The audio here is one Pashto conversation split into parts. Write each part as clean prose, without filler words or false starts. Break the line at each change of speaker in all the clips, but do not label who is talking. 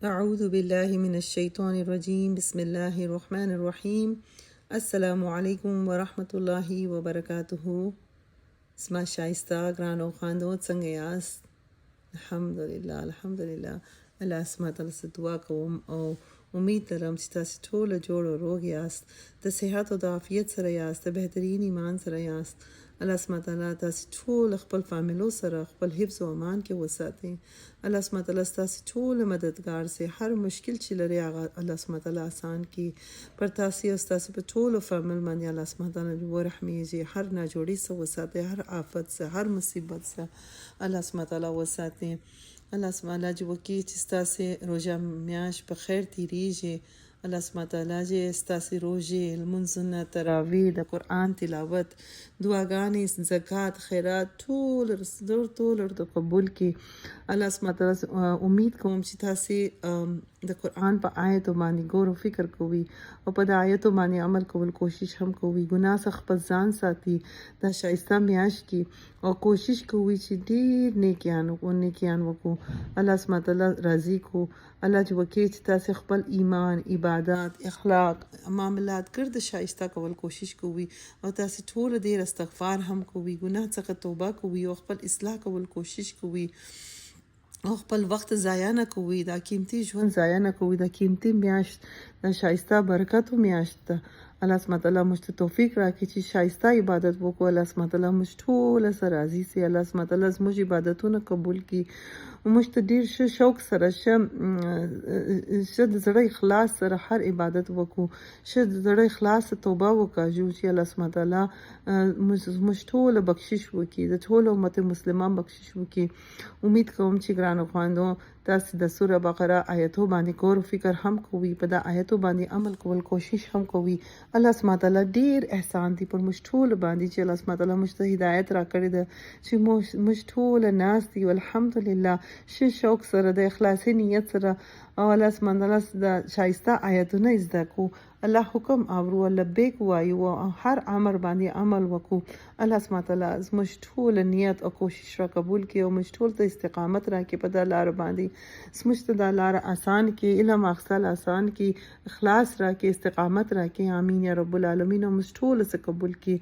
أعوذ بالله من الشيطان الرجيم بسم الله الرحمن الرحيم السلام عليكم ورحمة الله وبركاته. اسما شایسته ګرانو خواندو څنګه یاست؟ الحمدلله الله اسما تعالی څخه دعا کوم او امید لرم چې تاسو ټول جوړ او روغ یاست، د صحت او د عافیت سره یاست، د بهترین ایمان سره یاست. الله سبحانه تعالی تاسو ټول خپل فامیلو سره خپل حفظ او امان کې وساتي. الله سبحانه تعالی تاسو ټول مددگار سي، هر مشکل چې لري هغه الله سبحانه تعالی آسان کی پر تاسو او تاسو په ټول فامیل باندې الله سبحانه تعالی ورحميږي، هر ناجوړي سره وساتي، هر آفت سره، هر مصیبت سره الله سبحانه تعالی وساتي. الله سبحانه تعالی چې وکي چې تاسو روزه میاش په خیر تیریږي. الله سبحانه تعالی چې ستاسو روزي المنځونه تراوی د قران تلاوت دعاګانې زکات خیرات ټول د قبول کی. الله سبحانه تعالی امید کوم چې تاسو د قران په آیت باندې غور او فکر کوئ او په د آیت باندې عمل کول کوشش هم کوئ، ګناه څخه خپل ځان ساتي دا شایسته میاش کی او کوشش کوئ چې ډیر نیکیان وکړو. الله سبحانه تعالی راضي کو. الله چې وکي چې تاسو خپل ایمان عبادت اخلاق معاملات ګرد شایسته کول کوشش کوئ او تاسو ټول ډیر استغفار هم کوئ، ګناه څخه توبه کوئ او خپل اصلاح کول کوشش کوئ او خپل وخت ضایع نه کوئ، دا قیمتي ژوند ضایع نه کوئ، دا قیمتي میاشت دا شایسته برکتو میاشت ده. الله سبحانه تعالی موږ ته توفیق راکړي چې شایسته عبادت وکړو. الله سبحانه تعالی موږ ټول سره راضي سي. الله سبحانه تعالی زموږ عبادتونه قبول کړي. موږ ته ډیر شوق سره د زړه اخلاص سره هر عبادت وکړو، د زړه اخلاص توبه وکړو چې الله سبحانه تعالی موږ ټول بخشش وکړي، د ټول امت مسلمان بخشش وکړي. امید کوم چې ګرانو خواندو تاسو د سوره بقره آیتو باندې غور فکر هم کوئ، په دا آیتو باندې عمل کول کوشش هم کوئ. الله سبحانه تعالی ډیر احسان دي پر موږ ټول باندې چې الله سبحانه تعالی موږ ته هدایت راکړي ده چې موږ ټول ناس دي الحمدلله شوق سره د اخلاصي نیت سره او الله سبحانه تعالی د شایسته آیتونه زده کو. الله حکم اورو لبیک وایو او هر امر باندې عمل وکړو. الله سبحانه تعالی زموږ ټول نیت او کوشش را قبول کړي او موږ ټول ته استقامت راکړي په د لار باندې، زموږ ته د لار آسان کړي، علم اخذل آسان کړي، اخلاص راکړي، استقامت راکړي. امين یا رب العالمین. او موږ ټول څه قبول کړي.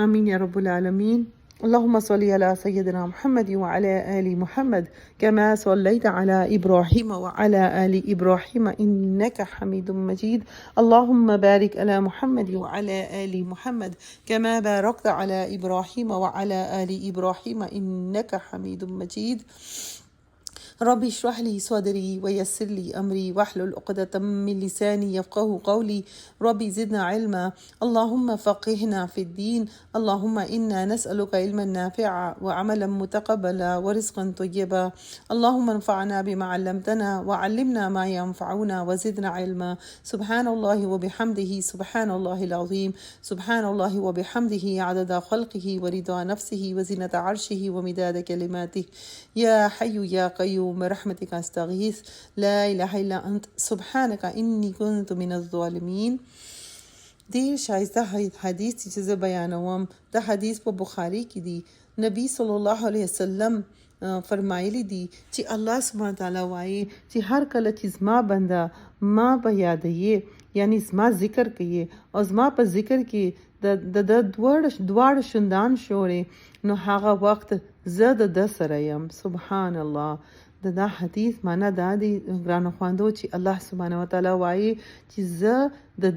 امين يا رب العالمين. اللهم صل على سيدنا محمد وعلى آل محمد كما صليت على إبراهيم وعلى آل إبراهيم إنك حميد مجيد. اللهم بارك على محمد وعلى آل محمد كما باركت على إبراهيم وعلى آل إبراهيم إنك حميد مجيد. ربي اشرح لي صدري ويسر لي أمري واحلل عقدة من لساني يفقه قولي. ربي زدنا علما. اللهم فقهنا في الدين. اللهم إنا نسألك علما نافعا وعملا متقبلا ورزقا طيبا. اللهم انفعنا بما علمتنا وعلمنا ما ينفعنا وزدنا علما. سبحان الله وبحمده سبحان الله العظيم. سبحان الله وبحمده عدد خلقه ورضا نفسه وزنة عرشه ومداد كلماته. يا حي يا قيوم برحمتك استغيث لا اله الا انت سبحانك اني كنت من الظالمين. ډیر شایسته حدیث چې زه بیانوم د حدیث په بخاری کې دی. نبی صلی الله علیه وسلم فرمایلی دي چې الله سبحانه تعالی وایي چې هر کله چې زما بنده ما په یادې یعنی زما ذکر کوي او زما په ذکر کې د دوړ شوندان شوري نو هغه وخت زه د سره یم. سبحان الله. دا حدیث معنا دا دی ګرانو خواندو چې الله سبحانه وتعالی وایي چې زه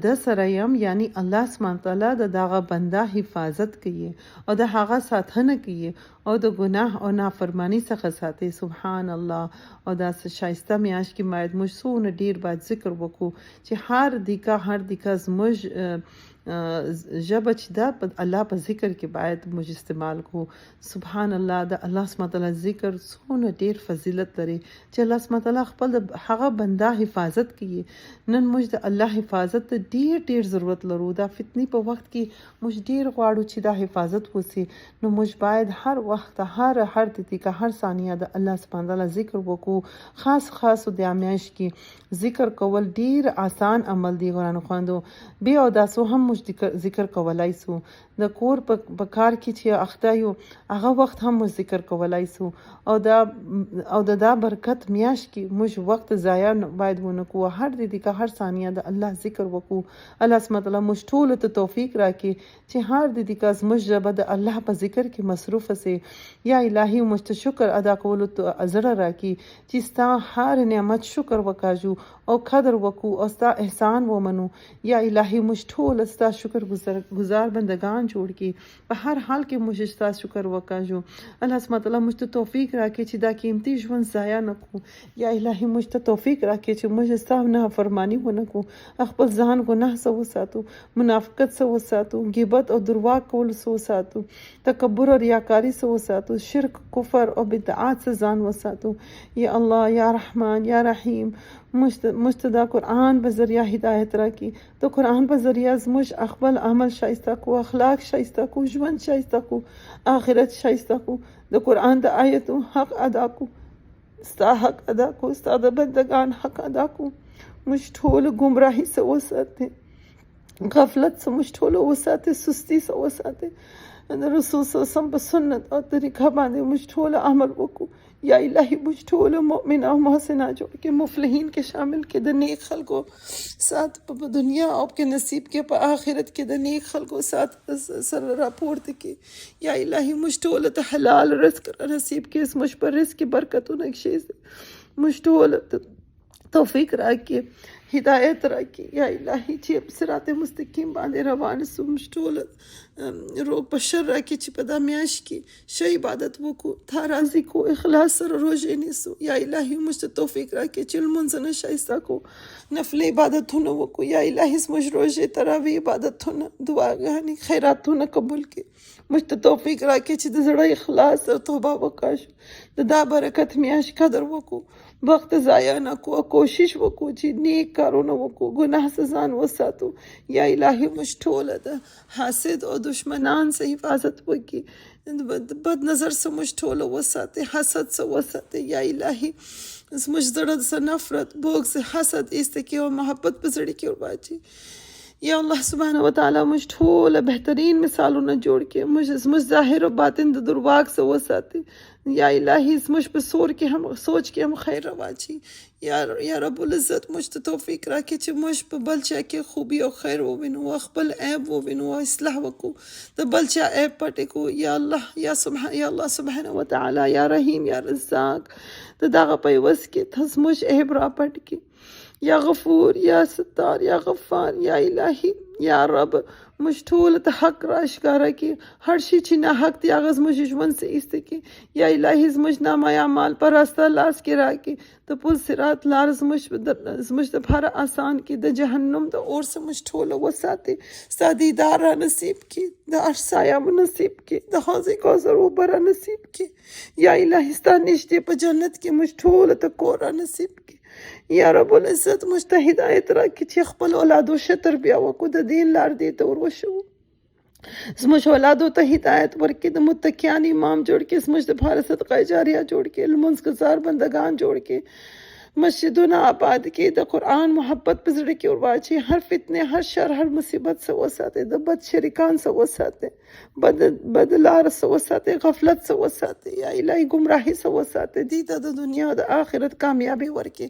د سره یم، یعنی الله سبحانه وتعالی دغه بنده حفاظت کوي او د هغه ساتنه کوي او د ګناه او نافرمانی څخه ساتي. سبحان الله. او دا شایسته میاش کې باید موږ څونه ډیر باید ذکر وکړو چې هر دیکا زموږ ژبه چې دا الله په ذکر کې باید موږ استعمال کو. سبحان الله. د الله سبحانه تعالی ذکر څونه ډیر فضیلت لري چې الله سبحانه تعالی خپل هغه بنده حفاظت کوي. نن موږ د الله حفاظت ته ډیر ضرورت لرو. دا فتنې په وخت کې موږ ډیر غواړو چې دا حفاظت وسی، نو موږ باید هر وخت هر دقیقه هر ثانیه د الله سبحانه تعالی ذکر وکړو. خاص د امیاش کې ذکر کول ډیر آسان عمل دی. قرآن خواندو بیا او داسو هم موږ ذکر کولای سو. د کور په کار کې چې اخته یو هغه وخت هم موږ ذکر کولای سو. او دا برکت میاش کې موږ وخت ضایع باید ونه کو. هر دقیقه هر ثانیه د الله ذکر وکړو. الله سبحانه تعالی موږ ټول ته توفیق راکړي چې هر دقیقه زموږ ژبه د الله په ذکر کې مصروف سي. یا الهي موږ ته شکر ادا کولو ته زړه راکړي چې ستا هر نعمت شکر وکاږو او قدر وکړو او ستا احسان ومنو. یا الهي موږ ټول ستا شکر گزار بندگان جوړ کړي. په هر حال کې موږ ستا شکر وکاږو. الله سبحانه تعالی موږ ته توفیق راکړي چې دا قیمتي ژوند ضایع نه کړو. یا الهي موږ ته توفیق راکړي چې موږ ستا نه فرمانی ونه کو، خپل ځان ګناه څخه وساتو، منافقت څخه وساتو، غیبت او درواغ کول څخه وساتو، تکبر او ریاکاری څخه وساتو، شرک کفر او بدعات څخه ځان وساتو. یا الله یا رحمان یا رحیم مجتدا قرآن په ذریعہ هدایت راکړي. د قرآن په ذریعہ زموږ خپل عمل شایسته کو، اخلاق شایسته کو، ژوند شایسته کو، آخرت شایسته کو. د قرآن د آیتو حق ادا کو، ستا حق ادا کو، ستا د بندگان حق ادا کو. موږ ټول گمراهی څخه وساتي، غفلت څخه موږ ټول وساتي، سستی څخه وساتي. د رسول صلی الله علیه وسلم په سنت او طریقه باندې موږ ټول عمل وکړو. یا الهي موږ ټول مؤمن او محسنه جوړ کې مفلحین کې شامل کې د نیک خلکو سات په دنیا او کې نصیب کې په آخرت کې د نیک خلکو سات سره راپورته کې. یا الهي موږ ټول ته حلال رزق نصیب کې، موږ په رزق کې برکتونه کې موږ ټول توفیق راکړي، هدایت راکړي. یا الهي چې صراط مستقیم باندې روان سو، موږ ټول روغ بشر راکړي چې په دا میاشت کې ښه عبادت وکړو، تا راضي کو، اخلاص سره روژې نیسو. یا الهي موږ ته توفیق راکړي چې لمونځونه ښایسته کو، نفل عبادتونه وکړو. یا الهي زموږ روژې تراویح عبادتونه دعاګانې خیراتونه قبول کړي. موږ ته توفیق راکړي چې د زړه اخلاص سره توبه وکړو، د دا برکت میاشت قدر وکړو، وخت ضایع نه کو، کوشش وکړو چې نیک کارونه وکړو، ګناه څخه ځان وساتو. یا الهي موږ ټول د حاسد او دشمنان څخه حفاظت وکړي، د بد نظر څخه موږ ټول وساتي، حسد څخه وساتي. یا الهي زموږ زړه څخه نفرت، بغض، حسد ایسته کړي او محبت په زړه کې ورواچي. یا الله سبحانه وتعالی موږ ټول بهترین مثالونه جوړ کړي، زموږ ظاهر او باطن د درواغ څخه وساتي. یا الهي زموږ په سوچ کې هم خیر واچي. یا رب العزت موږ ته توفیق راکړي چې موږ په بل چا کې خوبي او خیر ووینو، خپل عیب ووینو، اصلاح وکړو، د بل چا عیب پټ کړو. یا الله یا الله سبحانه وتعالی یا رحیم یا رزاق د دغه په عوض کې ته زموږ عیب را پټ کړي. یا غفور یا ستار یا غفار یا الهي یا رب موږ ټول ته حق را ښکاره کړي، هر شي چې نه حق دی هغه زموږ ژوند څخه ایسته کړي. یا الهي زموږ نامه اعمال په راسته لاس کې راکړي، د پل صراط لار زموږ دپاره آسان کړي، د جهنم د اور څخه موږ ټول وساتي، ستا دیدار را نصیب کړي، د عرش سایه نصیب کړي، د حوض کوثر اوبه را نصیب کړي. یا الهي ستا نږدې په جنت کې موږ ټول ته کور را نصیب کړي. یا رب العزت موږ ته هدایت راکړي چې خپل اولادو ښه تربیه وکړو، د دین لار دې ته وروښو، زموږ اولادو ته هدایت ورکړي، د متقیان امام جوړ کړي، زموږ دپاره صدقه جاریه جوړ کړي، لمونځ ګزار بندگان جوړ کړي، مسجدونه آباد کړي، د قرآن محبت په زړه کې ورواچي، هر فتنې، هر شر، هر مصیبت څخه وساتي، د بد شریکان څخه وساتي، بد لار څخه وساتي، غفلت څخه وساتي. یا الهي گمراهي څخه وساتي، دې ته د دنیا او د آخرت کامیابي ورکړي،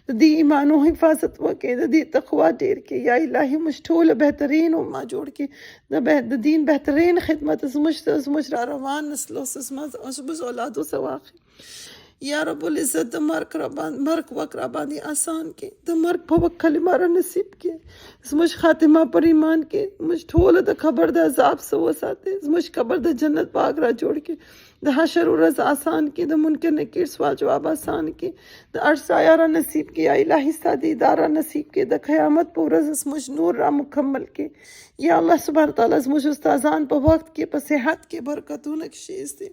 د دې ایمانو حفاظت وکړي، د دې تقوا ډېر کړي. یا الهي موږ ټول بهترین امه جوړ کړي، د دین بهترین خدمت زموږ را روان نسلو زموږ اولادو څخه واخلي. یا رب العزت د مرګ وخت را باندې آسان کړي، د مرګ په وخت کلمه را نصیب کړي، زموږ خاتمه پر ایمان کې موږ ټول د قبر د عذاب څخه وساتي، زموږ قبر د جنت باغ را جوړ کړي، د حشر ورځ آسان کړي، د منکر نکیر سوال جواب آسان کړي، د عرش سایه را نصیب کړي. یا الهي ستا دیدار را نصیب کړي، د قیامت په ورځ زموږ نور را مکمل کړي. یا الله سبحانه تعالی زموږ استادان په وخت کې په صحت کې برکتونه کښېږدي.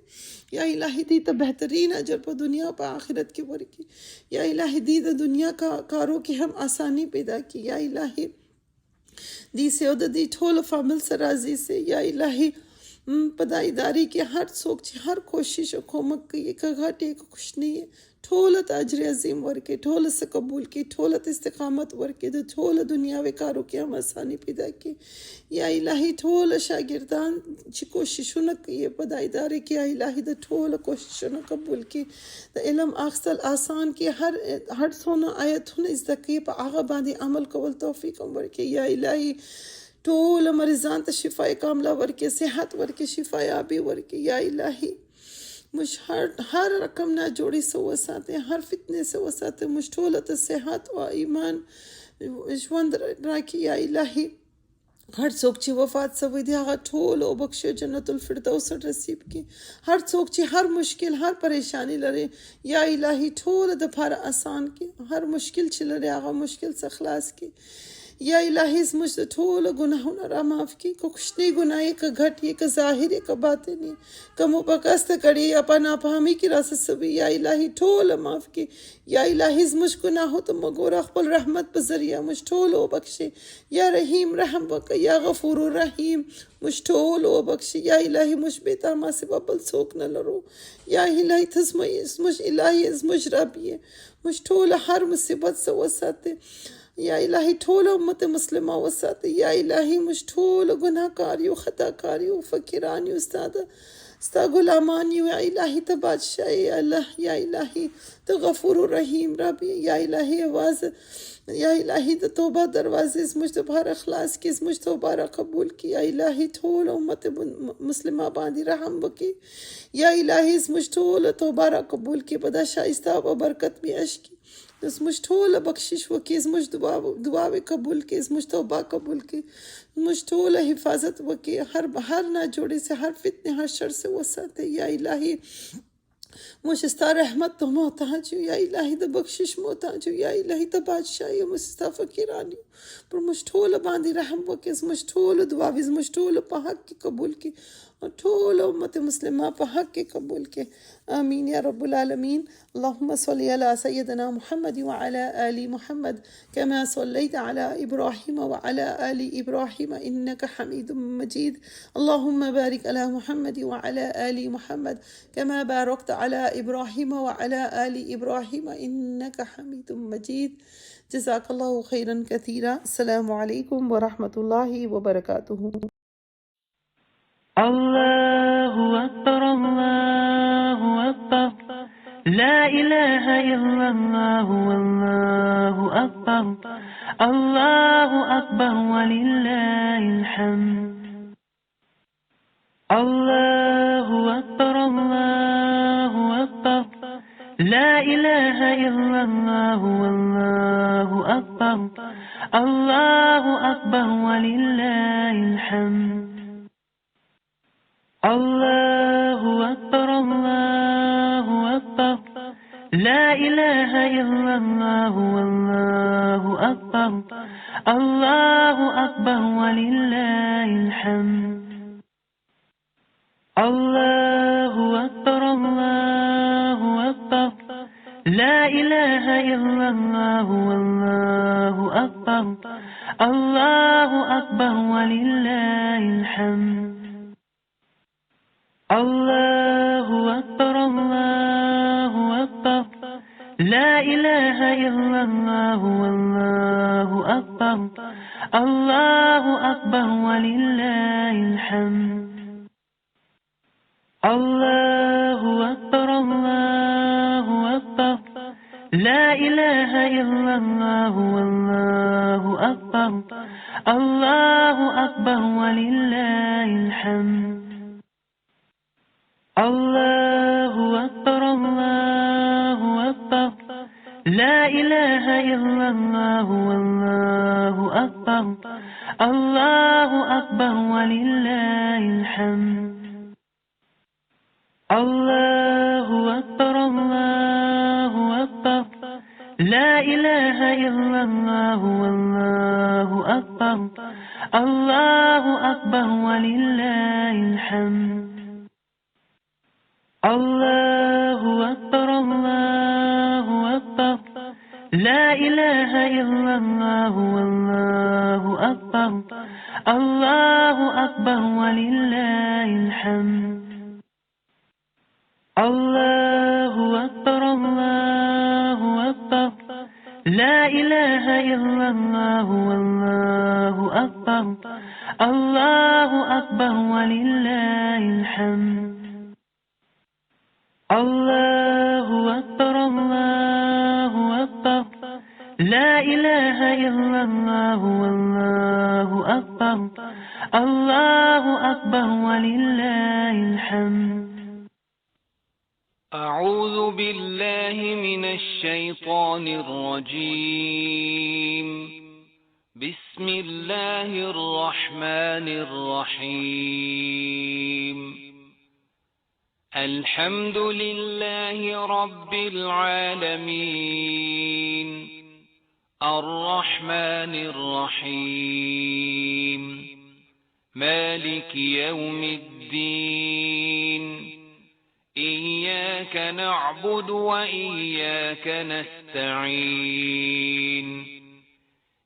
یا الهي دې ته بهترین اجر په دنیا په آخرت کې ورکړي. یا الهي دې د دنیا کارو کې هم آسانی پیدا کړي. یا الهي دی سه او د دې ټولو فامیل سره راضي سي یا الهي په دا ادارې کې هر څوک چې هر کوشش او کومک کوي که غټ یې که کوچنی یې ټوله ته اجر عظیم ورکړي ټوله څه قبول کړي ټوله ته استقامت ورکړي د ټوله دنیاوي کارو کې هم اساني پیدا کړي یا الهي ټوله شاګردان چې کوششونه کوي په دا ادارې کې یا الهي د ټوله کوششونه قبول کړي د علم اخیستل آسان کې هر څونه آیتونه زده کوي په هغه باندې عمل کول توفیق هم ورکړي یا الهي ټول مریضان ته شفای کامله ورکړي صحت ورکړي شفایابي ورکړي یا الهي موږ هر رقم نه جوړي سو وساته هر فتنه سو وساته موږ ټول ته صحت او ایمان ژوند راکړي یا الهي هر څوک چې وفات شوی دی هغه ټول او بخښه جنت الفردوس نصیب کړي هر څوک چې هر مشکل هر پریشانی لري یا الهي ټول د لپاره آسان کړي هر مشکل چې لري هغه مشکل څخه خلاص کړي یا الهي زموږ د ټولو ګناهونه را معاف کړي که کوچنی ګناه یې که غټ یې که ظاهر یې که باطن یې که مو په قصده کړي یا په ناپاهمي کې راسه سوي یا الهي ټوله معاف کړي یا الهي زموږ ګناهو ته مه ګوره خپل رحمت په ذریعه موږ ټول وبخښې یا رحیم رحم وکړه یا غفور رحیم موږ ټول وبخښې یا الهي موږ بې تا ما سوا بل څوک نه لرو یا الهي ته زموږ الهي زموږ رب یې موږ ټوله هر مصیبت څه وساتې یا الهي ټول امت مسلمه وساته یا الهي موږ ټول ګناهکار یو خطاکار یو فقیران یو ستا غلامان یو یا الهي ته بادشاہ یا الله یا الهي ته غفور رحیم رب یا الهي आवाज یا الهي د توبه دروازې زموږ لپاره خلاص کړي زموږ توبه را قبول کړي یا الهي ټول امت مسلمه باندې رحم وکړي یا الهي زموږ ټول توبه را قبول کړي په دا شایسته او برکت میاشت کې زموږ ټوله بخشش وکړي زموږ دعاوې قبول کړي زموږ توبه قبول کړي زموږ ټوله حفاظت وکړي هر ناجوړي سے هر فتنه هر شر سے وساته یا الهي موږ ستا رحمت ته محتاج یو یا الهي د بخشش محتاج یو یا الهي ته بادشاہ یو موږ ستا فقیران یو پر موږ ټوله باندې رحم وکړي زموږ ټوله دعاوې زموږ ټوله په حق کې قبول کړي او ټول امت مسلمه په حق کې قبول کړي آمين يا رب العالمين اللهم صل على سيدنا محمد وعلى آل محمد كما صليت على إبراهيم وعلى آل إبراهيم إنك حميد مجيد اللهم بارك على محمد وعلى آل محمد كما باركت على إبراهيم وعلى آل إبراهيم إنك حميد مجيد جزاك الله خيرا كثيرا السلام عليكم ورحمة الله وبركاته
الله أكبر الله أكبر لا إله إلا الله والله أكبر الله أكبر ولله الحمد الله أكبر الله أكبر لا إله إلا الله والله أكبر الله أكبر ولله الحمد الله أكبر الله أكبر لا إله إلا الله والله أكبر الله أكبر ولله الحمد الله أكبر الله أكبر لا إله إلا الله والله أكبر الله أكبر ولله الحمد الله أكبر الله أكبر لا إله إلا الله والله أكبر الله أكبر ولله الحمد الله أكبر الله أكبر لا إله إلا الله والله أكبر الله أكبر ولله الحمد الله أكبر الله أكبر لا إله إلا الله والله أكبر الله أكبر ولله الحمد الله أكبر الله أكبر لا إله إلا الله والله أكبر الله أكبر ولله الحمد الله أكبر الله أكبر لا إله إلا الله والله أكبر الله أكبر ولله الحمد الله أكبر الله أكبر لا إله إلا الله والله أكبر الله أكبر ولله الحمد الله أكبر الله أكبر لا إله إلا الله والله أكبر الله أكبر ولله الحمد
أعوذ بالله من الشيطان الرجيم بسم الله الرحمن الرحيم الحمد لله رب العالمين الرحمن الرحيم مالك يوم الدين إياك نعبد وإياك نستعين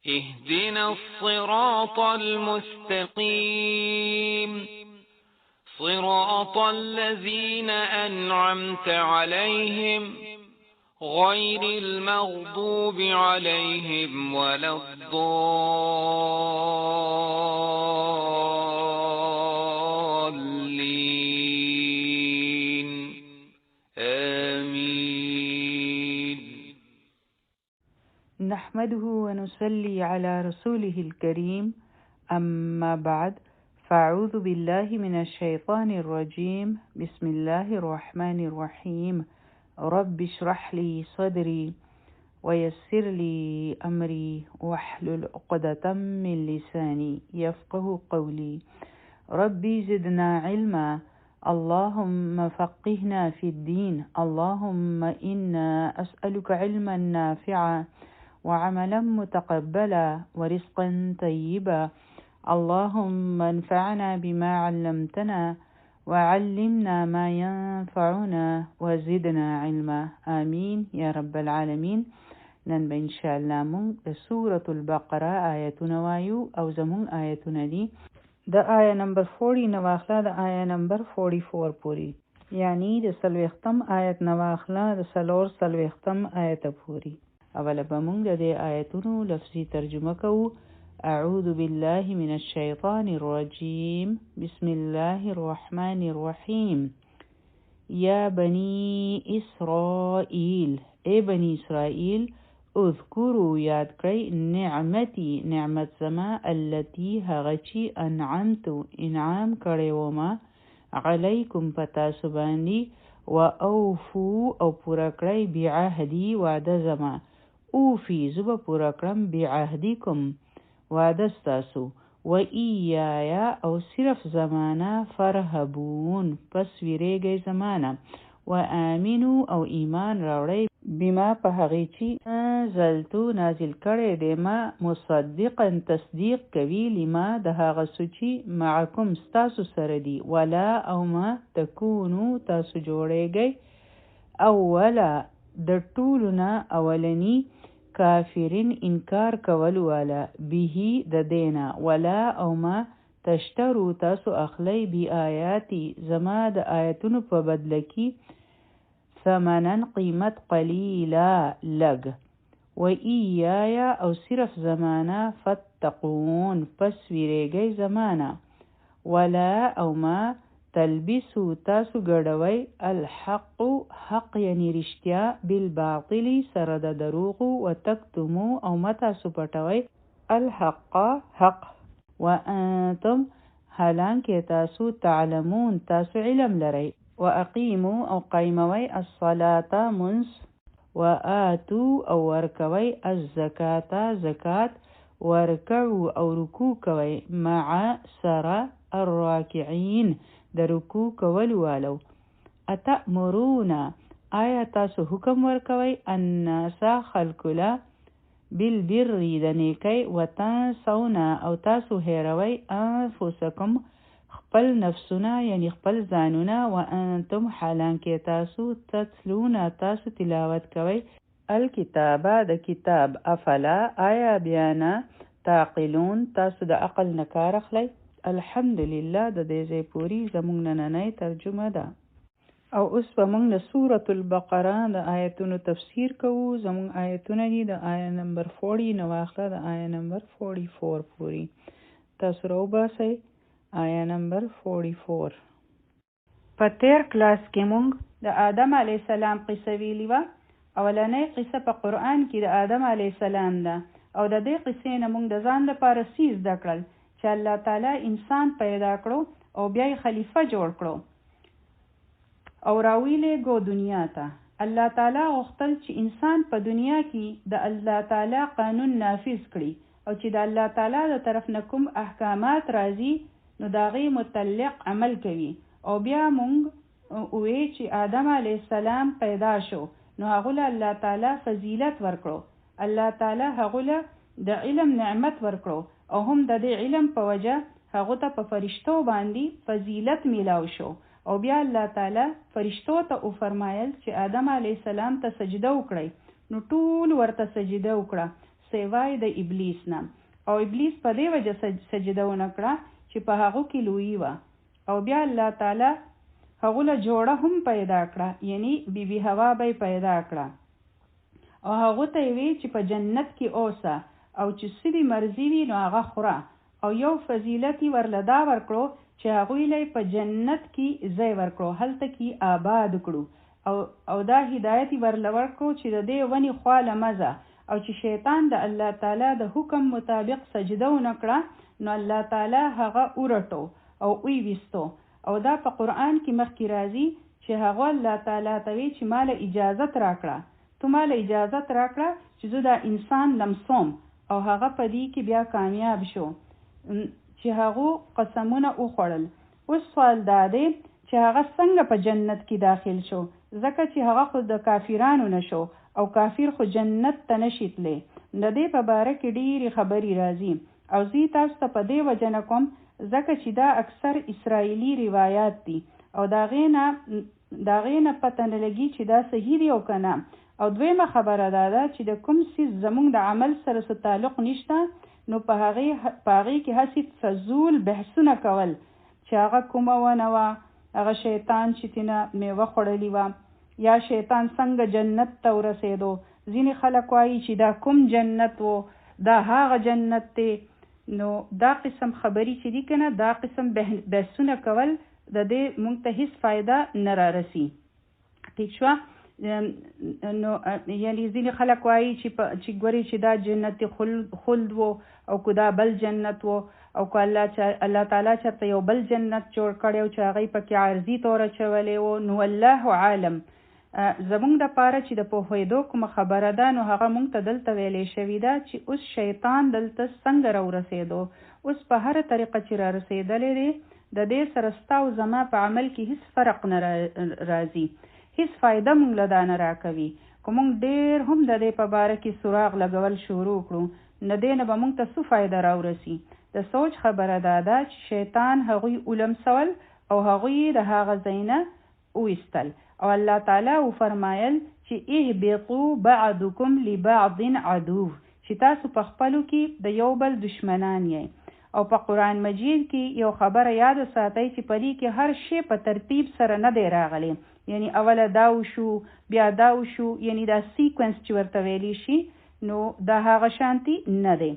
اهدنا الصراط المستقيم صراط الذين أنعمت عليهم غير المغضوب عليهم ولا الضالين آمين.
نحمده ونصلي على رسوله الكريم أما بعد فأعوذ بالله من الشيطان الرجيم بسم الله الرحمن الرحيم رب اشرح لي صدري ويسر لي أمري واحلل عقدة من لساني يفقه قولي ربي زدنا علما اللهم فقهنا في الدين اللهم إنا أسألك علما نافعا وعملا متقبلا ورزقا طيبا اللهم انفعنا بما علمتنا وعلمنا ما ينفعنا وزدنا علما آمين يا رب العالمين. نن به ان شاء الله مونږ د سورة البقره آیتونه وایو او زمون آیتونه دي د آیه نمبر 40 نواخله د آیه نمبر 44 پوری، یعنی د سلوختم آیت نواخله د سلور سلوختم آیت پوری. اوله به مونږ د آیتونو لفظي ترجمه کوو. أعوذ بالله من الشيطان الرجيم بسم الله الرحمن الرحيم يا بني إسرائيل اے بني إسرائيل اذكروا یاد کړئ نعمتي نعمت زما التي هغچی انعمت انعام کړی وما علیکم پتاسو باندې و اوفو او پورا کړئ بعهدی وعده زما اوفی زبا پورا کړم بعهدکم وعده ستاسو و ایایا او صرف زمانه فرهبون پس ویریږئ زمانه و آمینو او ایمان راوړئ بما په هغې چې نزلتو نازل کړی دی ما مصدقا تصدیق کوي لما د هغه څه چې معکم ستاسو سره دي ولا او ما تکونو تاسو جوړیږئ اوله د ټولو نه اولني کافرین انکار کول والا به د دینا ولا او ما تشترو تاسو اخلی بی آیاتی زما د آیتونو په بدله کې ثمنن قیمت قلیلا لگ و ایایا او صرف زمانه فتقون پس ویریږئ زمانه ولا او ما تلبسو تاسو ګډوئ الحق حق یعنی رښتیا بالباطل سره د دروغو و تکتمو او ما تاسو پټوئ الحق حق وانتم حالانکه تاسو تعلمون تاسو علم لرئ واقیمو او قیموی الصلاة منس وآتو او ورکوی الزکاة زکات ورکعو او رکوع کوی مع سره الراکعین د رکوع کول والو اتأمرون آیا تاسو حکم ورکوی الناس خلقلا بالبر د نیکی وتنسون او تاسو هیروی انفسکم خپل نفسونه یعنی خپل ځانونه وانتم حالانکه تاسو تتلون تاسو تلاوت کوی الکتابه د کتاب افلا آیا بیانا تعقلون تاسو د عقل نه کار اخلئ. الحمدلله د دې ځای پورې زموږ نننۍ ترجمه ده. او اوس به موږ د سورة البقره د آیتونو تفسیر کوو. زموږ آیتونه دي د آیه نمبر 40 نه واخله د آیه نمبر 44 پورې. تاسو راوباسئ آیه نمبر 44. په تیر کلاس کې موږ د آدم علیه السلام قصه ویلې وه. اولنۍ قصه په قرآن کې د آدم علیه السلام ده او د دې قصې نه موږ د ځان لپاره څه زده کړل چې الله تعالی انسان پیدا کړو او بیا یې خلیفه جوړ کړو او راویلېږو دنیا ته. الله تعالی غوښتل چې انسان په دنیا کې د الله تعالی قانون نافذ کړي او چې د الله تعالی د طرف نه کوم احکامات راځي نو د هغې متعلق عمل کوي. او بیا موږ ووی چې آدم علیه السلام پیدا شو نو هغه له الله تعالی فضیلت ورکړو. الله تعالی هغه له د علم نعمت ورکړو او هم د دې علم په وجه هغه ته په فرشتو باندې فضیلت میلاو شو. او بیا الله تعالی فرشتو ته فرمایل چې آدم علیه السلام ته سجده وکړي نو ټول ورته سجده وکړه سیوای د ابلیس نه. او ابلیس په دې وجه سجده ونه کړه چې په هغه کې لوی و. او بیا الله تعالی هغه له جوړه هم پیدا کړه یعنی بیبي حوا به پیدا کړه او هغه ته وی چې په جنت کې اوسه او چې سړي مرضی وي نو هغه خوره. او یو فضیلت ورلدا ورکړو چې هغه یې په جنت کې ځای ورکړو هلته کې آباد کړو او دا هدایت ورلور کړو چې د دې ونی خواله مزه او چې شیطان د الله تعالی د حکم مطابق سجده ونکړه نو الله تعالی هغه ورټو او وی وستو. او دا په قرآن کې مخکې راځي چې هغه الله تعالی ته وی چې مال اجازت راکړه تو مال اجازت راکړه چې زه دا انسان لمسوم او هغه په دې کې بیا کامیاب شو چې هغه قسمونه وخوړل. اوس سوال دا دی چې هغه څنګه په جنت کې داخل شو ځکه چې هغه خو د کافرانو نشو او کافر خو جنت ته نشي تللی. د دې په باره کې ډېرې خبرې راځي او زه تاسو ته په دې وجه نه کوم ځکه چې دا اکثر اسرائیلی روایات دي او دا غینه پته نه لګي چې دا صحیح دی او کنه. او دویمه خبره ده چې د کوم څیز زموږ د عمل سره څه تعلق نشته نو په هغې کې هسې فضول بحثونه کول چې هغه کومه ونه وه هغه شیطان چې تینه میوه خوړلې وه یا شیطان څنګه جنت ته ورسېدو. ځینې خلک وایي چې دا کوم جنت و دا هغه جنت دی. نو دا قسم خبرې چې دي که نه دا قسم بحثونه کول د دې موږ ته هیڅ فایده نه رارسي. ټیک شوه. نو یعنی ځینې خلک وایي چې ګوري چې دا جنت خلد و او که دا بل جنت و او که الله تعالی چېرته یو بل جنت جوړ کړی او چې هغې پکې عارضي طوره چولی و نو الله عالم. زموږ دپاره چې د پوهېدو کومه خبره ده نو هغه موږ ته دلته ویلی شوې ده چې اوس شیطان دلته څنګه راورسېدو. اوس په هره طریقه چې رارسېدلی دی د دې سره ستا او زما په عمل کې هیڅ فرق نه راځي هیڅ فایده موږ له دا نه راکوي. که موږ ډېر هم د دې په باره کې سراغ لګول شروع کړو نه دې نه به موږ ته څه فایده راورسي. د سوچ خبره دا ده چې شیطان هغوی ولمسول او هغوی د هغه ځای نه وایستل او الله تعالی فرمایل چې اهبطوا بعضکم لبعض عدو چې تاسو په خپلو کې د یو بل دشمنان یې. او په قرآن مجید کې یو خبره یاد ساتئ چې په دې کې هر شی په ترتیب سره نه دی راغلی یعنی اوله دا وشو بیا دا وشو یعنی دا سیکونس چې ورته ویلی شي نو دا هغه شانتي نه دی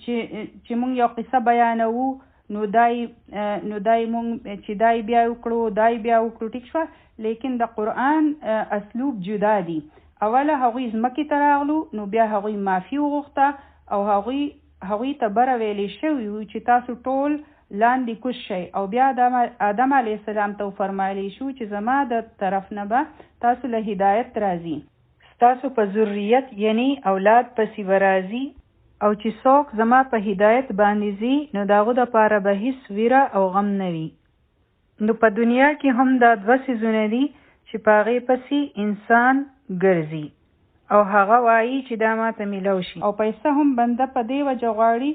چې موږ یو قصه بیانوو نو دای مونږ چې دای بیا وکړو ټیک شوه. لیکن د قرآن اسلوب جدا دی. اوله هغوی ځمکې ته راغلو نو بیا هغوی معافي وغوښته او هغوی ته بره ویلی شوي وو چې تاسو ټول لاندې کوز شئ او بیا آدم علیه السلام ته فرمایلی شو چې زما د طرف نه به تاسو له هدایت راځي ستاسو په ذریت یعنی اولاد پسې به راځي او چې څوک زما په هدایت باندې ځي نو د هغو دپاره به هیڅ ویره او غم نه وي. نو په دنیا کې هم دا دوه څیزونه دي چې په هغې پسې انسان ګرځي او هغه وایي چې دا ماته میلو شي او پیسه هم بنده په دې وجه غواړي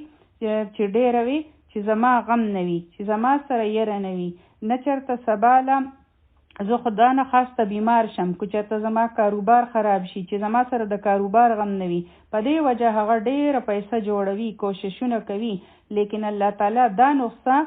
چې ډېره وي چې زما غم نه وي چې زما سره یره نه وي نه چېرته سبا له زه خدا نه خواسته بیمار شم، که چېرته زما کاروبار خراب شي، چې زما سره د کاروبار غم نه وي، په دې وجه هغه ډېره پیسه جوړوي، کوششونه کوي، لیکن الله تعالی دا نقصه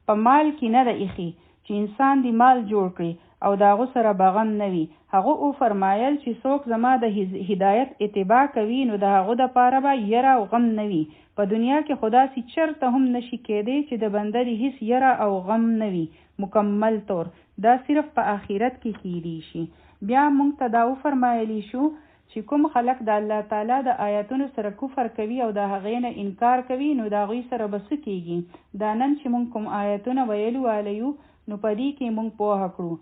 په مال کې نه ده ایښي چې انسان دی مال جوړ کړي او د هغو سره به غم نه وي. هغه او فرمایل چې څوک زما د هدایت اتباع کوي نو د هغو دپاره به یره او غم نه وي. په دنیا کې خدا سي چرته هم نشي کېدی چې د بنده د هیڅ یره او غم نه وي مکمل طور، دا صرف په آخرت کې کېدی شي. بیا موږ ته دا وفرمایلی شو چې کوم خلق د الله تعالی د آیاتونو سره کفر کوي او د هغې نه انکار کوي نو د هغوی سره به څه کېږي. دا نن چې موږ کوم آیاتونه ویلو والیو نو په دې کې موږ پوهه کړو.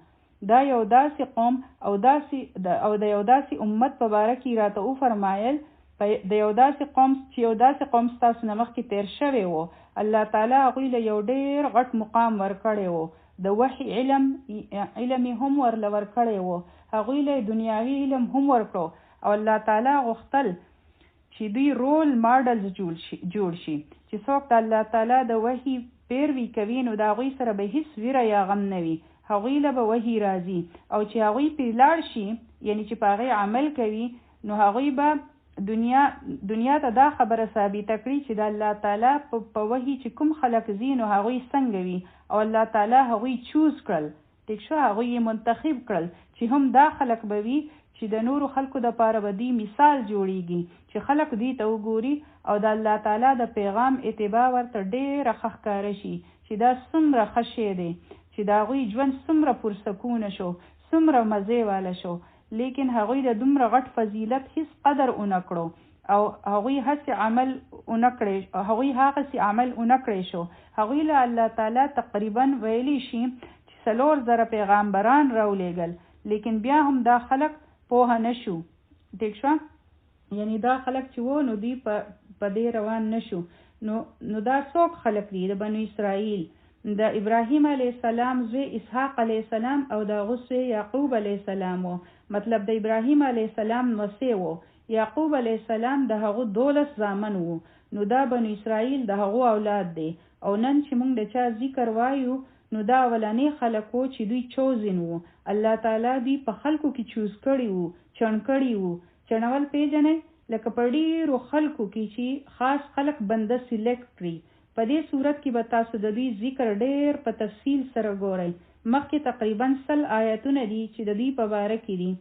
دا یو داسې قوم او د یو داسې امت په باره کې راته وفرمایل د یو داسې قوم چې یو داسې قوم ستاسو نه مخکې تیر شوی و، الله تعالی هغوی له یو ډېر غټ مقام ورکړی و، د وحي علم هم ورله ورکړی و، هغوی له دنیاوي علم هم ورکړو او الله تعالی غوښتل چې دوی رول ماډلز جوړ شي چې څوک د الله تعالی د وحي پیروي کوي نو د هغوی سره به هیڅ ویره یا غم نه وي، هغوی له به وحي راځي او چې هغوی پرې لاړ شي یعنی چې په هغې عمل کوي نو هغوی به دنیا ته دا خبره ثابته کړي چې د الله تعالی په وحي چې کوم خلق ځي نو هغوی څنګه وي او الله تعالی هغوی چوز کړل، ټیک شو، هغوی یې منتخب کړل چې هم دا خلق به وي چې د نورو خلکو دپاره به دی مثال جوړیږي چې خلق دی ته وګوري او د الله تعالی د پیغام اتباع ورته ډېره ښه ښکاره شي چې دا څومره ښه شی دی چې د هغوی ژوند څومره پرسکونه شو، څومره مزې واله شو، لیکن هغوی د دومره غټ فضیلت هیڅ قدر اونه کړو او هغوی هغسې عمل اونه کړی شو. هغوی له الله تعالی تقریبا ویلی شي چې 4,000 پیغامبران راولېږل، لیکن بیا هم دا خلق پوهه نشو، ټیک شو، یعنی دا خلق چې وو نو دوی په دې روان نشو. نو دا څوک خلق دي؟ د بنو اسرائیل، د ابراهیم علیه السلام زوی اسحاق علیه السلام او د هغه زوی یعقوب علیه السلام و، مطلب د ابراهیم علیه السلام مسیح و، یعقوب علیه السلام د هغه 12 زامن وو، نو دا بنو اسرائیل د هغه اولاد دی. او نن چې موږ د چا ذکر وایو نو دا اولنې خلک وو چې دوی چوزن وو، الله تعالی دوی په خلکو کې چوز کړي وو، چڼ کړي وو. چڼول پیژنئ لکه په ډېرو خلکو کې چې خاص خلک بنده سلیکټ کړي. په دې صورت کې به تاسو د دوی ذکر ډېر په تفصیل سره ګورئ. مخکې تقریبا 100 آیتونه دي چې د دوی په باره کې دي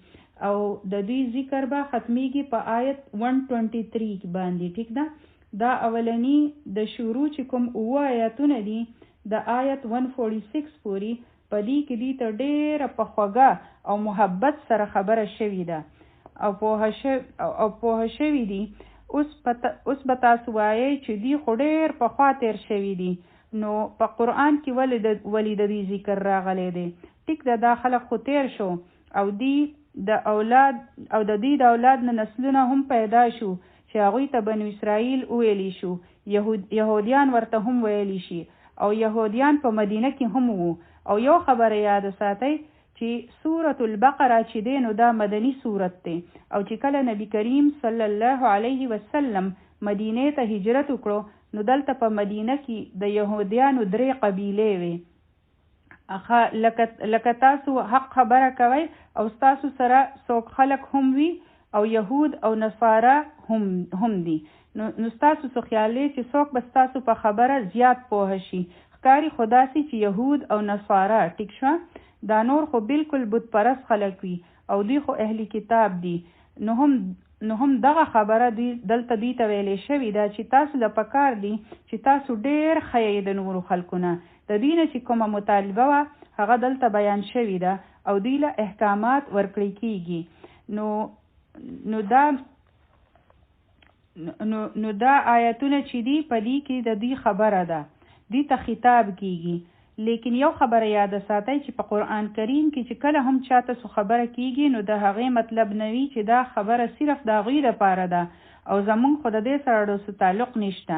او د دوی ذکر به ختمیږي په آیت 123 باندې، ټیک ده. دا اولنی د شروع چې کوم 9 آیتونه دي د آیت 146 پورې په دې کې دي ته ډېره په خوږه او محبت سره خبره شوې ده او پوهه شوي دي. اوس به تاسو وایئ چې دی خو ډېر پخوا تیر شوي دي، نو په قرآن کې ولې د دې ذکر راغلی دی؟ ټیک ده، دا خلک خو تیر شو او دی د دوی د اولاد نه نسلونه هم پیدا شو چې هغوی ته بنو اسرائیل ویلی شو، یهودیان ورته هم ویلی شي او یهودیان په مدینه کې هم وو. او یو خبره یاد ساتئ چې سورة البقره چې دی نو دا مدني سورت دی او چې کله نبی کریم صلی الله علیه وسلم مدینې ته هجرت وکړو نو دلته په مدینه کې د یهودیانو 3 قبیلې وي. لکه تاسو حق خبره کوئ او تاسو سره څوک خلک هم وي او یهود او نصارا هم دي، نو تاسو څه خیال دی چې څوک به تاسو په خبره زیات پوه شي؟ ښکاري خدا سي چې یهود او نصارا، ټیک شو، دا نور خو بالکل بت پرست خلک وي او دوی خو اهلی کتاب دي. نو هم دغه خبره دلته دوی ته ویلې شوې ده چې تاسو له پکار دي چې تاسو ډېر ښه د نورو خلکو نه. د دوی نه چې کومه مطالبه وه هغه دلته بیان شوې ده او دوی له احکامات ورکړی کېږي. نو دا آیتونه چې دي په دې کې د دوی خبره ده، دوی ته خطاب کېږي. لیکن یو خبره یاد ساتئ چې په قرآن کریم کې چې کله هم چاته څه خبره کېږي نو د هغې مطلب نه وي چې دا خبره صرف د هغوی دپاره ده او زمونږ خو د دې سره ډېر تعلق نشته.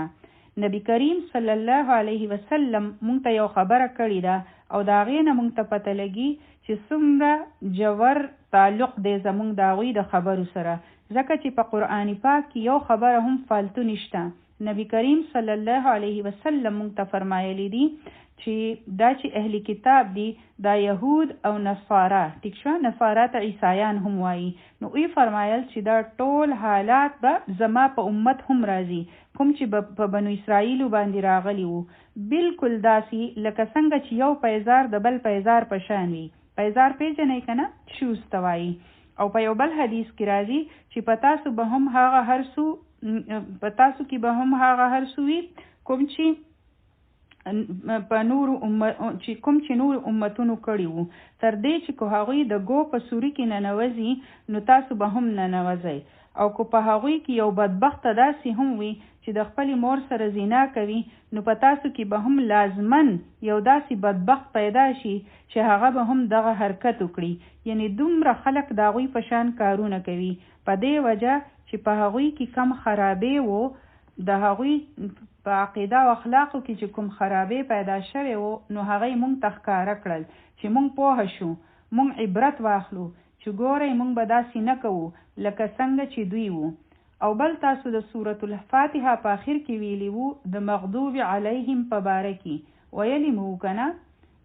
نبی کریم صلی الله علیه وسلم مونږ ته یو خبره کړې ده او د هغې نه مونږ ته پته لګي چې څومره جوور تعلق دی زمونږ د هغوی د خبرو سره، ځکه چې په قرآن پاک کې یو خبره هم فالتو نشته. نبی کریم صلی الله علیه وسلم مونږ ته فرمایلی دي چې دا چې اهلی کتاب دي دا يهود او نصارا، ټیک شو، نصارا ته عیسایان هم وایي. نو وی فرمایل چې دا ټول حالات به زما په امت هم راځي، کوم چې په بنو اسرائیل باندې راغلی وو، بالکل داسې لکه څنګه چې یو پیزار د بل پیزار په شان وي. پیزار پیژنې کنه، شوز ته وایي. او په یو بل حدیث کې راځي چې پتاسو به هم هغه هرڅو پتاسو کې به هم هغه هرڅو وي کوم چې په نور چې کوم چې نور امتونو کړي وو، تر دې چې کو هغوی د ګو په سوري کې ننوځي نو تاسو به هم ننوځئ. او کو په هغوی کې یو بدبخت داسې هم وي چې د خپل مور سره زنا کوي، نو په تاسو کې به هم لازمن یو داسې بدبخت پیدا شي چې هغه به هم دغه حرکت وکړي. یعنی دومره خلک د هغوی په شان کارونه کوي. په دې وجه چې په هغوی کې کم خرابې وو، د هغوی په عقیده او اخلاقو کې چې کوم خرابې پیدا شوی وو، نو هغه مونږ ته ښکاره کړل چې مونږ پوه شو، مونږ عبرت واخلو چې ګورئ مونږ به داسې نه کوو لکه څنګه چې دوی وو. او بل تاسو د سورة الفاتحه په آخر کې ویلی وو د مغضوب علیهم په باره کې ویلی مو کنه.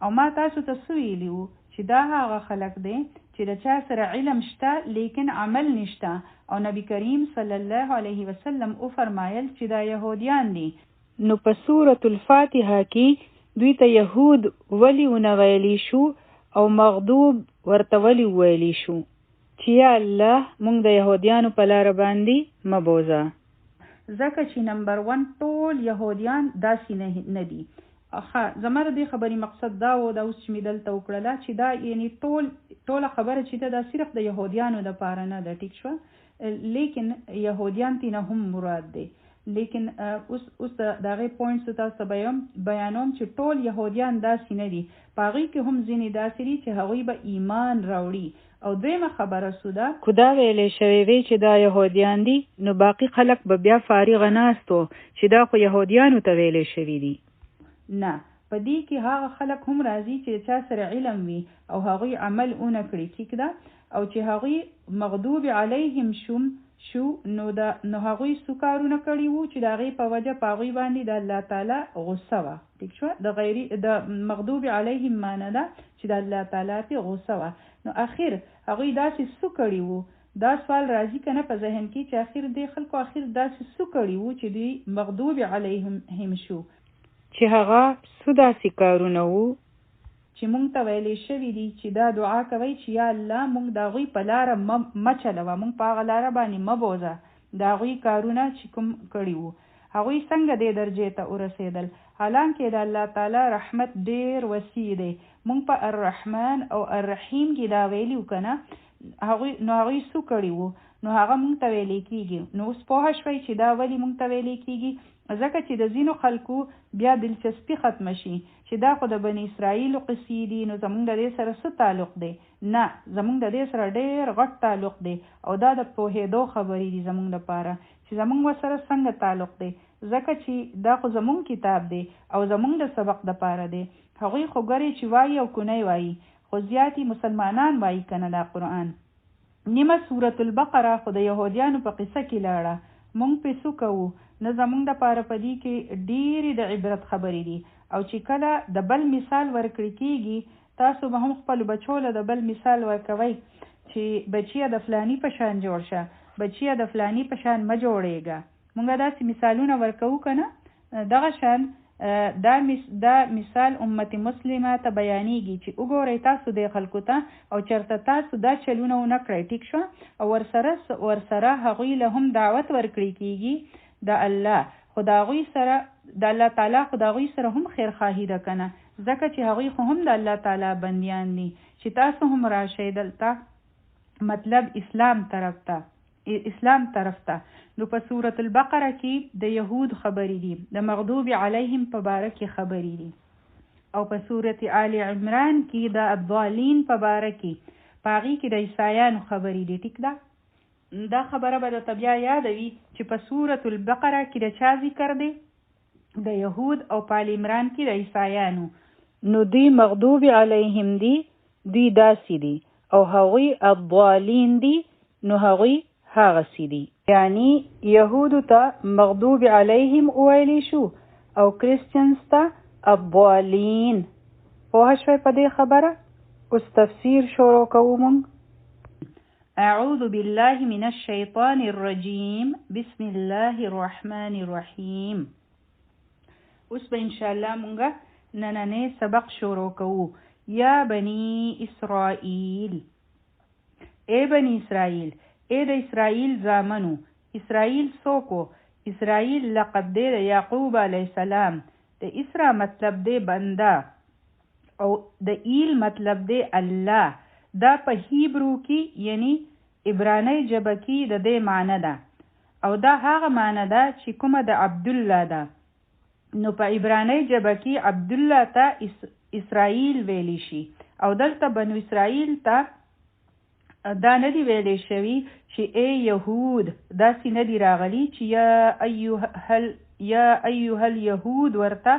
او ما تاسو ته څه ویلی وو چې دا هغه خلک دی چې د چا سره علم شته لیکن عمل نشته. او نبی کریم صلی الله علیه وسلم او فرمایل چې دا يهوديان دي. نو په سورة الفاتحه کې دوی ته يهود ولی ونویلی شو او مغضوب ورته ولی ویلی شو چې یا الله مونږ د يهوديانو په لار باندې مبوزه. ځکه چې نمبر 1 ټول يهوديان داسې نه دي. زمره دې خبرې مقصد دا و دا اوس چې مې دلته وکړله چې دا یعنی ټوله خبره چې دا صرف د يهوديانو د پاره نه ده، ټیک شو، لیکن يهوديان تینا هم مراد دي. لیکن اوس دغه پوینټس تاسو بیانوم چې ټول يهوديان داسې نه دي، پاغي کې هم ځینې داسې دي چې هغوی به ایمان راوړي. او دویمه خبره سوده خدا ویلې شوی وی چې دا يهوديان دي، نو باقی خلک به بیا فارغ ناستو چې دا خو يهوديانو ته ویلې شوی دي. نه، په دې کې هغه خلک هم راځي چې چا سره علم وي او هغوی عمل اونه کړي، ټیک ده، او چې هغوی مغضوب علیهم شو نو هغوی څو کارونه کړي وو چې د هغې په وجه په هغوی باندې د الله تعالی غصه وه، ټیک شوه. د مغضوب علیهم معنی ده چې د الله تعالی پې غصه وه. نو اخر هغوی داسې څه کړي وو، دا سوال راځي که نه په ذهن کې چې اخر دې خلکو اخر داسې څه کړي وو چې دوی مغضوب علیهم شو، چې هغه څه داسې کارونه وو چې مونږ ته ویلې شوي دي چې دا دعا کوي چې یا الله مونږ د هغوی په لاره مه چلوه، مونږ په هغه لاره باندې مه بوځه. د هغوی کارونه چې کوم کړي وو هغوی څنګه دې درجې ته ورسېدل، حالانکې د الله تعالی رحمت ډېر وسیع دی. مونږ په الرحمن او الرحیم کې دا ویلي که نه، نو هغوی څه کړي وو، نو هغه مونږ ته ویلې کېږي. نو اوس پوه شوئ چې دا ولې مونږ ته ویلې کېږي، ځکه چې د ځینو خلکو بیا دلچسپي ختمه شي چې دا خو د بني اسرائیلو قصې دي، نو زمونږ د دې سره څه تعلق دی. نه، زمونږ د دې سره ډېر غټ تعلق دی، او دا د پوهېدو خبرې دي زمونږ لپاره چې زمونږ ورسره څنګه تعلق دی، ځکه چې دا خو زمونږ کتاب دی او زمونږ د سبق دپاره دی. هغوی خو ګرې چې وایي او کونی وایي، خو زیاتې مسلمانان وایي که نه دا قرآن. نیمه سورة البقره خو د یهودیانو په قصه کې لاړه، مونږ پې څه کوو؟ نه زمونږ دپاره په دې کې ډېرې د عبرت خبرې دي. او چې کله د بل مثال ورکړی کېږي، تاسو به هم خپلو بچو له د بل مثال ورکوئ چې بچیه د فلاني په شان جوړ شه، بچیه د فلاني په شان مه جوړېږه. مونږ داسې مثالونه ورکوو که نه؟ دغه شان دا مثال امت مسلمه ته بیانیږي چې وګورئ تاسو د خلکو ته او چېرته تاسو دا چلونه ونه کړئ، ټیک شو، او ورسره هغوی له هم دعوت ورکړی کېږي د الله، خو د هغوی سره د الله تعالی خو د هغوی سره هم خیرخواهي ده که نه، ځکه چې هغوی خو هم د الله تعالی بندیان دي چې تاسو هم راشئ دلته، مطلب اسلام طرف ته. نو په سورة البقره کې د یهود خبرې دي، د مغضوب علیهم په باره کې خبرې دي، او په سورة آل عمران کې د الضالین په باره کې په هغې کې د عیسایانو خبرې دي، ټیک ده. دا خبره به درته بیا یادوي چې په سورة البقره کې د چا ذکر دی؟ د یهود، او په آل عمران کې د عیسایانو. نو دوی مغضوب علیهم دي، دوی داسې دي، او هغوی الضالین دي، نو هغوی هغسې دي. یعنی یهودو ته مغضوب علیهم ویلی شو او کرسچنز ته الضالین. پوه شوي په دې خبره؟ اوس تفسیر شروع کوو مونږ. اعوذ بالله من الشیطان الرجیم بسم الله الرحمن الرحیم. اوس به انشاءالله مونږه نننې سبق شروع کوو. یا بنی اسرائیل، اے بنی اسرائیل، اے د اسرائیل زامنو. اسرائیل څوکو؟ اسرائیل لقب دی د یعقوب علیه السلام. د اسرا مطلب دی بنده او د ایل مطلب دی الله. دا په هیبرو کې یعنی عبرانی ژبه کې د دې معنی ده او دا هغه معنی ده چې کومه د عبدالله ده. نو په عبرانی ژبه کې عبدالله ته اسرائیل ویلی شي او دلته بنو اسرائیل ته دا ندی ویلی شوی چې ای یهود، داسې ندی راغلی چې یا ایها الیهود ورته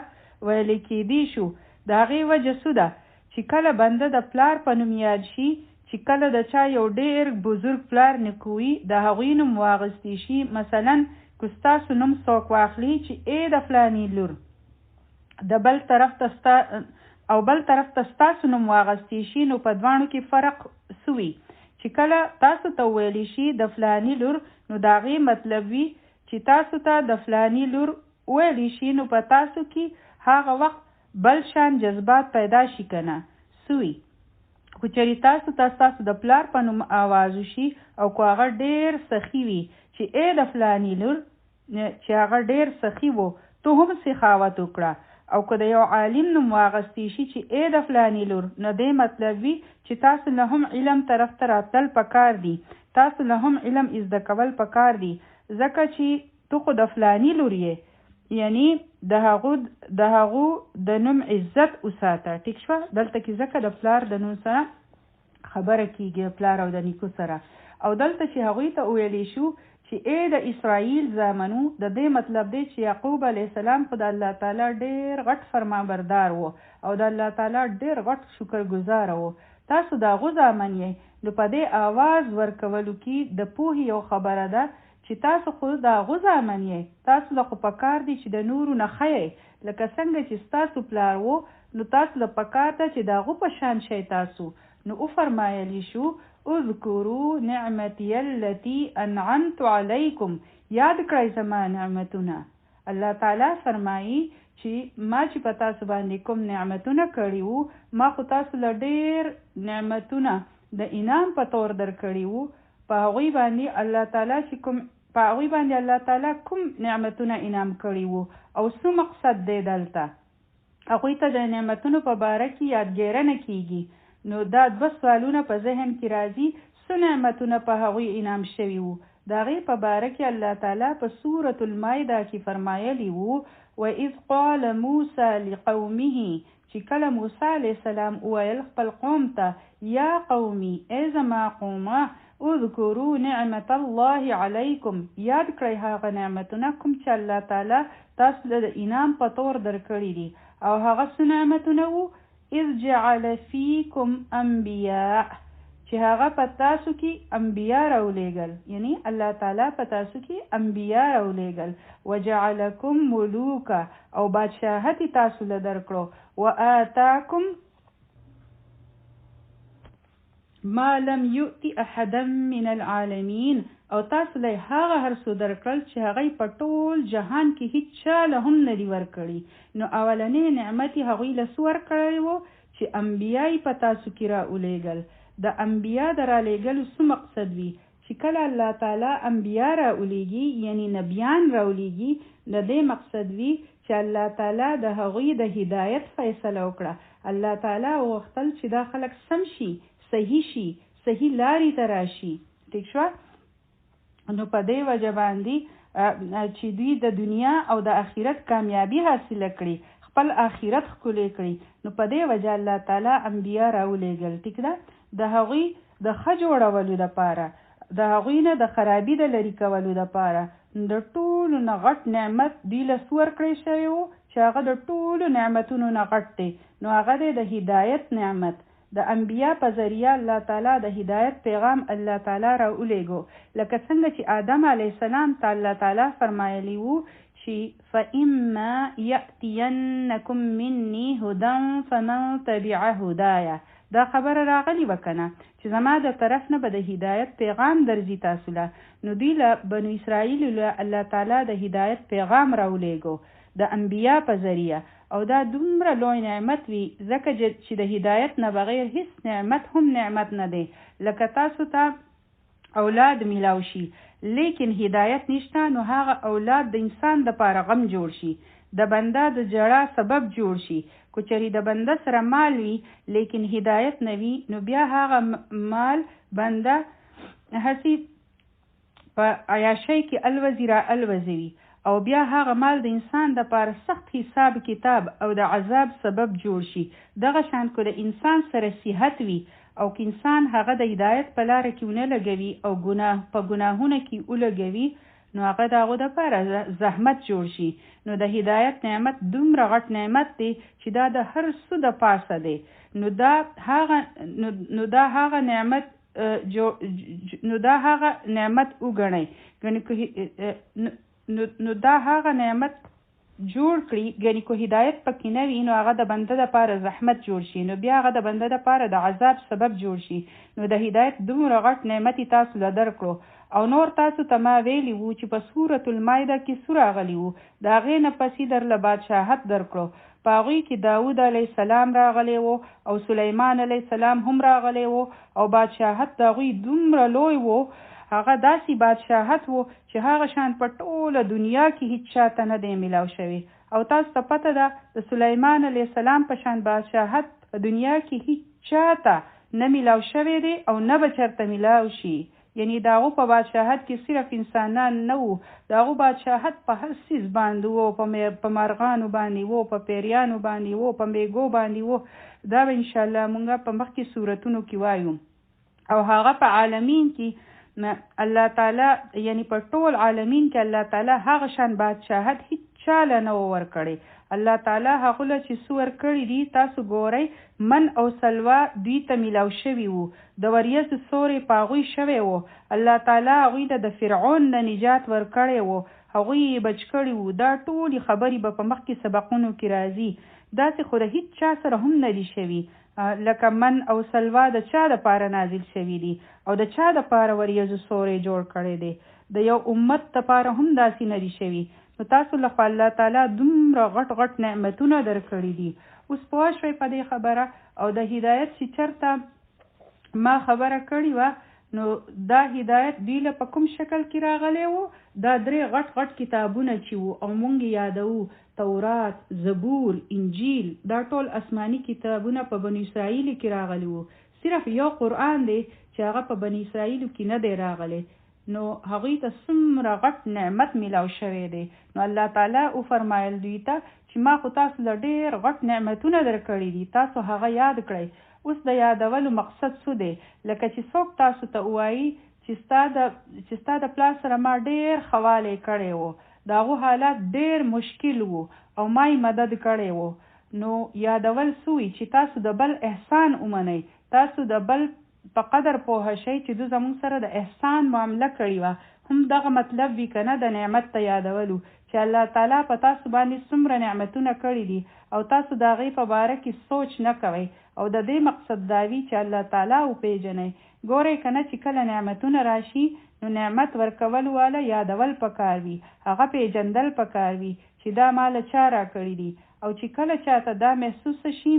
ویلی کېدی شو. د هغې وجه څه ده چې کله بنده د پلار په نوم یاد شي، چې کله د چا یو ډېر بزرګ پلار نیکوي د هغوی نوم واغستی شي. مثلا که ستاسو نوم څوک واخلي چې ای د فلانی لور، د بل طرف ته ستاسو نوم واغستی شي، نو په دوانو کې فرق سوي. چې کله تاسو ته ویلی شي د فلانی لور، نو د هغې مطلب وي چې تاسو ته د فلانی لور ویلی شي، نو په تاسو کې هغه وخت بل شان جذبات پیدا شي کنه سوي. خو چېرې تاسو ته ستاسو د پلار په نوم آواز شي او که هغه ډېر سخي وي چې ای د فلانی لور، چې هغه ډېر سخي وو، تو هم سخاوت وکړه. او که د یو عالم نوم واغستی شي چې ای د فلانی لور، نو دې مطلب وي چې تاسو له هم علم طرف ته راتلل پکار دي، تاسو له هم علم زده کول پکار دي، ځکه چې تو خو د فلانی لور یې، یعنی د هغو د نوم عزت وساته. ټیک شوه؟ دلته کې ځکه د پلار د نوم سره خبره کیږي، پلار او د نیکو سره. او دلته چې هغوی ته ویلی شو چې ای د اسرائیل زامنو، د دې مطلب دی چې یعقوب علیه السلام خو د الله تعالی ډېر غټ فرمانبردار و او د الله تعالی ډېر غټ شکرګزاره و. تاسو د هغو زامن یې، نو په دې آواز ورکولو کې د پوهې یو خبره ده چې تاسو خو د هغو زامن یې. تاسو له خو پکار دی چې د نورو نه ښه یې، لکه څنګه چې ستاسو پلار و، نو تاسو له پکار ده چې د هغو په شان شئ تاسو. نو وفرمایلی شو اذکروا نعمتی التي انعمت علیکم، یاد کړئ زما نعمتونه. الله تعالی فرمایي چې ما چې په تاسو باندې کوم نعمتونه کړي وو، ما خو تاسو له ډېر نعمتونه د انعام په طور درکړي وو. په هغوی باندې الله تعالی کوم نعمتونه انعام کړي وو او څه مقصد دی دلته. هغوی ته د نعمتونو په باره کې یادګیرنه کیږي. نو دا دوه سوالونه په ذهن کې راځي، څه نعمتونه په هغوی انعام شوي وو. د هغې په باره کې الله تعالی په سورة المائده کې فرمایلی وو وَإِذْ قَالَ مُوسَى لِقَوْمِهِ، چې کله موسی علیه السلام وویل خپل قوم ته یا قومي، ای زما قومه، اذکروا نعمت الله علیکم، یاد کړئ هغه نعمتونه کوم چې الله تعالی تاسو له د انعام په طور درکړي دي. او هغه څه نعمتونه وو؟ اذ جعل فیکم انبیاء، چې هغه په تاسو کې انبیاء راولیږل، یعنی الله تعالی په تاسو کې انبیاء راولیږل. وجعلکم ملوکا، او بادشاهت تاسو له درکړو. وآتاکم ما لم یؤت احدا من العالمین، او تاسو له هغه هر څه درکړل چې هغه په ټول جهان کې هیڅ چا له هم نه دي ورکړي. نو اولنې نعمت یې هغوی له څه ورکړی وو چې انبیا یې په تاسو کې راولیږل. د انبیا د رالیږلو څه مقصد وي؟ چې کله الله تعالی انبیا راولیږي، یعنی نبیان راولیږي، د دې مقصد وي چې الله تعالی د هغوی د هدایت فیصله وکړه. الله تعالی وغوښتل چې دا خلک سم شي، صحیح شي، صحیح لارې ته راشي. ټیک شوه؟ نو په دې وجه باندې چې دوی د دنیا او د آخرت کامیابی حاصله کړي، خپل آخرت ښکلی کړي، نو په دې وجه الله تعالی انبیا راولیږل. ټیک ده؟ د هغوی د ښه جوړولو دپاره، د هغوی نه د خرابي د لرې کولو دپاره، د ټولو نه غټ نعمت دوی له څه ورکړی شوی و چې هغه د ټولو نعمتونو نه غټ دی. نو هغه دی د هدایت نعمت. د انبیا په ذریعه الله تعالی د هدایت پیغام الله تعالی راولیږو. لکه څنګه چې آدم علیه السلام ته الله تعالی فرمایلی وو چې فإما يأتينكم مني هدى فمن تبع هدايا، دا خبره راغلی وکنه چې زما د طرف نه به د هدایت پیغام درځي تاسو له. نو دوی له بنو اسرائیل له الله تعالی د هدایت پیغام راولېږو د انبیا په ذریعه، او دا دومره لوی نعمت وي ځکه چې د هدایت نه بغیر هیڅ نعمت هم نعمت نه دی. لکه تاسو ته اولاد میلاو شي لیکن هدایت نشته، نو هغه اولاد د انسان د پاره غم جوړ شي، د بنده د جړه سبب جوړ شي. کو چری د بنده سره مال وي لیکن هدایت نه وي، نو بیا هغه مال بنده هسي په عیاشۍ کې الوزي را الوزوي، او بیا هغه مال د انسان د پاره سخت حساب کتاب او د عذاب سبب جوړ شي. دغه شان کو د انسان سره صحت وي او که انسان هغه د هدایت په لاره کې ونه لګوي او ګناهونه کې ولګوي، نو هغه د هغو دپاره زحمت جوړ شي. نو د هدایت نعمت دومره غټ نعمت دی چې دا د هر څه د پاسه دی. نو دا هغه نعمت وګڼئ، نو دا هغه نعمت جوړ کړي، ګنې کو هدایت پکې نه وي نو هغه د بنده دپاره زحمت جوړ شي، نو بیا هغه د بنده دپاره د عذاب سبب جوړ شي. نو د هدایت دومره غټ نعمت تاسو له درکړو. او نور تاسو ته ما ویلي وو چې په سورة المائده کې څه راغلي وو، د هغې نه پسې درله بادشاهت درکړو. په هغوی کې داود علیه السلام راغلی وو او سلیمان علیه السلام هم راغلی وو، او بادشاهت د هغوی دومره لوی وو، هغه داسې بادشاهت وو چې هغه شان په ټوله دنیا کې هیڅ چاته نه دی میلاو شوی. او تاسو ته پته ده د سلیمان علیه السلام په شان بادشاهت په دنیا کې هیڅ چاته نه میلاو شوی دی او نه به چېرته میلاو شي. یعنی د هغو په بادشاهت کې صرف انسانان نه وو، د هغو بادشاهت په هر څیز باندې وو، په مارغانو باندې وو، په پیریانو باندې وو، په میږو باندې وو. دا به انشاءالله مونږ په مخکې صورتونو کې وایو. او هغه په عالمین کې الله تعالی، یعنی په ټول عالمین کې الله تعالی هغه شان بادشاهت هیڅ چاله نه ورکړي. الله تعالی هغه له چې څه ورکړي دي تاسو ګورئ، من او سلوا دوی ته میلاو شوي وو، د وریځو سوري په هغوی شوی وو. الله تعالی هغوی ته د فرعون نه نجات ورکړی وو، هغوی یې بچ کړي وو. دا ټولې خبرې به په مخکې سبقونو کې راځي. داسې خو د هیڅ چا سره هم نه دي شوي. لکه من او سلوا د چا د پاره نازل شوي دي او د چا د پاره وریځو سوري جوړ کړی دی، د یو امت د پاره هم داسې نه دي شوي. نو تاسو له الله تعالی دومره غټ غټ نعمتونه درکړي دي. اوس پوه شوئ په دې خبره. او د هدایت چې چېرته ما خبره کړې وه، نو دا هدایت دوی له په کوم شکل کې راغلی وو، دا 3 غټ غټ کتابونه چې وو او مونږ یادوو، تورات، زبور، انجیل، دا ټول آسماني کتابونه په بني اسرائیل کې راغلي وو. صرف یو قرآن دی چې هغه په بني اسرائیل کې نه دی راغلی. نو هغوی ته څومره غټ نعمت میلاو شوی دی. نو الله تعالی وفرمایل دوی ته چې ما خو تاسو له ډېر غټ نعمتونه درکړي دي، تاسو هغه یاد کړئ. اوس د یادولو مقصد څه دی؟ لکه چې څوک تاسو ته ووایي چې ستا د پلار سره ما ډېر خوالی کړی وو، د هغو حالات ډېر مشکل وو او ما یې مدد کړی وو. نو یادول سوی چې تاسو د بل احسان ومنئ، تاسو د بل په قدر پوه شئ چې دوی زموږ سره د احسان معامله کړې وه. هم دغه مطلب وي که نه د نعمت ته یادولو، چې الله تعالی په تاسو باندې څومره نعمتونه کړي دي او تاسو د هغې په باره کې سوچ نه کوئ. او د دې مقصد دا وي چې الله تعالی وپېژنئ. ګورئ که نه چې کله نعمتونه راشي نو نعمت ورکول والا یادول پکار وي، هغه پیژندل پکار وي چې دا مال چا راکړي دي. او چې کله چاته دا محسوس شي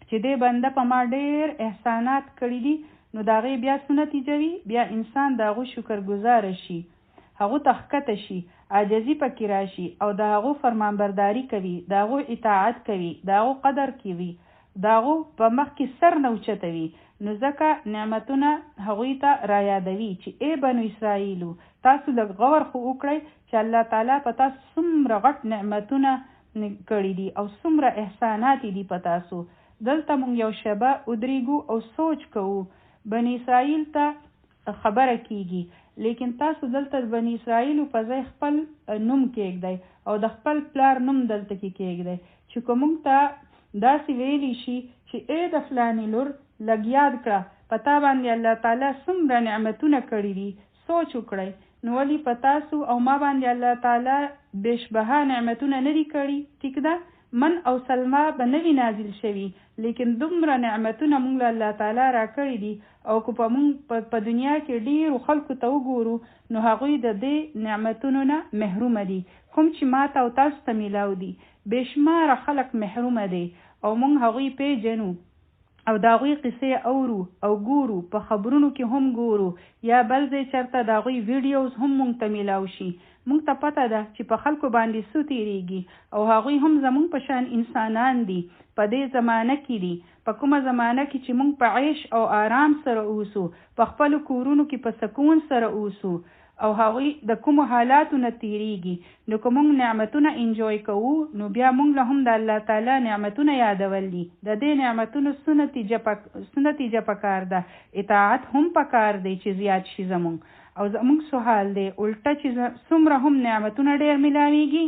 چې دې بنده په ما ډېر احسانات کړي دي، نو د هغې بیا څه نتیجه وي؟ بیا انسان د هغو شکرګزاره شي، هغو ته ښکته شي، عاجزي پکې راشي او د هغو فرمانبرداري کوي، د هغو اطاعت کوي، د هغو قدر کوي، د هغو په مخ کې سر نه اوچتوي. نو ځکه نعمتونه هغوی ته را یادوي چې ای بنو اسرائیلو، تاسو لږ غور خو وکړئ چې الله تعالی په تاسو څومره غټ نعمتونه کړي دي او څومره احسانات دي په تاسو. دلته مونږ یو شبه ودرېږو او سوچ کوو. بني اسرائیل ته خبره کیږي، لیکن تاسو دلته بني اسرائیلو په ځای خپل نوم کېږدئ او د خپل پلار نوم دلته کې کېږدئ، چې که مونږ ته داسې ویلی شي چې ای د فلانې لور لږ یاد کړه، په تا باندې الله تعالی څومره نعمتونه کړي دي، سوچ وکړئ. نو ولی په تاسو او ما باندې الله تعالی بشبها نعمتونه نه دي کړي، ټیک ده، من او سلمہ به نه وي نازل شوي، لیکن دومره نعمتونه موږ له الله تعالی را کړي دي او که په موږ په دنیا کې ډیرو خلکو ته وګورو نو هغوی د دې نعمتونو نه محرومه دي، کوم چې ما ته او تاسو ته میلاو دي. بېشماره خلک محرومه دي او موږ هغوی پیژنو او د هغوی قصې اورو او ګورو، په خبرونو کې هم ګورو، یا بل ځای چېرته د هغوی ویډیوز هم موږ ته میلاو شي. موږ ته پته ده چې په خلکو باندې څه تېرېږي او هغوی هم زموږ په شان انسانان دي، په دې زمانه کې دي، په کومه زمانه کې چې موږ په عیش او آرام سره اوسو، په خپلو کورونو کې په سکون سره اوسو او هغوی د کومو حالاتو نه تېرېږي. نو که موږ نعمتونه انجوی کوو نو بیا موږ له هم د الله تعالی نعمتونه یادول دي. د دې نعمتونو څه نتیجه پکار ده؟ اطاعت هم پکار دی چې زیات شي زموږ، او زموږ سوال دی الټه چې څومره هم نعمتونه ډېر ملاویږي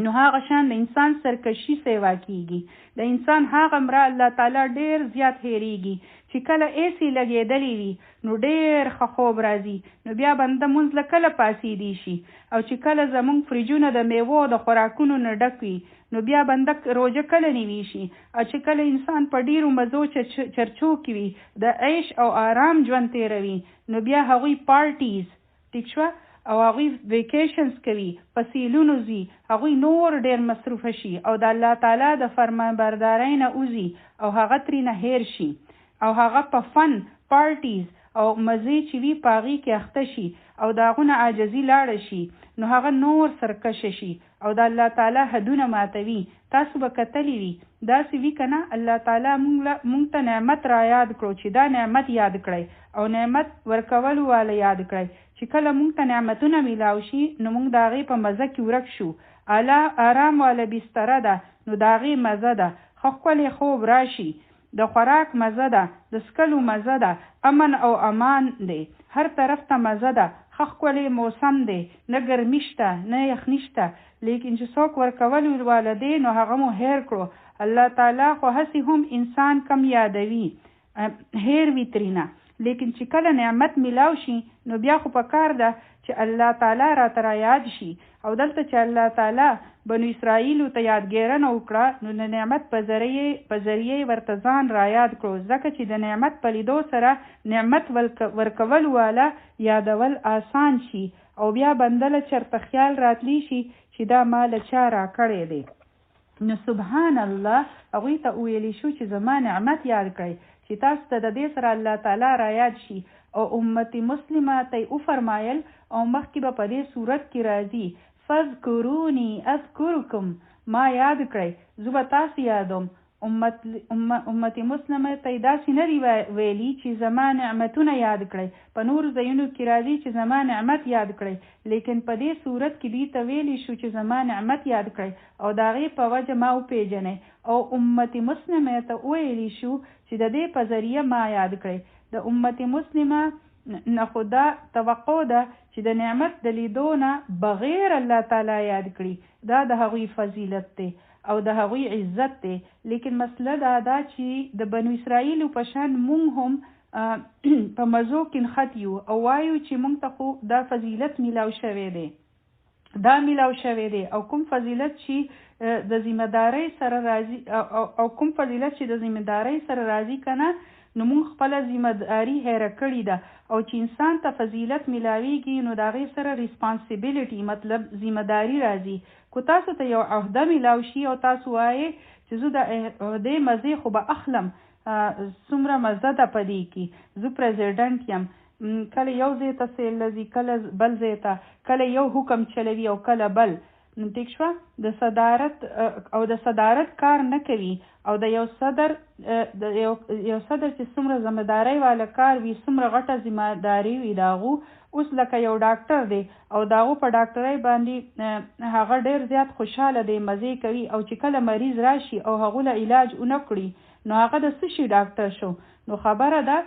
نو هغه شان د انسان سرکشي سیوا کیږي، د انسان هغه مره الله تعالی ډېر زیات هېریږي چې کله ایسی لګېدلی وي نو ډېر ښه خوب راځي، نو بیا بنده مونځ له کله پاسېدی شي، او چې کله زمونږ فریجونه د میوو د خوراکونو نه ډک وي نو بیا بنده روژه کله نیوي شي، او چې کله انسان په ډیرو مزو چرچو کې وي د عیش او آرام ژوند تېروي نو بیا هغوی پارټیز ټیک شوه او هغوی ویکیشنز کوي، په سیلونو ځي، هغوی نور ډېر مصروفه شي او د الله تعالی د فرمانبردارۍ نه وځي او هغه ترېنه هیر شي او هغه په فن پارټیز او مزې چې وي په هغې کې اخته شي او د هغو نه عاجزي لاړه شي نو هغه نور سرکشه شي او د الله تعالی حدونه ماتوي. تاسو به کتلی وي داسې وي که نه، الله تعالی مونږ ته نعمت را یاد کړو چې دا نعمت یاد کړئ او نعمت ورکولو والا یاد کړئ چې کله مونږ ته نعمتونه میلاو شي نو مونږ د هغې په مزه کې ورک شو. آرام والا بستره ده نو د هغې مزه ده، ښه ښکلی خوب راشي، د خوراک مزه ده، د څکلو مزه ده، امن او امان دی، هر طرف ته مزه ده، ښه ښکلی موسم دی، نه ګرمي شته نه یخني شته، لیکن چې څوک ورکولو والا دی نو هغه مو هیر کړو. الله تعالی خو هسې هم انسان کم یادوي، هیر وي ترېنه، لیکن چې کله نعمت میلاو شي نو بیا خو پکار ده چې الله تعالی راته را یاد شي. او دلته چې الله تعالی بنو اسرائیلو ته یادګیرنه وکړه نو د نعمت په ذریعې ورته ځان را یاد کړو، ځکه چې د نعمت په لیدو سره نعمت ورکول والا یادول آسان شي او بیا بندله چرته خیال راتلی شي چې دا مال چا را کړی دی. نو سبحان الله هغوی ته ویلی شو چې زما نعمت یاد کړئ، چې تاسو ته د دې سره الله تعالی را یاد شي. او امت مسلمه ته وفرمایل او مخکې به په دې صورت کې راځي فذکرونی اذکرکم، ما یاد کړئ زه به تاسو یادوم. امت مسلمه ته داسې نه دي ویلي چې زما نعمتونه یاد کړئ، په نورو ځایونو کې راځي چې زما نعمت یاد کړئ، لیکن په دې صورت کې دوی ته ویلی شو چې زما نعمت یاد کړئ او د هغې په وجه ما وپېژنئ. او امت مسلمه ته ویلی شو چې د دې په ذریعه ما یاد کړئ. د امت مسلمه نه خو دا توقع ده چې د نعمت د لیدو نه بغیر الله تعالی یاد کړي، دا د هغوی فضیلت دی او د هغوی عزت دی. لیکن مسله دا ده چې د بنو اسرائیلو په شان مونږ هم په مزو کې نښت یو او وایو چې مونږ ته خو دا فضیلت میلاو شوی دی، دا میلاو شوی دی، او کوم فضیلت چې د ذمہدارۍ سره راځي او کوم فضیلت چې د ذمہدارۍ سره راځي کنه نو مونږ خپله ذمہداري هیره کړې ده. او چې انسان ته فضیلت میلاویږي نو د هغې سره ریسپانسیبیلیټي مطلب ذمہداري راځي. کو تاسو ته یو عهده میلاو شي او تاسو وایې چې زه د عهدې مزې خو به اخلم، څومره مزه ده په دې کې، زه پریزیډنټ یم، کله یو ځای ته سیل لځي کله بل ځای ته، کله یو حکم چلوي او کله بل، ټیک شوه، د صدارت او د صدارت کار نه کوي او د یو صدر چې څومره ذمہدارۍ والا کار وي، څومره غټه ذمہداري وي د هغو. اوس لکه یو ډاکټر دی او د هغو په ډاکټرۍ باندې هغه ډېر زیات خوشحاله دی، مزې کوي، او چې کله مریض راشي او هغو له علاج ونه کړي نو هغه د څه شي ډاکټر شو. نو خبره ده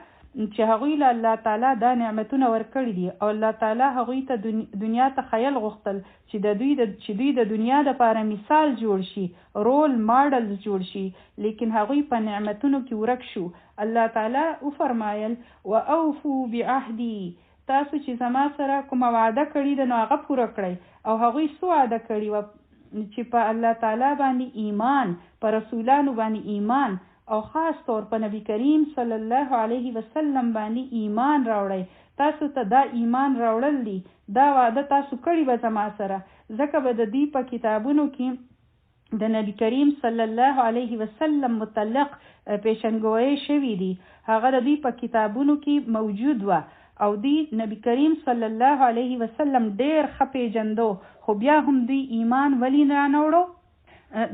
چې هغوی له الله تعالی دا نعمتونه ورکړي دي او الله تعالی هغوی ته دنیا ته خیل غوښتل چې دوی د دنیا دپاره مثال جوړ شي، رول ماډل جوړ شي، لیکن هغوی په نعمتونو کې ورک شو. الله تعالی وفرمایل واوفوا بعهدي، تاسو چې زما سره کومه وعده کړې ده نو هغه پوره کړئ. او هغوی څه وعده کړې وه چې په الله تعالی باندې ایمان، په رسولانو باندې ایمان، او خاص طور په نبی کریم صلی الله علیه وسلم باندې ایمان راوړئ. تاسو ته دا ایمان راوړل دي، دا وعده تاسو کړی به زما سره. ځکه به د دې په کتابونو کې د نبی کریم صلی الله علیه وسلم متعلق پیشنګویی شوي دي، هغه د دې په کتابونو کې موجود و او دی نبی کریم صلی الله علیه وسلم ډیر ښه پیژندو، خو بیا هم دوی ایمان ولی رانوړو؟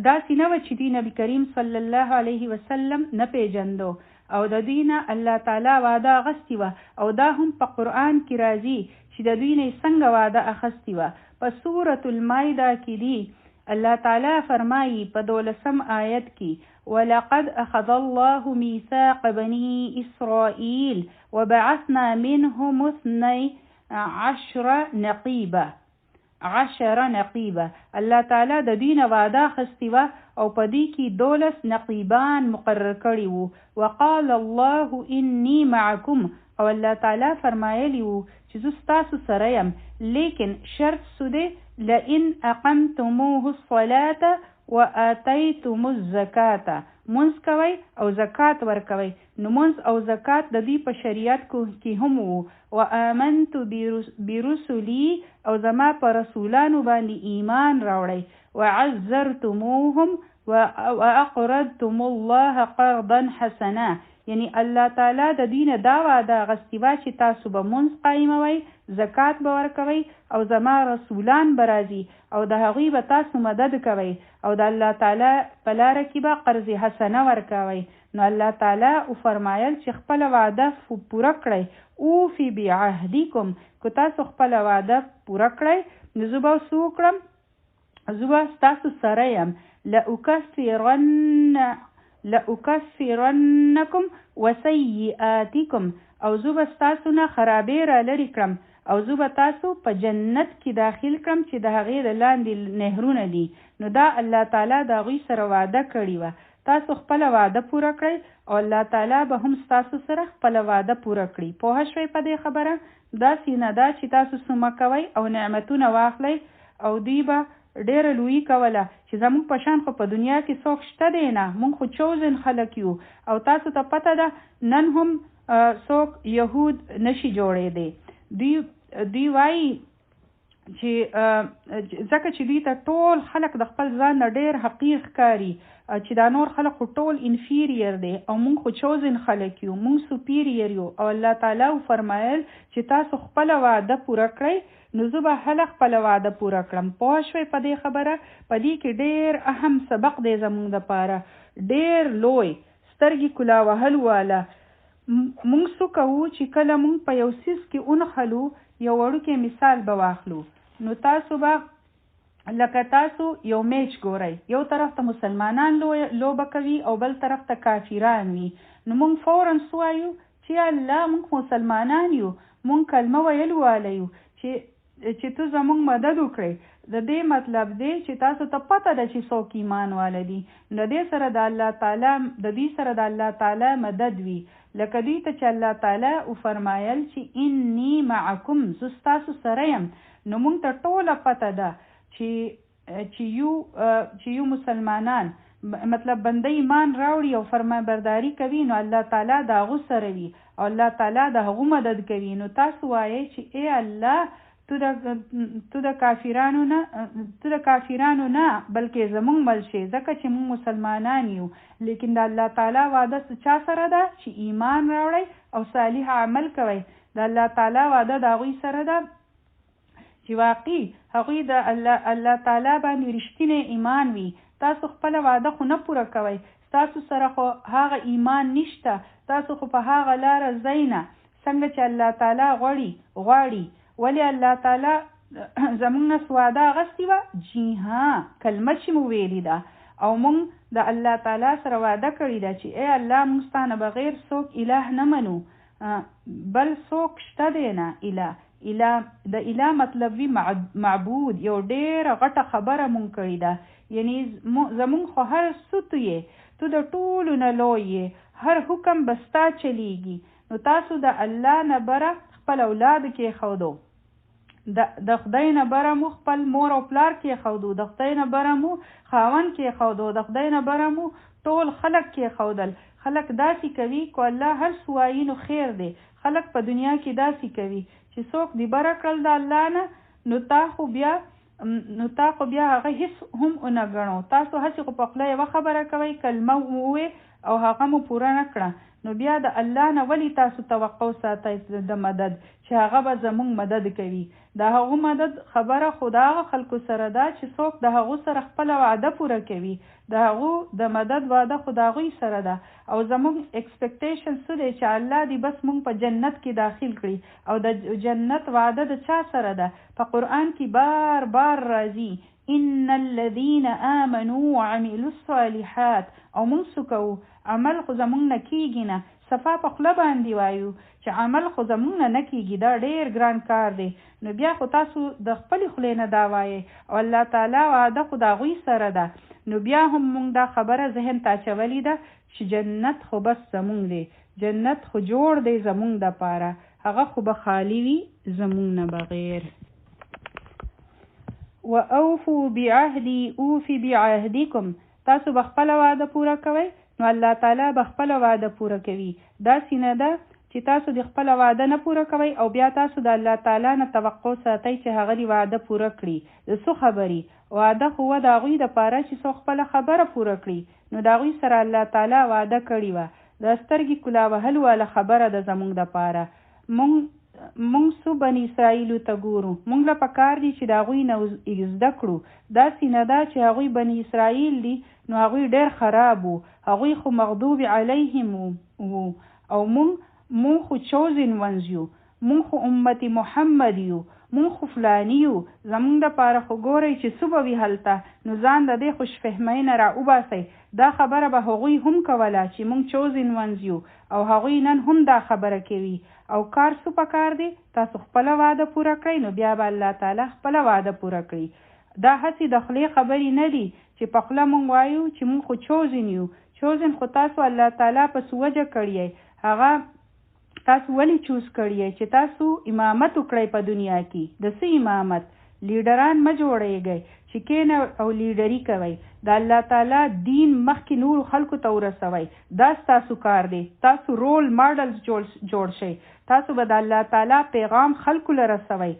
داسې نه وه چې دی نبی کریم صلی الله علیه وسلم نه پیژندو او د دوی نه الله تعالی وعده اخیستې وه. او دا هم په قرآن کې راځي چې د دوی نه څنګه وعده اخیستې وه. په سورة المائده کې دی الله تعالی فرمایي په 12 آیت کې وَلَقَدْ أَخَذَ اللَّهُ مِيثَاقَ بَنِي إِسْرَائِيلَ وَبَعَثْنَا مِنْهُمُ 12 نقيبا. 10 نقيبا. الله تعالی د دین وعده اخیستې وه او په دې کې 12 نقیبان مقرر کړي وو. وقال الله إني معكم، او الله تعالی فرمایلی وو چې زه ستاسو سره یم، لیکن شرط سوده لئن اقمتموه الصلاة وآتيتم الزکاة، منځ کوئ او زکات ورکوئ. نو منځ او زکات د دې په شریعت کې هم وو. وآمنت برسلی، او زما په رسولانو باندې ایمان راوړئ. وعزرتموهم وأقرضتم الله قرضا حسنا، یعنی الله تعالی د دین دا وعده اخیستې وه چې تاسو به منځ قایموئ، زکات به ورکوئ او زما رسولان به راځي او د هغوی به تاسو مدد کوئ او د الله تعالی په لاره کې به قرض حسنه ورکوئ. نو الله تعالی وفرمایل چې خپله وعده پوره کړئ. اوفي بعهدکم، که تاسو خپله وعده پوره کړئ نو زه به څه وکړم؟ زه به ستاسو سره یم. لأکفرنکم وسیئاتکم، او زه به ستاسو نه خرابې را لرې کړم او زه به تاسو په جنت کې داخل کړم چې د هغې د لاندې نهرونه دي. نو دا الله تعالی د هغوی سره وعده کړې وه. تاسو خپله وعده پوره کړئ او الله تعالی به هم ستاسو سره خپله وعده پوره کړي. پوه شوئ په دې خبره؟ داسې نه ده چې تاسو سمه کوئ او نعمتونه واخلئ او دوی به ډیره لویي کوله چې زموږ په شان خو په دنیا کې څوک شته دی نه، موږ خو چوزن خلک یو. او تاسو ته پته ده نن هم څوک یهود نشي جوړېدی. دوی وایي چې ځکه چې دوی ته ټول خلک د خپل ځان نه ډېر حقیر ښکاري چې دا نور خلک خو ټول انفیریر دی او موږ خو چوزن خلک یو، موږ سوپیریر یو. او الله تعالی فرمایل چې تاسو خپله وعده پوره کړئ نو زه به هله خپله وعده پوره کړم. پوه شوئ په دې خبره؟ په دې کې ډېر اهم سبق دی زموږ دپاره، ډېر لوی، سترګې کلا وهل واله. موږ څه کوو چې کله موږ په یو څیز کې ونښلو، یو وړوکی مثال به واخلو. نو تاسو به لکه تاسو یو میچ ګورئ، یو طرف ته مسلمانان لوبه کوي او بل طرف ته کافران وي. نو موږ فورا څه وایو چې الله موږ مسلمانان یو، موږ کلمه ویل واله یو چې ته زموږ مدد وکړئ. د دې مطلب دی چې تاسو ته پته ده چې څوک ایمان واله دي. د دې سره د الله تعالی مدد وي. لکه دوی ته چې الله تعالی وفرمایل چې انی معکم، زه ستاسو سره یم. نو موږ ته ټوله پته ده چې یو مسلمانان مطلب بنده ایمان راوړي او فرمانبرداري کوي نو الله تعالی د هغو سره وي او الله تعالی د هغو مدد کوي. نو تاسو وایئ چې ای الله تو د کافرانو نه بلکې زمونږ مل شي، ځکه چې موږ مسلمانان یو. لیکن د الله تعالی وعده چا سره ده چې ایمان راوړئ او صالح عمل کوئ. د الله تعالی وعده د هغوی سره ده چې واقعي هغوی د الله تعالی باندې رښتینی ایمان وي. تاسو خپله وعده خو نه پوره کوئ، تاسو سره خو هغه ایمان نشته، تاسو خو په هغه لاره ځئ نه څنګه چې الله تعالی غواړي. ولی الله تعالی زمونږ نه وعده اخیستې وه؟ جی ها، کلمه چې مو ویلې ده او موږ د الله تعالی سره وعده کړې ده چې ای الله موږ ستا نه بغیر څوک اله نه منو، بل څوک شته دی نه اله. د اله مطلب وي معبود. یو ډېره غټه خبره مونږ کړې ده، یعنی زمونږ خو هر څه تو یې، تو د ټولو نه لوی یې، هر حکم به ستا چلیږي. نو تاسو د الله نه بره خپل اولاد کې خودو د خدای نه بره مو خپل مور او پلار کې خودو د خدای نه بره مو خاوند کې خودو د خدای نه بره مو ټول خلق کې خودل خلق داسې کوي کو الله هر سوایي نو خیر دی خلق په دنیا کې داسې کوي چې څوک دی بره کړل د الله نه نو تا خو بیا هغه هیڅ هم ونه ګڼو تاسو هسې خو په خوله یوه خبره کوئ کلمه ووې او هغه مو پوره نه کړه نو بیا د الله نه ولې تاسو توقع ساتئ د مدد چې هغه به زمونږ مدد کوي د هغو مدد خبره خو د هغه خلکو سره ده چې څوک د هغو سره خپله وعده پوره کوي د هغو د مدد وعده خو د هغوی سره ده او زمونږ اکسپیکټیشن څه دی چې الله دی بس مونږ په جنت کې داخل کړي او د جنت وعده د چا سره ده په قرآن کې بار بار راځي ان الذين آمنوا وعملوا الصالحات او مونږ څه کوو عمل خو زمونږ نه کېږي نه صفا په خوله باندې وایو چې عمل خو زمونږ نه کېږي دا ډېر ګران کار دی نو بیا خو تاسو د خپلې خولې نه دا وایئ او الله تعالی وعده خو د هغوی سره ده نو بیا هم مونږ دا خبره ذهن ته اچولې ده چې جنت خو بس زمونږ دی جنت خو جوړ دی زمونږ دپاره هغه خو به خالی وي زمونږ نه بغیر وَأَوْفُوا بِعَهْدِي أُوفِ بِعَهْدِكُمْ تاسو به خپله وعده پوره کوئ نو الله تعالی به خپله وعده پوره کوي داسې نه ده چې تاسو د خپله وعده نه پوره کوئ او بیا تاسو د الله تعالی نه توقع ساتئ چې هغه دې وعده پوره کړي د څه خبرې وعده خو د هغوی دپاره چې څو خپله خبره پوره کړي نو د هغوی سره الله تعالی وعده کړې وه د سترګې کلا وهل واله خبره ده زموږ دپاره مونږ څو بني اسرائیلو ته ګورو مونږ له پکار دي چې د هغوی نه زده کړو داسې نه ده چې هغوی بني اسرائیل دي نو هغوی ډېر خراب وو هغوی خو مغضوب علیهم وو او مونږ خو چوزن ونز یو مونږ خو امت محمد یو مونږ خو فلانی یو زمونږ دپاره خو ګورئ چې څه به وي هلته نو ځان د دې خوشفهمۍ نه را وباسئ دا خبره به هغوی هم کوله چې مونږ چوزن ونز یو او هغوی نن هم دا خبره کوي او کار څه پکار دی تاسو خپله وعده پوره کړئ نو بیا به الله تعالی خپله وعده پوره کړي دا هسې د خولې خبرې نه دي چې په خوله مونږ وایو چې مونږ خو چوزن یو چوزن خو تاسو الله تعالی په څه وجه کړی هغه تاسو ولې چوز کړی چې تاسو امامت وکړئ په دنیا کې د څه امامت لیډران مه جوړیږئ چې کینه او لیډري کوئ د الله تعالی دین مخکې نورو خلکو ته ورسوئ دا ستاسو کار دی تاسو رول ماډلز جوړ شئ تاسو به د الله تعالی پیغام خلکو له رسوئ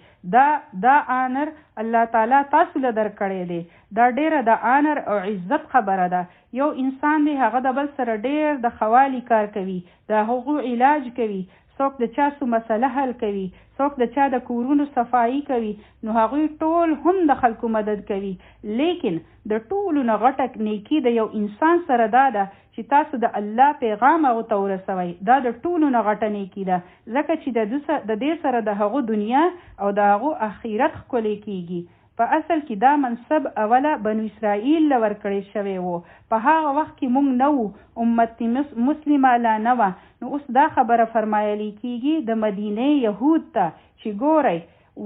دا آنر الله تعالی تاسو له درکړی دی دا ډیره د آنر او عزت خبره ده یو انسان دی هغه د بل سره ډیر د خوالي کار کوي د هغو علاج کوي څوک د چا څه مسله حل کوي څوک د چا د کورونو صفایي کوي نو هغوی ټول هم د خلکو مدد کوي لیکن د ټولو نه غټه نیکي د یو انسان سره دا ده چې تاسو د الله پیغام هغو ته ورسوئ دا د ټولو نه غټه نیکي ده ځکه چې د دې سره د هغو دنیا او د هغو آخرت ښکلی کیږي په اصل کې دا منصب اوله بنو اسرائیل له ورکړی شوی و په هغه وخت کې موږ نه وو امت مسلمه لا نه وه نو اوس دا خبره فرمایلی کیږي د مدینې یهود ته چې ګورئ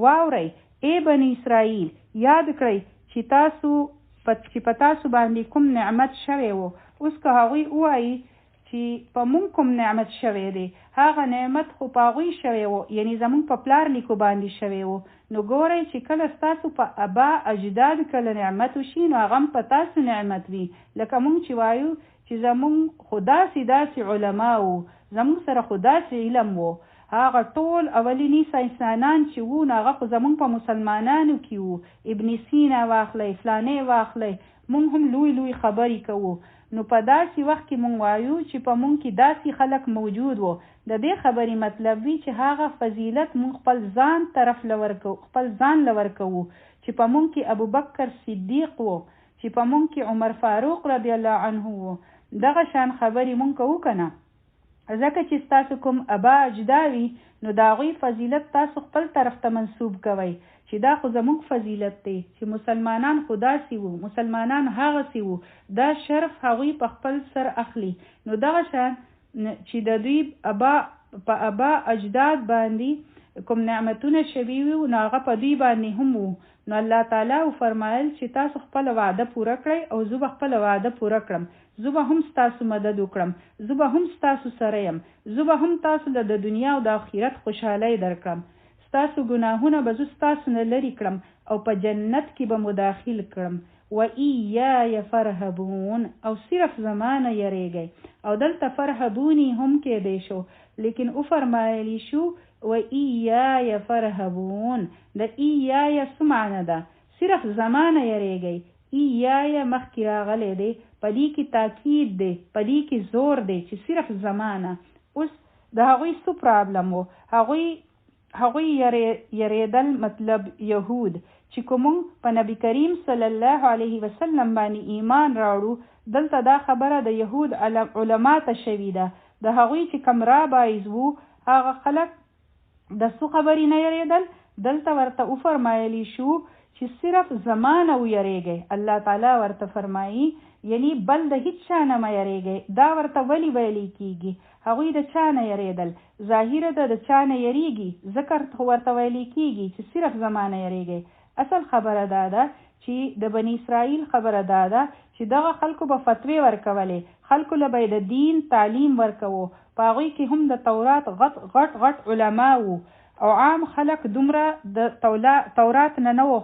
واورئ ای بني اسرائیل یاد کړئ چې په تاسو باندې کوم نعمت شوی و اوس که هغوی ووایي چې په مونږ کوم نعمت شوی دی هغه نعمت خو په هغوی شوی و یعنی زمونږ په پلار نیکو باندې شوی و نو ګورئ چې کله ستاسو په ابا اجداد کله نعمت وشي نو هغه هم په تاسو نعمت وي لکه مونږ چې وایو چې زمونږ خو داسې علما وو زمونږ سره خو داسې علم وو هغه ټول اولینی ساینسدانان چې وو نو هغه خو زمونږ په مسلمانانو کې وو ابن سینا واخلئ فلانې واخلئ مونږ هم لوی خبرې کوو نو په داسې وخت کې مونږ وایو چې په مونږ کې داسې خلک موجود وو د دې خبرې مطلب وي چې هغه فضیلت مونږ خپل ځان طرف خپل ځان لور کوو چې په مونږ کې ابوبکر صدیق وو چې په مونږ کې عمر فاروق رضی الله عنه وو دغه شان خبرې مونږ کوو که نه ځکه چې ستاسو کوم ابا اجداوي نو د هغوی فضیلت تاسو خپل طرف ته منسوب کوئ چې دا خو زموږ فضیلت دی چې مسلمانان خو داسې وو مسلمانان هغسې وو دا شرف هغوی په خپل سر اخلي نو دغه شان چې د دوی په ابا اجداد باندې کوم نعمتونه شوي وي نو هغه په دوی باندې هم وو نو الله تعالی فرمایل چې تاسو خپل وعده پوره کړئ او زه به خپل وعده پوره کړم زه به هم ستاسو مدد وکړم، زه به هم ستاسو سره یم، زه به هم تاسو له د دنیا او د آخرت خوشحالۍ درکړم، ستاسو ګناهونه به زه ستاسو نه لرې کړم او په جنت کې به مو داخل کړم. و ایای فرهبون، او صرف زمانه یریږئ. او دلته فرهبونی هم کېدی شو، لیکن او فرمایلی شو و ایای فرهبون. د ایای څه معنی ده؟ صرف زمانه یریږئ. ایای مخکې راغلی دی، په دې کې تاکید دی، په دې کې زور دی چې صرف زمانه. اوس د هغوی څه پرابلم و؟ هغوی یریدل، مطلب یهود چې کوم په نبی کریم صلی الله علیه وسلم باندې ایمان راوړو، دلته دا خبره د یهود علما ته شوې ده. د هغوی چې کوم رابایز وو، هغه خلک د څه خبرې نه یریدل؟ دلته ورته وفرمایلی شو چې صرف زمانه ویریږئ. الله تعالی ورته فرمایي یعنی بل د هیڅ چا نه مه یریږئ. دا ورته ولې ویلی کیږي؟ هغوی د چا نه یریدل، ظاهره ده د چا نه یریږي، ذکر ورته ویلی کیږي چې صرف زمانه یریږئ. اصل خبره دا ده چې د بنی اسرائیل خبره دا ده چې دغه خلکو به فتوی ورکولې، خلکو له به د دین تعلیم ورکوو. په هغوی کې هم د تورات غټ علما وو او عام خلک دومره د تورات نه وو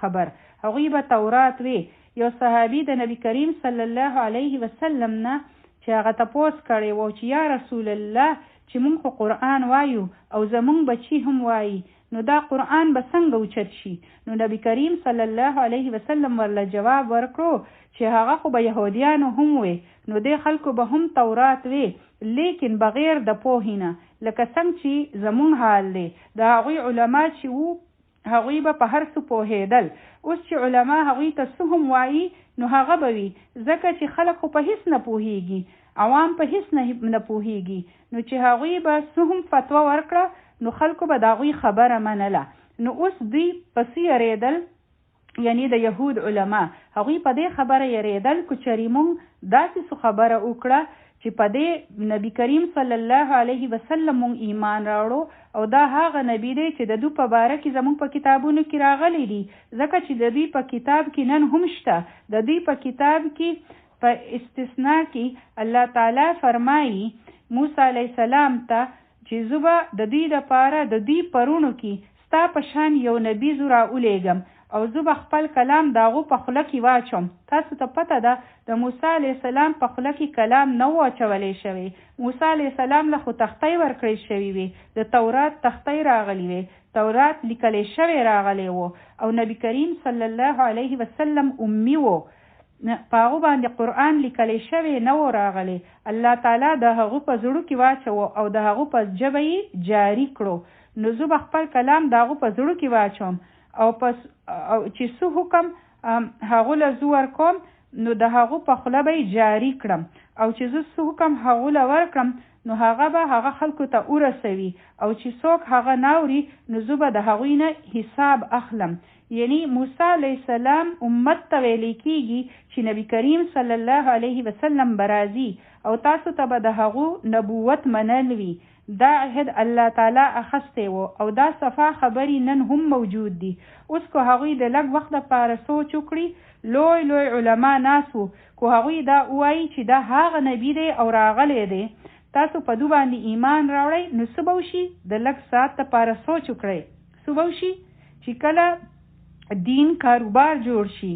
خبر. هغوی به تورات وی. یو صحابي د نبی کریم صلی الله علیه وسلم نه چې هغه تپوس کړی وو چې یا رسول الله چې مونږ خو قرآن وایو او زمونږ بچی هم وایي، نو دا قرآن به څنګه اوچت شي؟ نو نبی کریم صلی الله علیه وسلم ورله جواب ورکړو چې هغه خو به یهودیانو هم وي، نو دې خلکو به هم تورات وي، لیکن بغیر د پوهې نه، لکه څنګه چې زمون حال دی. د هغوی علما چې وو هغوی به په هر څه پوهېدل. اوس چې علما هغوی ته څه هم وایي نو هغه به وي، ځکه چې خلک خو په هیڅ نه پوهېږي، عوام په هیڅ نه پوهېږي، نو چې هغوی به څه هم فتوا ورکړه نو خلکو به د هغوی خبره منله. نو اوس دوی پسې یریدل، یعنی د یهود علما هغوی په دې خبره یریدل که چېرې مونږ داسې څه خبره وکړه چې په دې نبی کریم صلی الله علیه وسلم مونږ ایمان راوړو او دا هغه نبی دی چې د دوی په باره کې زمونږ په کتابونو کې راغلی دی، ځکه چې د دوی په کتاب کې نن هم شته. د دوی په کتاب کې په استثناء کې الله تعالی فرمایي موسی علیه السلام ته چې زه به د دوی دپاره د دوی پرونو کې ستا په شان یو نبي زه راولېږم او زه به خپل کلام د هغو په خوله کې واچوم. تاسو ته پته ده د موسی علیه السلام په خوله کې کلام نه و اچولی شوی. موسی علیه السلام له خو تختی ورکړی شوي وي، د تورات تختی راغلی وي، تورات لیکلی شوی راغلی و او نبی کریم صلی الله علیه وسلم امی و، په هغو باندې قرآن لیکلی شوی نه و راغلی. الله تعالی د هغو په زړو کې واچوه او د هغو په ژبه یې جاري کړو. نو زه به خپل کلام د هغو په زړو کې واچوم او چې څه حکم هغو له زه ورکوم نو د هغو په خوله به یې جاري کړم او چې زه څه حکم هغو له ورکړم نو هغه به هغه خلکو ته ورسوي او چې څوک هغه ناوري نو زه به د هغوی نه حساب اخلم. یعنی موسی علیه السلام امت ته ویلی کیږي چې نبی کریم صلی الله علیه وسلم به راځي او تاسو ته به د هغو نبوت منل وي. دا عهد الله تعالی اخستی و او دا صفا خبرې نن هم موجود دي. اوس که هغوی د لږ وخت لپاره سوچ وکړي، لوی علما ناس وو، که هغوی دا ووایي چې دا هغه نبی دی او راغلی دی، تاسو په دو باندې ایمان راوړئ، نو څه به وشي؟ د لږ ساعت لپاره سوچ وکړئ، څه به وشي؟ چې کله دین کاروبار جوړ شي،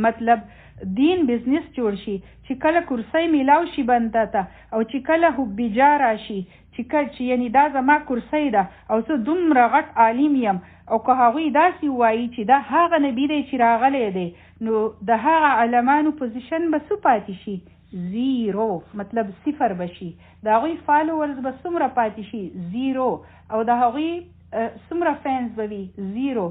مطلب دین بزنس جوړ شي، چې کله کرسی میلاو شي بنده ته او چې کله حبیجا راشي چې یعنی دا زما کرسی ده او زه دومره غټ عالم یم، او که هغوی داسې ووایي چې دا هغه نبی دی چې راغلی دی، نو د هغه علمانو پوزیشن به څه پاتې شي؟ زیرو، مطلب صفر به شي. د هغوی فالوورز به څومره پاتې شي؟ زیرو. او د هغوی څومره فینس به وي؟ زیرو.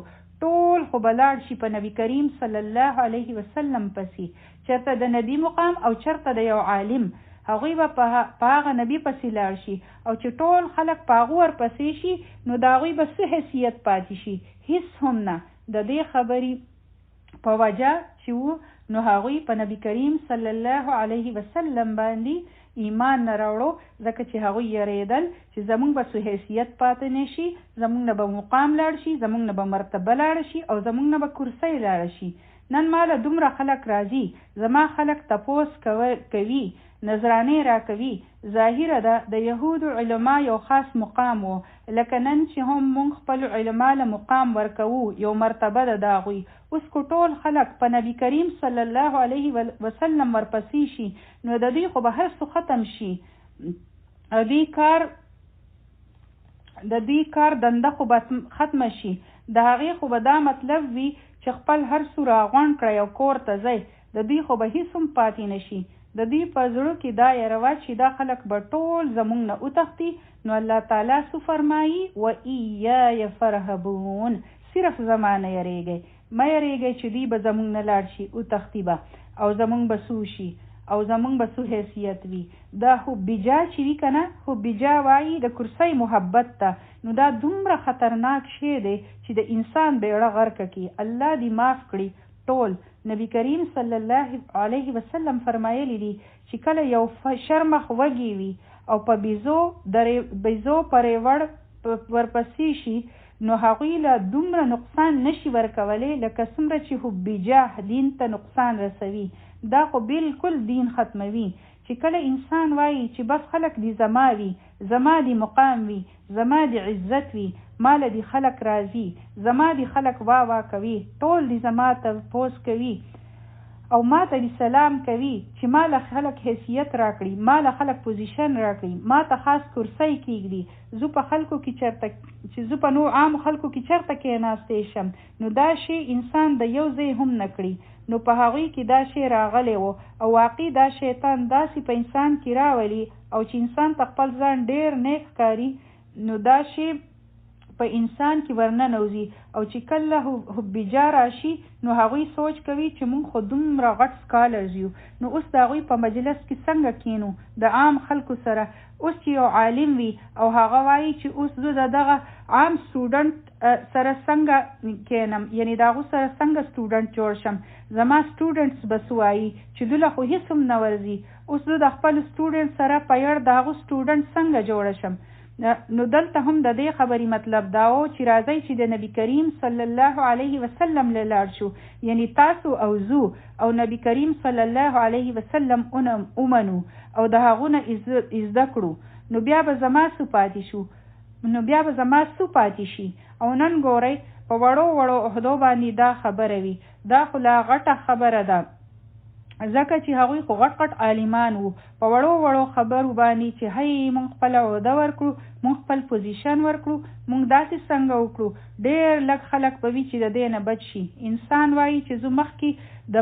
ټول خو به لاړ شي په نبی کریم صلی الله علیه وسلم پسې، چېرته د نبی مقام او چېرته د یو عالم. هغوی به په هغه نبی پسې لاړ شي او چې ټول خلک په هغو ورپسې شي نو د هغوی به څه حیثیت پاتې شي؟ هیڅ هم نه. د دې خبرې په وجه چې وو نو هغوی په نبی کریم صلی الله علیه وسلم باندې ایمان نه راوړو، ځکه چې هغوی یریدل چې زمونږ به څه حیثیت پاتې نه شي، زمونږ نه به مقام لاړ شي، زمونږ نه به مرتبه لاړ شي او زمونږ نه به کرسی لاړ شي. نن ماله دومره خلک راځي، زما خلک تپوس کوي، نظرانې را کوي. ظاهره ده د یهودو علما یو خاص مقام و، لکه نن چې هم مونږ خپل علما له مقام ورکوو، یو مرتبه ده د هغوی. اوس کو ټول خلک په نبی کریم صلی الله علیه وسلم ورپسې شي، نو د دوی خو به هر څه ختم شي. د دوی کار دنده خو به ختم شي. د هغې خو به دا مطلب وي چې خپل هر څه راغونډ کړئ او کور ته ځئ. د دوی خو به هیڅ هم پاتې نشي. د دوی په زړه کې دا یره چې دا خلک به ټول زمونږ نه وتښتي. نو الله تعالی څه فرمایي؟ وَإِيَّايَ فَارْهَبُونَ، صرف زما نه یریږئ، مه یریږئ چې دوی به زمونږ نه لاړ شي، وتښتي به او زمونږ به څه وشي او زمونږ به څه حیثیت وي. دا حبیجا چې وي که نه، حبیجا وایي د کرسۍ محبت ته. نو دا دومره خطرناک شی دی چې د انسان بیړه غرقه کړي. الله دې معاف کړي ټول. نبی کریم صلی الله علیه وسلم فرمایلی دي چې کله یو شرمخ وږي وي او په بیزو پرې ورپسې شي، نو هغوی له دومره نقصان نشي ورکولی لکه څومره چې حبیجا دین ته نقصان رسوي. دا خو بالکل دین ختموي. چې کله انسان وایي چې بس خلک دی زما وي، زما دی مقام وي، زما دی عزت وي، مال دی خلک راځي، زما دی خلک وا کوي، ټول دی زما ته پوس کوي او ما ته دی سلام کوي، چې ما له خلک حیثیت راکړي، ما له خلک پوزیشن راکړي، ما ته خاص کرسۍ کېږدي، زه په خلکو کې چېرته چې زه په نو عام خلکو کې چېرته کېناستی شم. نو دا شی انسان د یو ځای هم نه کړي. نو په هغوی کې دا شی راغلی و او واقعي دا شیطان داسې په انسان کې راولي او چې انسان ته خپل ځان ډېر نیک ښکاري، نو دا شی په انسان کې ورننوځي. او چې کله حبیجا راشي، نو هغوی سوچ کوي چې مونږ خو دومره غټ سکالرز یو، نو اوس د هغوی په مجلس کې څنګه کینو د عام خلکو سره. اوس چې یو عالم وي او هغه وایي چې اوس زه د دغه عام سټوډنټ سره څنګه کینم، یعنی د هغو سره څنګه سټوډنټ جوړ شم، زما سټوډنټس به څه وایي چې دوی له خو هېڅ هم نه ورځي. اوس زه د خپل سټوډنټ سره په یړ د هغو سټوډنټ څنګه جوړه شم. نو دلته هم د دې خبرې مطلب دا و چې راځئ چې د نبی کریم صلی الله علیه وسلم له لاړ شو، یعنی تاسو او زو او نبی کریم صلی الله علیه وسلم اومنو او د هغو نه زده کړو، نو بیا به زما څه پاتې شي. او نن ګورئ په وړو عهدو باندې دا خبره وي. دا خو لا غټه خبره ده، ځکه چې هغوی خو غټ عالمان وو. په وړو خبرو باندې چې هی مونږ خپل عهده ورکړو، مونږ خپل پوزیشن ورکړو، مونږ داسې څنګه وکړو. ډېر لږ خلک به وي چې د دې نه بچ شي. انسان وایي چې زه مخکې د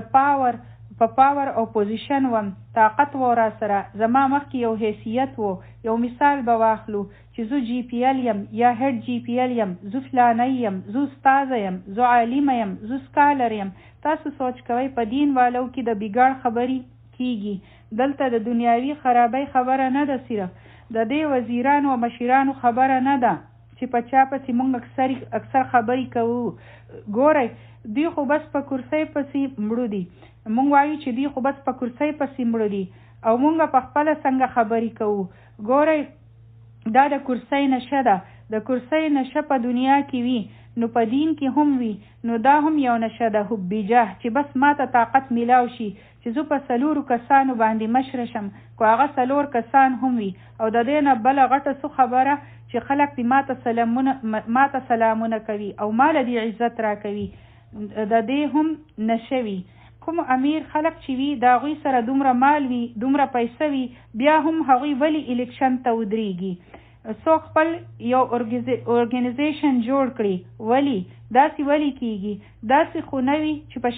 پاور او پوزیشن وم، طاقت و را سره، زما مخکې یو حیثیت و. یو مثال به واخلو چې زه جی پی ایل یم یا هیډ جی پی ایل یم، زه فلانی یم، زه استاذه یم، زه عالمه یم، زه سکالر یم. تاسو سوچ کوئ په دین والو کې د بګاړ خبرې کیږي. دلته د دنیاوي خرابۍ خبره نه ده، صرف د دې وزیرانو او مشیرانو خبره نه ده چې په چا پسې مونږ اکثر خبرې کوو. ګورئ دوی خو بس په کرسۍ پسې مړو دي. مونږ وایو چې دوی خو بس په کرسۍ پسې مړو دي او مونږ په خپله څنګه خبرې کوو. ګورئ دا د کرسۍ نشه ده. د کرسۍ نشه په دنیا کې وي نو په دین کې هم وي. نو دا هم یو نشه ده حبیجه، چې بس ما ته طاقت میلاو شي چې زه په 4 کسانو باندې مشره شم، کو هغه 4 کسان هم وي. او د دې نه بله غټه څه خبره چې خلک دې ما ته سلامونه کوي او مال دې عزت را کوي، د دې هم نشه وي. کوم امیر خلک چې وي د هغوی سره دومره مال وي، دومره پیسه وي، بیا هم هغوی ولې الیکشن ته ودرېږي؟ څوک خپل یو ارګنیزیشن جوړ کړي، داسې ولی کیږي؟ داسې خو نه وي چې په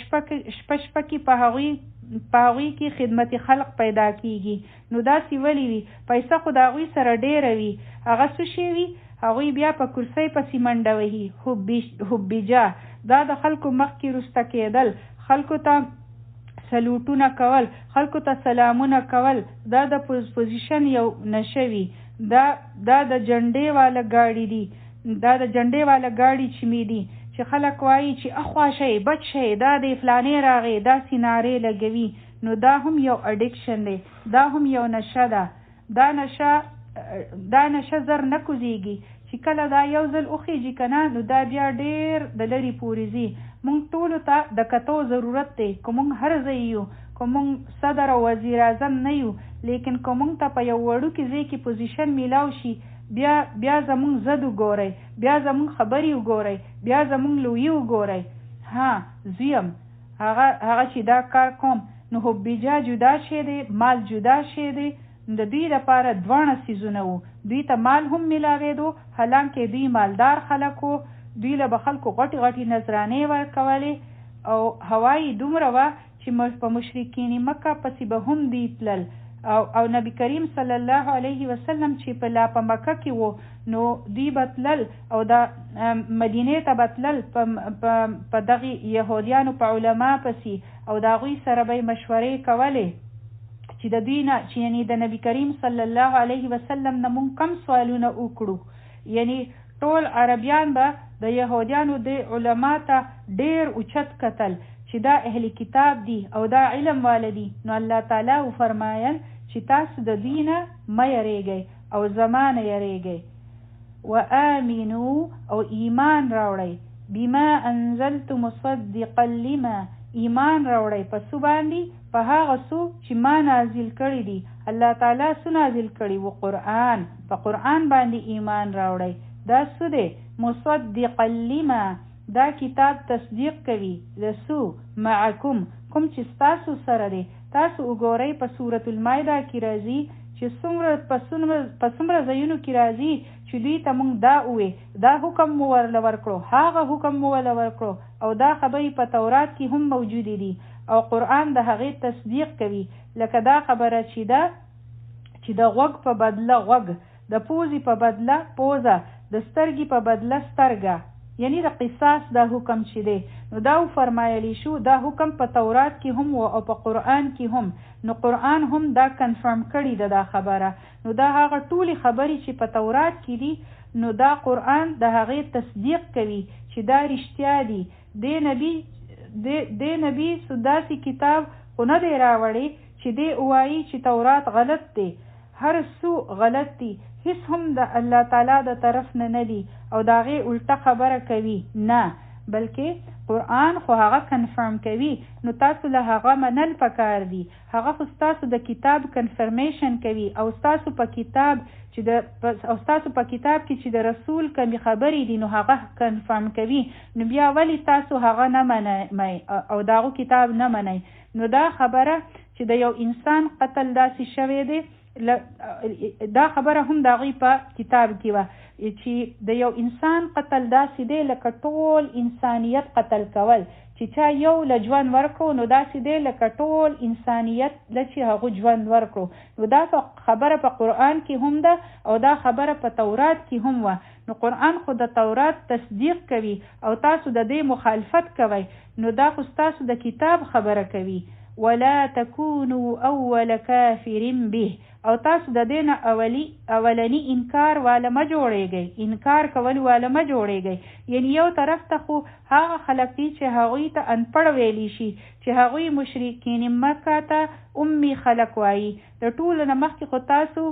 شپه کې په هغوی کې خدمت خلق پیدا کیږي. نو داسې ولی وي؟ پیسه خو د هغوی سره ډیره وي، هغه څه شی وي؟ هغوی بیا په کرسۍ پسې منډه وهي. حبیجه دا د خلکو مخکې رسته کېدل، خلکو ته سلوټونه کول، خلکو ته سلامونه کول، دا د پوزیشن یو نشوي. دا د جنډې والا گاڑی دی، دا د جنډې والا گاڑی چې می دی چې خلک وایي چې اخوا شئ، بچ شئ، دا د فلانې راغی، دا سینارې لګوي. نو دا هم یو اډیکشن دی، دا هم یو نشه ده. دا نشه زر نه کوزیږي. چې کله دا یو ځل وخیږي که نه، نو دا بیا ډېر د لرې پورې ځي مونږ ټولو ته د کتو ضرورت دی. که مونږ هر ځای یو، که مونږ صدر او وزیر اعظم نه یو، لیکن که مونږ ته په یو وړوکي ځای کې پوزیشن میلاو شي، بیا زمونږ ضد وګورئ، بیا زمونږ خبرې وګورئ، بیا زمونږ لویي وګورئ. زویم هغه چې دا کار کوم، نو حب جاه جدا شی دی، مال جدا شی دی. د دوی لپاره دواړه څیزونه وو. دوی ته مال هم میلاوېدو، حالانکه دوی مالدار خلک وو. دوی له به خلکو غټې غټې نذرانې ورکولې او هوا یې دومره وه چې په مشرکین مکه پسې به هم دوی تلل. او نبی کریم صلی الله علیه وسلم چې په مکه کې وو، نو دوی به تلل او د مدینې ته به تلل په دغې یهودیانو په علما پسې، او د هغوی سره به یې مشورې کولې چې د دوی نه، چې یعنی د نبی کریم صلی الله علیه وسلم نه مونږ کم سوالونه وکړو. یعنی ټول عربیان به د یهودیانو د علما ته ډېر اوچت کتل چې دا اهل کتاب دي او دا علم والدي. نو الله تعالی فرمایل چې تاسو د دوی نه مه یریږئ او زما نه یریږئ. وآمنو او ایمان راوړئ، بما انزلت مصدقا لما، ایمان راوړئ په څه باندې؟ په هغه څه چې ما نازل کړي دي. الله تعالی څه نازل کړي وو؟ قرآن. په قرآن باندې ایمان راوړئ. دا څه دی؟ مصدقا لما، دا کتاب تصدیق کوي د څه؟ معکم، کوم چې ستاسو سره دی. تاسو وګورئ په سورة المائده کې راځي چې په څومره ځایونو کې راځي چې دوی ته مونږ دا ووې، دا حکم مو ورله ورکړو، هغه حکم مو ورله ورکړو، او دا خبرې په تورات کې هم موجودې دي، او قرآن د هغې تصدیق کوي. لکه دا خبره چې ده چې د غوږ په بدله غوږ، د پوزې په بدله پوزه، د سترګې په بدله سترګه، یعنی د قصاص دا حکم چې دی. نو دا فرمایلی شو دا حکم په تورات کې هم او په قرآن کې هم. نو قرآن هم دا کنفرم کړي ده دا خبره. نو دا هغه ټولې خبرې چې په تورات کې دي، نو دا قرآن د هغې تصدیق کوي چې دا رښتیا دي. دې نبی داسې کتاب خو نه دی راوړی چې دی ووایي چې تورات غلط دی. هر څه غلط دي، هیڅ هم د الله تعالی د طرف نه دي او د هغې الټه خبره کوي، نه، بلکې قرآن خو هغه کنفرم کوي. نو تاسو له هغه منل پکار دي. هغه خو ستاسو د کتاب کنفرمیشن کوي، او ستاسو په کتاب کې چې د رسول کمی خبرې دي، نو هغه کنفرم کوي. نو بیا ولی تاسو هغه نه منئ او د هغو کتاب نه منئ؟ نو دا خبره چې د یو انسان قتل داسې شوی دی، دا خبره هم د هغوی په کتاب کې وه چې د یو انسان قتل داسې دی لکه ټول انسانیت قتل کول. چې چا یو له ژوند ورکړو، نو داسې دی لکه ټول انسانیت له چې هغو ژوند ورکړو. نو دا خبره په قرآن کې هم ده او دا خبره په تورات کې هم وه. نو قرآن خو د تورات تصدیق کوي او تاسو د دې مخالفت کوئ، نو دا خو ستاسو د کتاب خبره کوي. ولا تکونوا اول کافر به، او تاسو د دې نه اولنی انکار والا مه جوړیږئ، انکار کول والا مه جوړیږئ. یعنی یو طرف ته خو هغه خلک دي چې هغوی ته انپړ ویلی شي، چې هغوی مشرکین مکه ته امی خلک وایي. د ټولو نه مخکې خو تاسو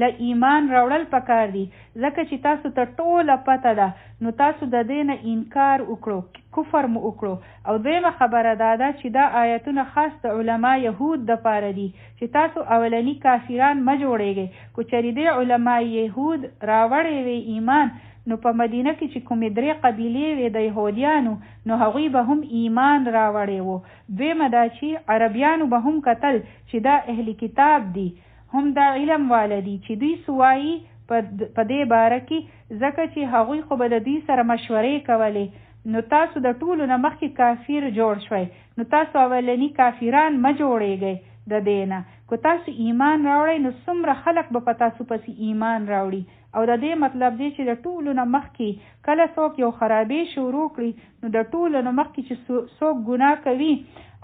له ایمان راوړل پکار دي، ځکه چې تاسو ته ټوله پته ده. نو تاسو د دې نه انکار وکړو، کفر مو وکړو. او دویمه خبره دا ده چې دا آیتونه خاص د علما یهود دپاره دي چې تاسو اولني کافران مه جوړیږئ. که چېرې دې علما یهود راوړی وی ایمان، نو په مدینه کې چې کومې 3 قبیلې وې د یهودیانو، نو هغوی به هم ایمان راوړی وو. دویمه دا چې عربیانو به هم کتل چې دا اهل کتاب دي، هم دا علم والدي چې دوی سوایي په دې باره کې، ځکه چې هغوی خو به د دوی سره مشورې کولې. نو تاسو د ټولو نه مخکې کافر جوړ شوئ، نو تاسو اولني کافران مه جوړیږئ د دې نه. که تاسو ایمان راوړئ، نو څومره خلک به په تاسو پسې ایمان راوړي. او د دې مطلب دی چې د ټولو نه مخکې کله څوک یو خرابې شروع کړي، نو د ټولو نه مخکې چې څوک ګناه کوي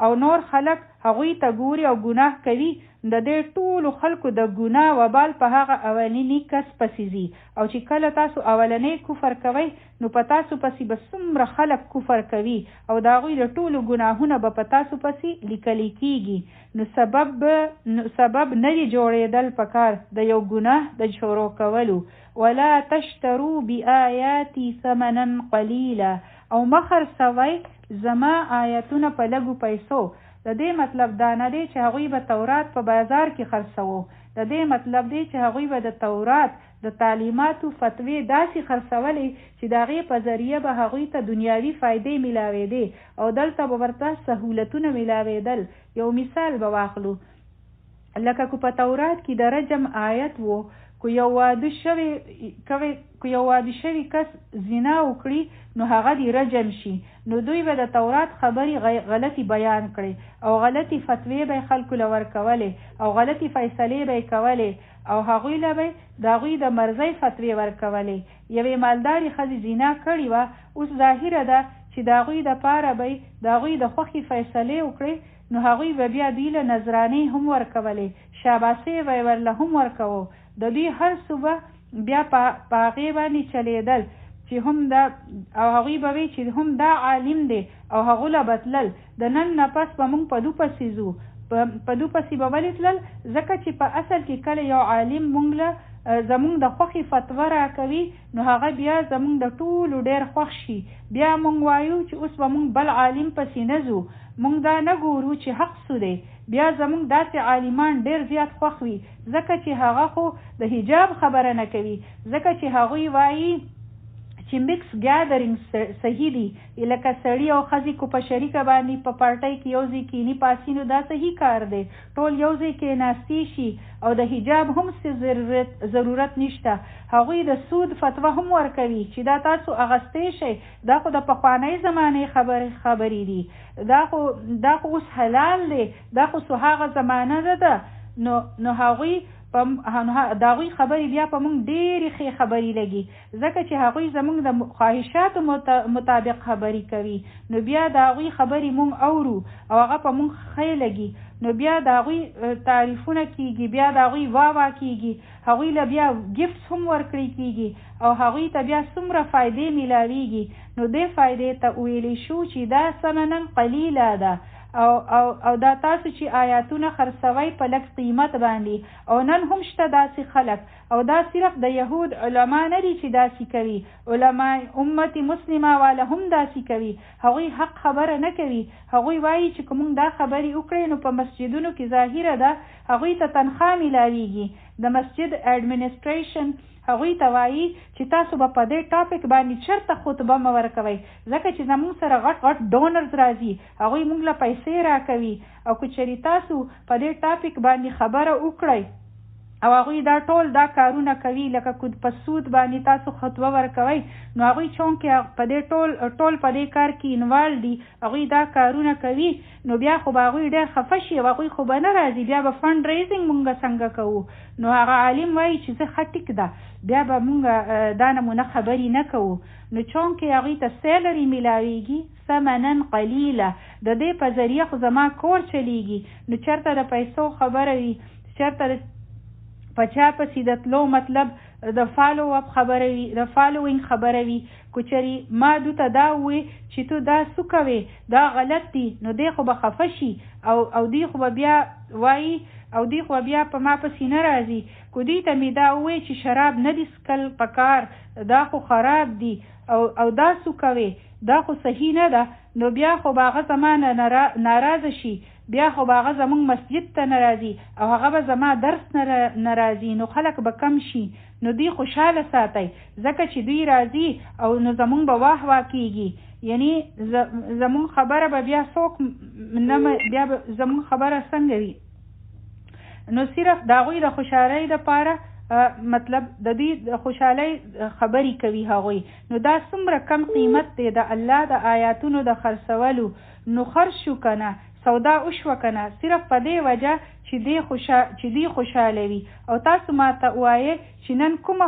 او نور خلک هغوی ته ګوري او ګناه کوي، د دې ټولو خلکو د ګناه وبال په هغه اولني کس پسې ځي. او چې کله تاسو اولنی کفر کوئ، نو په تاسو پسې به څومره خلک کفر کوي او د هغوی د ټولو ګناهونه به په تاسو پسې لیکلی کیږي. نو سبب نه دی جوړېدل پکار د یو ګناه د شروع کولو. ولا تشترو بآیاتی ثمنا قلیلا، او مخرڅوئ زما آیتونه په لږو پیسو. د دې مطلب دا نه دی چې هغوی به تورات په بازار کې خرڅوو. د دې مطلب دی چې هغوی به د تورات د تعلیماتو فتوی داسې خرڅولې چې د هغې په ذریعه به هغوی ته دنیاوي فایدې میلاوېدې او دلته به ورته سهولتونه میلاوېدل. یو مثال به واخلو، لکه که په تورات کې د رجم آیت وو، که یو واده شوی کس زنا وکړي نو هغه دی رجم شي، نو دوی به د تورات خبرې غلطي بیان کړي او غلطي فتوی به خلکو له ورکولې او غلطي فیصلې به کولې او هغوی له به د هغوی د مرضۍ فتوی ورکولې. یوې مالدارې ښځې زنا کړې وه، اوس ظاهره ده چې د هغوی دپاره به د هغوی د خوښې فیصلې وکړي، نو هغوی به بیا دوی له نظرانې هم ورکولې، شاباسۍ به یې ورله هم ورکوو. د دوی هر څه به بیا په هغې باندې چلیدل چې هم دا او هغوی به وی چې هم دا عالم دی او هغو له به تلل. د نن نه پس به موږ په دو پسې ځو. په دو پسې به ولې تلل؟ ځکه چې په اصل کې کله یو عالم موږ له زمونږ د خوښې فتوه راکوي نو هغه بیا زمونږ د ټولو ډېر خوښ شي. بیا موږ وایو چې اوس به موږ بل عالم پسې نه ځو، موږ دا نه ګورو چې حق څه دی. بیا زمونږ داسې عالمان ډېر زیات خوښ وي، ځکه چې هغه خو د حجاب خبره نه کوي، ځکه چې هغوی وایي چې مکس ګیدرینګ صحیح دي، لکه سړي او ښځې کو په شریکه باندې په پارټۍ کې یو ځای کینی پاسي نو دا صحیح کار دی، ټول یو ځای کېناستې شي او د حجاب هم ضرورت نشته. هغوی د سود فتوا هم ورکوي چې دا تاسو اغستی شئ، دا خو د پخوانۍ زمانې خبرې دي، دا خو اوس حلال دی، دا خو هغه زمانه ده. نو هغوی د هغوی خبرې بیا په موږ ډېرې ښې خبرې لګي، ځکه چې هغوی زموږ د خواهشاتو مطابق خبرې کوي، نو بیا د هغوی خبرې موږ اورو او هغه په موږ ښې لګي، نو بیا د هغوی تعریفونه کیږي، بیا د هغوی واوا کیږي، هغوی له بیا ګفټس هم ورکړی کیږي او هغوی ته بیا څومره فایدې میلاویږي. نو دې فایدې ته ویلی شو چې دا ثمنا قلیله ده او دا تاسو چې آیاتونه خرڅوئ په لږ قیمت باندې، او نن هم شته داسې خلک، او دا صرف د یهود علما نه دي چې داسې کوي، علما امت مسلمه والا هم داسې کوي. هغوی حق خبره نه کوي، هغوی وایي چې که موږ دا خبرې وکړې نو په مسجدونو کې ظاهره ده هغوی ته تنخواه میلاویږي. د مسجد ایڈمنسټریشن هغوی ته وایي چې تاسو به په دې ټاپک باندې چېرته خطبه مه ورکوئ، ځکه چې زموږ سره غټ ډونرز راځي، هغوی موږ له پیسې راکوي، او که چېرې تاسو په دې ټاپک باندې خبره وکړئ او هغوی دا ټول دا کارونه کوي، لکه په سود باندې تاسو خطبه ورکوئ، نو هغوی چونکې په دې ټول په دې کار کې انوالو دي، هغوی دا کارونه کوي، نو بیا خو به هغوی ډېر خفه شي، هغوی خو به نه راځي، بیا به فنډ ریزینګ مونږ څنګه کوو. نو هغه عالم وایي چې زه ښه ټیک ده، بیا به مونږ دا نمونه خبرې نه کوو. نو چونکې هغوی ته سیلري میلاویږي ثمنا قلیله، د دې په ذریعه خو زما کور چلیږي، نو چېرته د پیسو خبره وي، چېرته په چا پسې د تلو مطلب د فالو اپ خبره وي، د فالوینګ خبره وي. که چېرې ما دو ته دا ووایي چې تو دا څه کوې دا غلط دي، نو دی خو به خفه شي او دی خو به بیا وایي او دی خو بیا په ما پسې نه راځي. که دوی ته مې دا ووایي چې شراب نه دي څکل پکار، دا خو خراب دي او دا څه کوې دا خو صحیح نه ده، نو بیا خو به هغه زما ناراضه شي، بیا خو به هغه زمونږ مسجد ته نه راځي او هغه به زما درس نه راځي، نو خلک به کم شي. نو دوی خوشحاله ساتئ، ځکه چې دوی راځي او نو زمونږ به واه کېږي، یعنی زمونږ خبره به بیا څوک نه، بیا به زمونږ خبره څنګه وي. نو صرف د هغوی د خوشحالۍ دپاره مطلب د دې د خوشحالۍ خبرې کوي هغوی. نو دا څومره کم قیمت دی د الله د آیاتونو د خرڅولو. نو خرڅ شو کنه، سودا وشوه کنه، صرف په دې وجه چې دی خوشحاله وي. او تاسو ما ته ووایئ چې نن کومه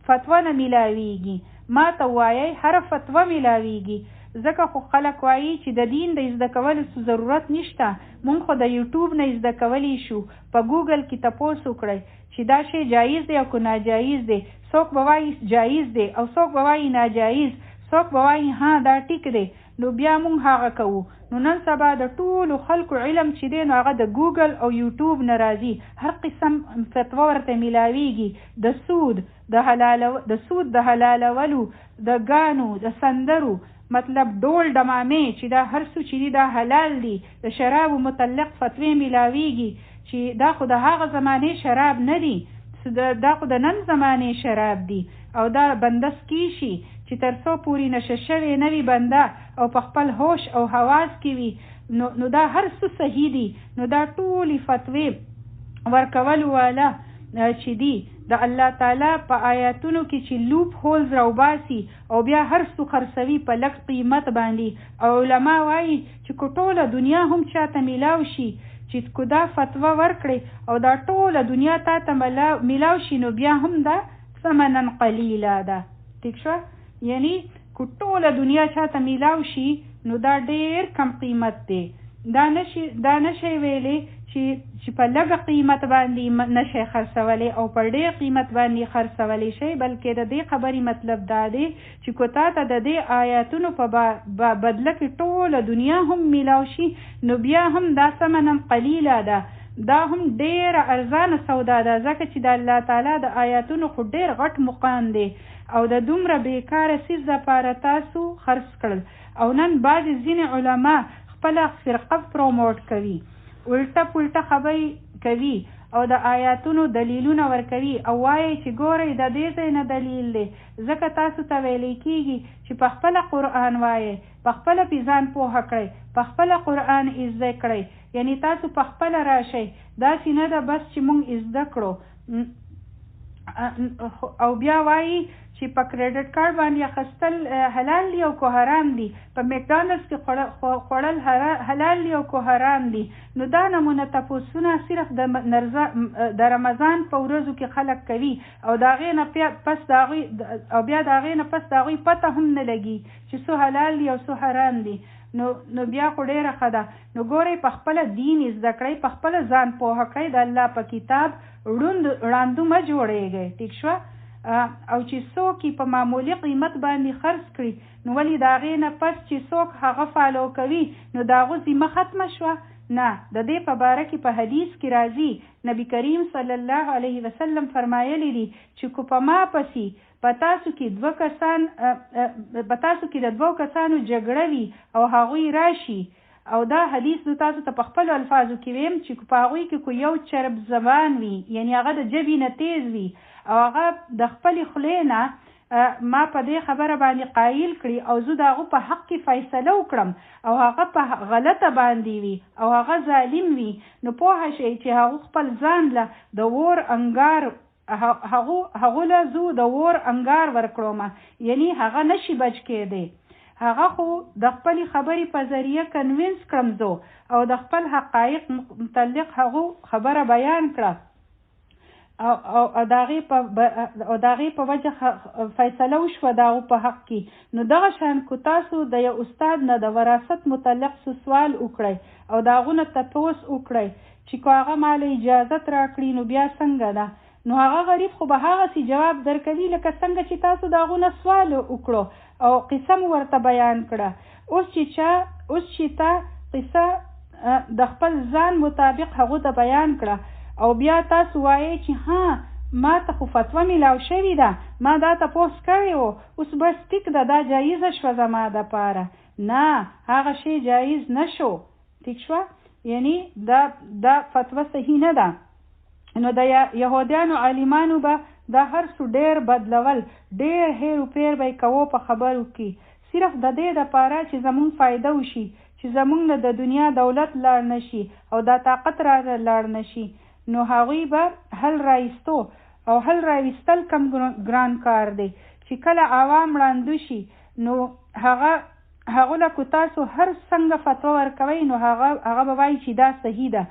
فتوا نه میلاویږي، ما ته ووایئ هره فتوا میلاویږي، ځکه خو خلک وایي چې د دین د زده کولو ضرورت نشته، مونږ خو د یوټیوب نه زده کولی شو. په ګوګل کې تپوس وکړئ چې دا شی جایز دی او که ناجایز دی، څوک به وایي جایز دی او څوک به وایي ناجایز، څوک به وایي ها دا ټیک دی، نو بیا مونږ هغه کوو. نو نن سبا د ټولو خلکو علم چې دی نو هغه د ګوګل او یوټیوب نه راځي، هر قسم فتوا ورته میلاویږي، د سود د حلالولو، د ګانو، د سندرو مطلب ډول ډمامې چې دا هر څه چې دا حلال دي، د شرابو متعلق فتوی ملاویږي چې دا خو د هغه زمانې شراب نه دي، دا خو د نن زمانې شراب دي، او دا بندس کیشي چې تر څو پورې نشه شوی نه وي بنده او په خپل هوش او حواس کې وي، نو دا هر څه صحیح دي. نو دا ټولې فتوی ورکول والا چې دي د الله تعالی په آیاتونو کې چې لوپ هولز راوباسي او بیا هر څه خرڅوي په لږ قیمت باندې، او علما وایي چې ټوله دنیا هم چاته میلاو شي چې کو دا فتوا ورکړي او دا ټوله دنیا ته میلاو شي، نو بیا هم دا ثمنن قلیلا ده. ٹھیک شو؟ یعنی کو ټوله دنیا چاته میلاو شي نو دا ډیر کم قیمت دی. دا نشي ویلي چې په لږ قیمت باندې نشي خرڅولی او په ډیر قیمت باندې خرڅولی شي، بلکې د دې خبرې مطلب دا دی چې کو تا ته د دې آیاتونو په بدله کې ټوله دنیا هم میلاو شي، نو بیا هم دا ثمنن قلیلا ده، دا هم ډیر ارزانه سودا ده، ځکه چې د الله تعالی د آیاتونو خو ډیر غټ مقام دی او د دومره بیکاره څیز دپاره تاسو خرڅ کړل. او نن بعضې ځینې علما خپله فرقه پروموټ کوي، الټه پلټه خبرې کوي او د آیاتونو دلیلونه ورکوي او وایي چې ګورئ د دې ځای نه دلیل دی، ځکه تاسو ته ویلی کېږي چې په خپله قرآن وایئ، په خپله پې ځان پوهه کړئ، په خپله قرآن زده کړئ، یعنی تاسو په خپله راشئ، داسې نه ده بس چې موږ زده کړو. او بیا وایي چې په کریډټ کارت باندې اخیستل حلال دي او کو حرام دي، په میکډانلډز کې خوړل حلال دي او کو حرام دي. نو دا نمونه تپوسونه صرف د رمضان په ورځو کې خلک کوي او د هغې نه پس د هغوی پته هم نه لګي چې څه حلال دي او څه حرام دي. نو بیا خو ډېره ښه ده. نو ګورئ په خپله دین زده کړئ، په خپله ځان پوهه کړئ، د الله په کتاب ړانده مه جوړیږئ. ټیک شوه؟ او چې څوک په معمولي قیمت باندې خرڅ کړي، نو ولې د هغې نه پس چې څوک هغه فالو کوي نو د هغو ذمه ختمه شوه؟ نه، د دې په باره کې په حدیث کې راځي، نبی کریم صلی الله علیه وسلم فرمایلی دي چې کو په ما پسې په تاسو کې د دوو کسانو جګړه وي او هغوی راشي، او دا حدیث د تاسو ته په خپلو الفاظو کې ویم چې په هغوی کې کو یو چرب زبان وي، یعنی هغه د ژبې نه تیز وي او هغه د خپلې خولې نه ما په دې خبره باندې قایل کړي او زه د هغو په حق کې فیصله وکړم او هغه په غلطه باندې وي او هغه ظالم وي، نو پوهه شئ چې هغو خپل ځان له د اور انګار هغو له زه د اور انګار ورکړم، یعنی هغه نشي بچ کېدی. هغه خو د خپلې خبرې په ذریعه کنوینس کړم زه او د خپل حقایق متعلق هغو خبره بیان کړه او د هغې په وجه فیصله وشوه د هغو په حق کې. نو دغه شان کو تاسو د یو استاد نه د وراثت متعلق سوال وکړئ او د هغو نه تپوس وکړئ چې که هغه ماله اجازت راکړي نو بیا څنګه ده، نو هغه غریب خو به هغسې جواب درکوي لکه څنګه چې تاسو د هغو نه سوال وکړو او قصه مو ورته بیان کړه. اوس چې تا قصه د خپل ځان مطابق هغو ته بیان کړه او بیا تاسو وایئ چې ما ته خو فتوا میلاو شوې ده، ما دا تپوس کړی و، اوس بس ټیک ده، دا جایزه شوه زما دپاره. نه، هغه شی جایز نه شو. ټیک شوه؟ یعنی دا فتوا صحیح نه ده. نو د یهودیانو عالمانو به دا هر څه ډېر بدلول، ډېر هیر و پیر به یې کوو په خبرو کې، صرف د دې دپاره چې زمونږ فایده وشي، چې زمونږ نه د دنیا دولت لاړ نشي او دا طاقت را لاړ نشي. نو هغوی به حل رایستو او حل رایستل کم ګران کار دی چې کله عوام ړانده شي نو هغو له کو تاسو هر څنګه فتوا ورکوئ نو هغه به وایي چې دا صحیح ده.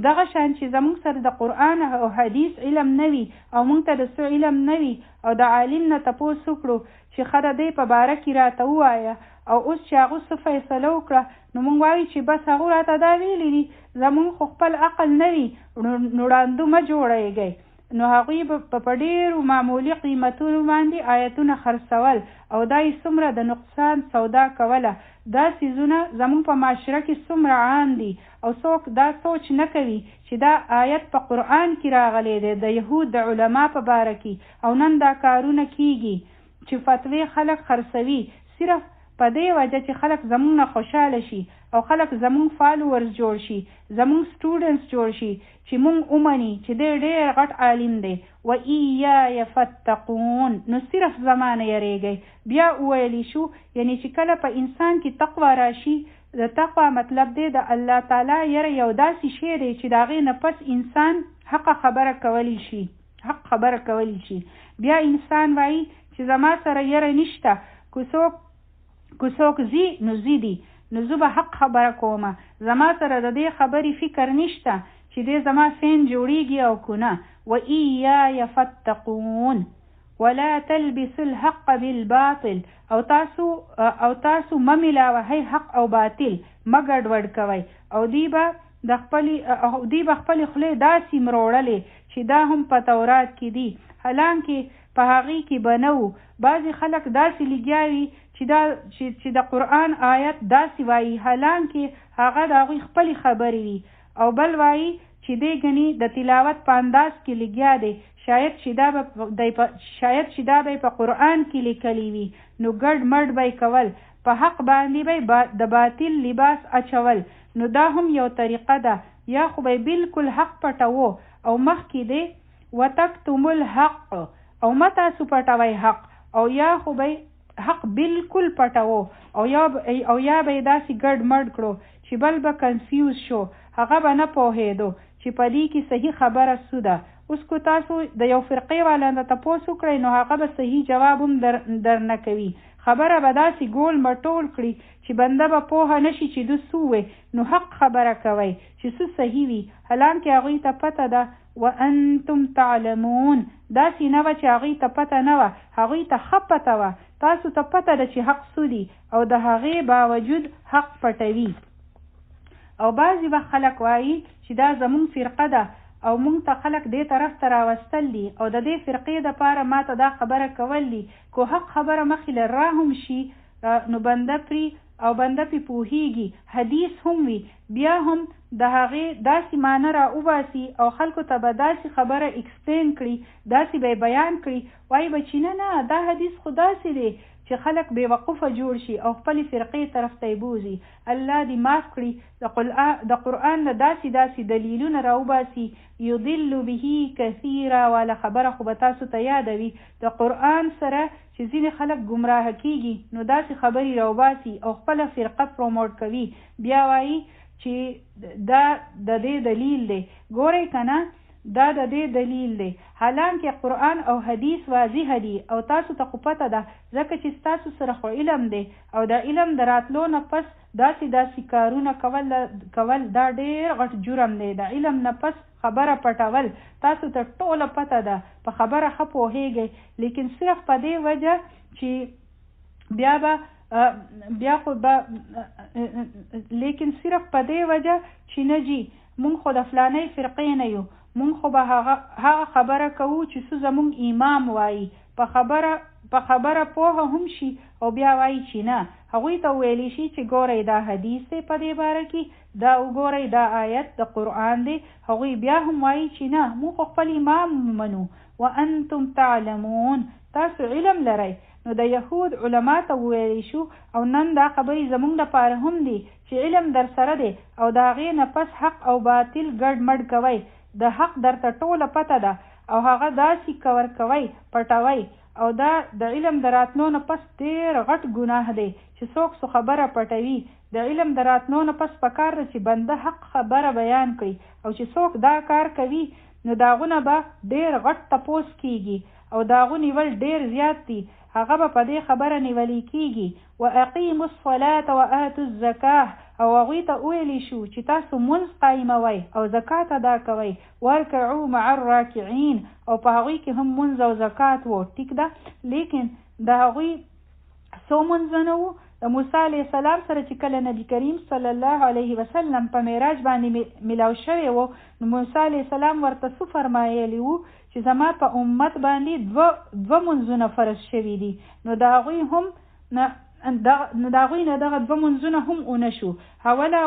دغه شان چې زمونږ سره د قرآن او حدیث علم نه وي او موږ ته د څه علم نه وي او د عالم نه تپوس وکړو چې ښه د دې په باره کې راته ووایه او اوس چې هغو څه فیصله وکړه نو موږ وایو چې بس هغو راته دا ویلي دي، زمونږ خو خپل عقل نه وي، نو ړانده مه جوړیږئ. نو هغوی په ډېرو معمولي قیمتونو باندې آیتونه خرڅول او دا یې څومره د نقصان سودا کوله. دا څیزونه زمونږ په معاشره کې څومره عام دي او څوک دا سوچ نه کوي چې دا آیت په قرآن کې راغلی دی د یهود د علما په باره کې، او نن دا کارونه کیږي چې فتوی خلک خرڅوي صرف په دې وجه چې خلک زمونږ نه خوشحاله شي او خلک زمونږ فالوورز جوړ شي، زمونږ سټوډنټس جوړ شي چې مونږ ومني چې دی ډېر غټ عالم دی. و ایای فتقون، نو صرف زمانه یریږئ. بیا وویلی شو یعنی چې کله په انسان کې تقوا راشي، د تقوا مطلب دی د الله تعالی یره یو داسې شی دی چې د هغې نه پس انسان حق خبره کولی شي. بیا انسان وایي چې زما سره یره نشته، که څوک ځي نو ځي دي، نو زه به حق خبره کومه. زما سره د دې خبرې فکر نشته چې دې زما فین جوړیږي او کنه. و ایای فتقون ولا تلبسوا الحق بالباطل، او تاسو مملاوهی حق او باطل مګډوډ کوئ. او دی به خپل خولې داسې مروړلې چې دا هم په تورات کې دي، حالانکه په هغې کې به نه وو. بعضې خلک داسې لګیاوي چې د قرآن آیت داسې وایي، حالانکه هغه د هغوی خپلې خبرې وي. او بل وایي چې دی ګنې د تلاوت په انداز کې لګیا دی، شاید چې دا به په قرآن کې لیکلی وي. نو ګډ مډ به کول، په حق باندې به د باطل لباس اچول. نو دا هم یو طریقه ده. یا خو به بالکل حق پټوو او مخکې دی وتکتم الحق، او ما تاسو پټوئ حق، او یا خو به حق بالکل پټوو او یا به داسې ګډ مډ کړو چې بل به کنفیوز شو، هغه به نه پوهېدو چې په دې کې صحیح خبره څه ده. اوس که تاسو د یو فرقې والا نه تپوس وکړئ نو هغه به صحیح جواب هم در نه کوي. خبره به داسې ګول مټول کړي چې بنده به پوهه نشي چې ده څه ووی. نو حق خبره کوئ چې څه صحیح وي، حالانکه هغوی ته پته ده. وانتم تعلمون، داسې نه وه چې هغوی ته پته نه وه، هغوی ته ښه پته وه. تاسو ته پته ده چې حق څه دي او د هغې باوجود حق پټوي. او بعضې وخت خلک وایي چې دا زمونږ فرقه ده او مونږ ته خلک دې طرف ته راوستل دي او د دې فرقې دپاره ما ته دا خبره کول دي. که حق خبره مخې له را هم شي نو بنده پرې پوهیږي، حدیث هم وي، بیا هم د هغې داسې معنی را وباسي او خلکو ته به داسې خبره اکسپلین کړي، داسې به بیان کړي، وایي به چې نه دا حدیث خو داسې دی چې خلک بې وقوفه جوړ شي او خپلې فرقې طرف ته یې بوځي. الله دې معاف کړي، د قرآن نه داسې دلیلونه را وباسي. یضل به کثیره والا خبره خو به تاسو ته یادوي. د قرآن سره چې ځینې خلک ګمراه کېږي نو داسې خبرې را وباسي او خپله فرقه پروموټ کوي، بیا وایي چې دا د دې دلیل دی. ګورئ که نه، دا د دې دلیل دی، حالانکه قرآن او حدیث واضح دي او تاسو ته خو پته ده، ځکه چې تاسو سره خو علم دی او د علم د راتلو نه پس داسې کارونه کول دا ډېر غټ جرم دی. د علم نه پس خبره پټول، تاسو ته ټوله پته ده، په خبره ښه پوهېږئ، لیکن صرف په دې وجه چې صرف په دې وجه چې نه جي مونږ خو د فلانۍ فرقې نه یو، مونږ خو به هغه خبره کوو چې څه زمونږ امام وایي. په خبره پوهه هم شي او بیا وایي چې نه. هغوی ته ویلی شي چې ګورئ دا حدیث دی په دې باره کې، دا وګورئ دا آیت د قرآن دی. هغوی بیا هم وایي چې نه مونږ خو خپل امام منو. وانتم تعلمون، تاسو علم لرئ. نو د یهود علما ته وویلی شو او نن دا خبرې زمونږ لپاره هم دي چې علم در سره دی او د هغې نه پس حق او باطل ګډ مډ کوئ. د حق درته ټوله پته ده او هغه داسې کور کوئ، پټوئ، او دا د علم د راتلو نه پس ډېر غټ ګناه دی چې څوک څه خبره پټوي. د علم د راتلو نه پس پکار ده چې بنده حق خبره بیان کړي، او چې څوک دا کار کوي نو د هغونه به ډېر غټ تپوس کیږي او د هغو نیول ډېر زیات دي، هغه به په دې خبره نیولی کیږي. واقیموا الصلاة وآتوا الزکاه، او هغوی ته ویلی شو چې تاسو مونځ قایموئ او زکات ادا کوئ. وارکعوا مع الراکعین، او په هغوی کې هم مونځ او زکات و، ټیک ده. لیکن د هغوی څو مونځونه وو. د موسی علیه السلام سره چې کله نبی کریم صلی الله علیه وسلم په معراج باندې ملاو شوی و، نو موسی علیه السلام ورته څه فرمایلی وو چې زما په امت باندې دوه منځونه فرض شوي دي. نو د هغوی نه دغه دوه منځونه هم ونه شو. اوله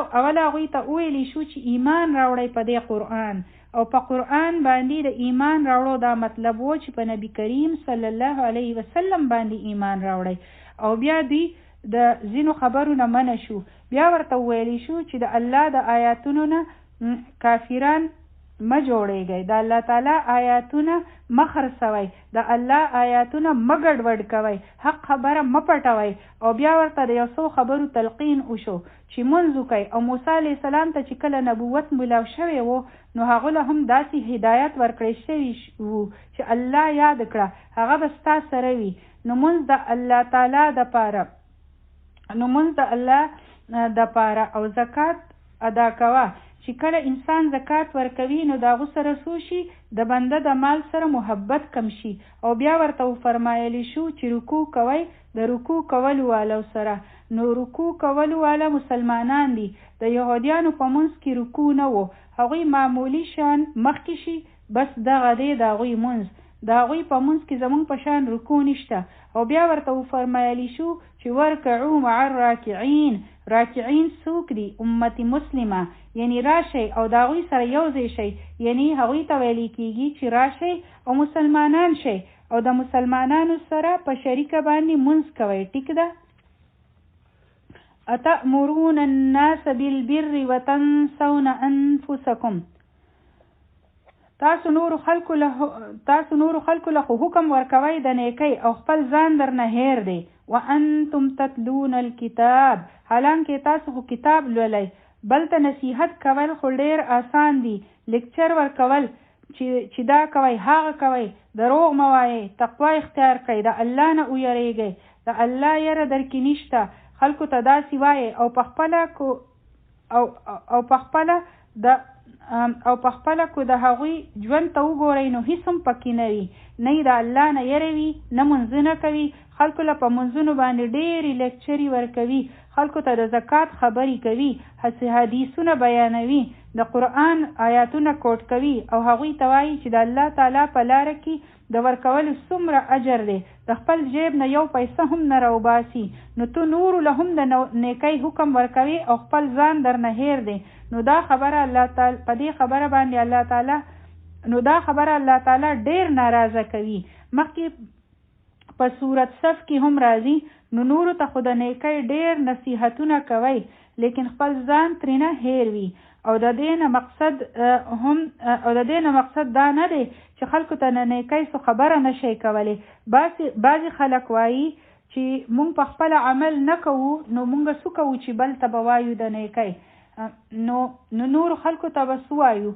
هغوی ته وویلی شو چې ایمان راوړئ په دې قرآن، او په قرآن باندې د ایمان راوړو دا مطلب و چې په نبی کریم صلی الله علیه وسلم باندې ایمان راوړئ. او بیا دوی د ځینو خبرو نه منع شو. بیا ورته ویلی شو چې د الله د آیاتونو نه کافران ما جوړیږئ، د الله تعالی آیاتونه ما خرڅوئ، د الله آیاتونه ما ګډوډ کوئ، حق خبره ما پټوئ. او بیا ورته د یو څو خبرو تلقین وشو چې منځ وکئ. او موسی علیه السلام ته چې کله نبوت ملاو شوی و نو هغه له هم داسې هدایت ورکړی شوی و چې الله یاد کړه هغه به ستا سره وي. نو منځ د الله تعالی دپاره او زکات ادا کوه. چې کله انسان زکات ورکوي نو د هغو سره څه شي؟ د بنده د مال سره محبت کم شي. او بیا ورته وفرمایلی شو چې رکوع کوئ د رکوع کولو والو سره. نو رکوع کولو والا مسلمانان دي. د یهودیانو په منځ کې رکوع نه و، هغوی معمولی شان مخکې شي بس دغه دی د هغوی منځ، د هغوی په منځ کې زمونږ په شان رکوع نشته. او بیا ورته وفرمایلی شو چې ورکعو مع الراکعین. راکعین څوک دي؟ امت مسلمه، یعنی راشئ او د هغوی سره یو ځای شئ، یعنی هغوی ته ویلی کېږي چې راشئ او مسلمانان شئ او د مسلمانانو سره په شریکه باندې منځ کوئ. ټیک ده؟ اتأمرون الناس بالبر وتنسون انفسکم. تاسو نور خلکو له حکم ورکوي د نیکۍ او خپل ځان درنه هیر دی. وانتم تتلون الكتاب، حالانکه تاسو خو کتاب لولئ. بل ته نصیحت کول خو ډیر آسان دی، لیکچر ورکول چې دا کوئ هغه کوئ، دروغ مه وایئ، تقوا اختیار کړئ، د الله نه ویریږئ، د الله یره درکې نشته. خلکو ته داسې وایئ او پخپله کو د هغوی ژوند ته وګورئ نو هیڅ هم پکې نه وي، نه د الله نه یره وي، نه منځونه کوي. خلکو له په منځونو باندې ډېرې لیکچرې ورکوي، خلکو ته د زکات خبرې کوي، حدیثونه بیانوي، د قرآن آیاتونه کوټ کوي او هغوی ته وایي چې د الله تعالی په لاره کې د ورکولو څومره اجر دی، د خپل جیب نه یو پیسه هم نه راوباسي. نو تو نورو له هم د نیکۍ حکم ورکوي او خپل ځان درنه هیر دی. نو دا خبره الله تعالی ډیر ناراضه کوي. مخکې په سورت صف کې هم راځي. نو نورو ته خو د نیکۍ ډیر نصیحتونه کوي لیکن خپل ځان ترېنه هیر وي. او د دې نه مقصد دا نه دی چې خلکو ته د نیکۍ څه خبره نشي کولی. بعضې خلک وایي چې مونږ په خپل عمل نه کوو نو مونږ څه کوو چې بل ته به وایو د نیکۍ. نو نورو خلکو ته به څه وایو؟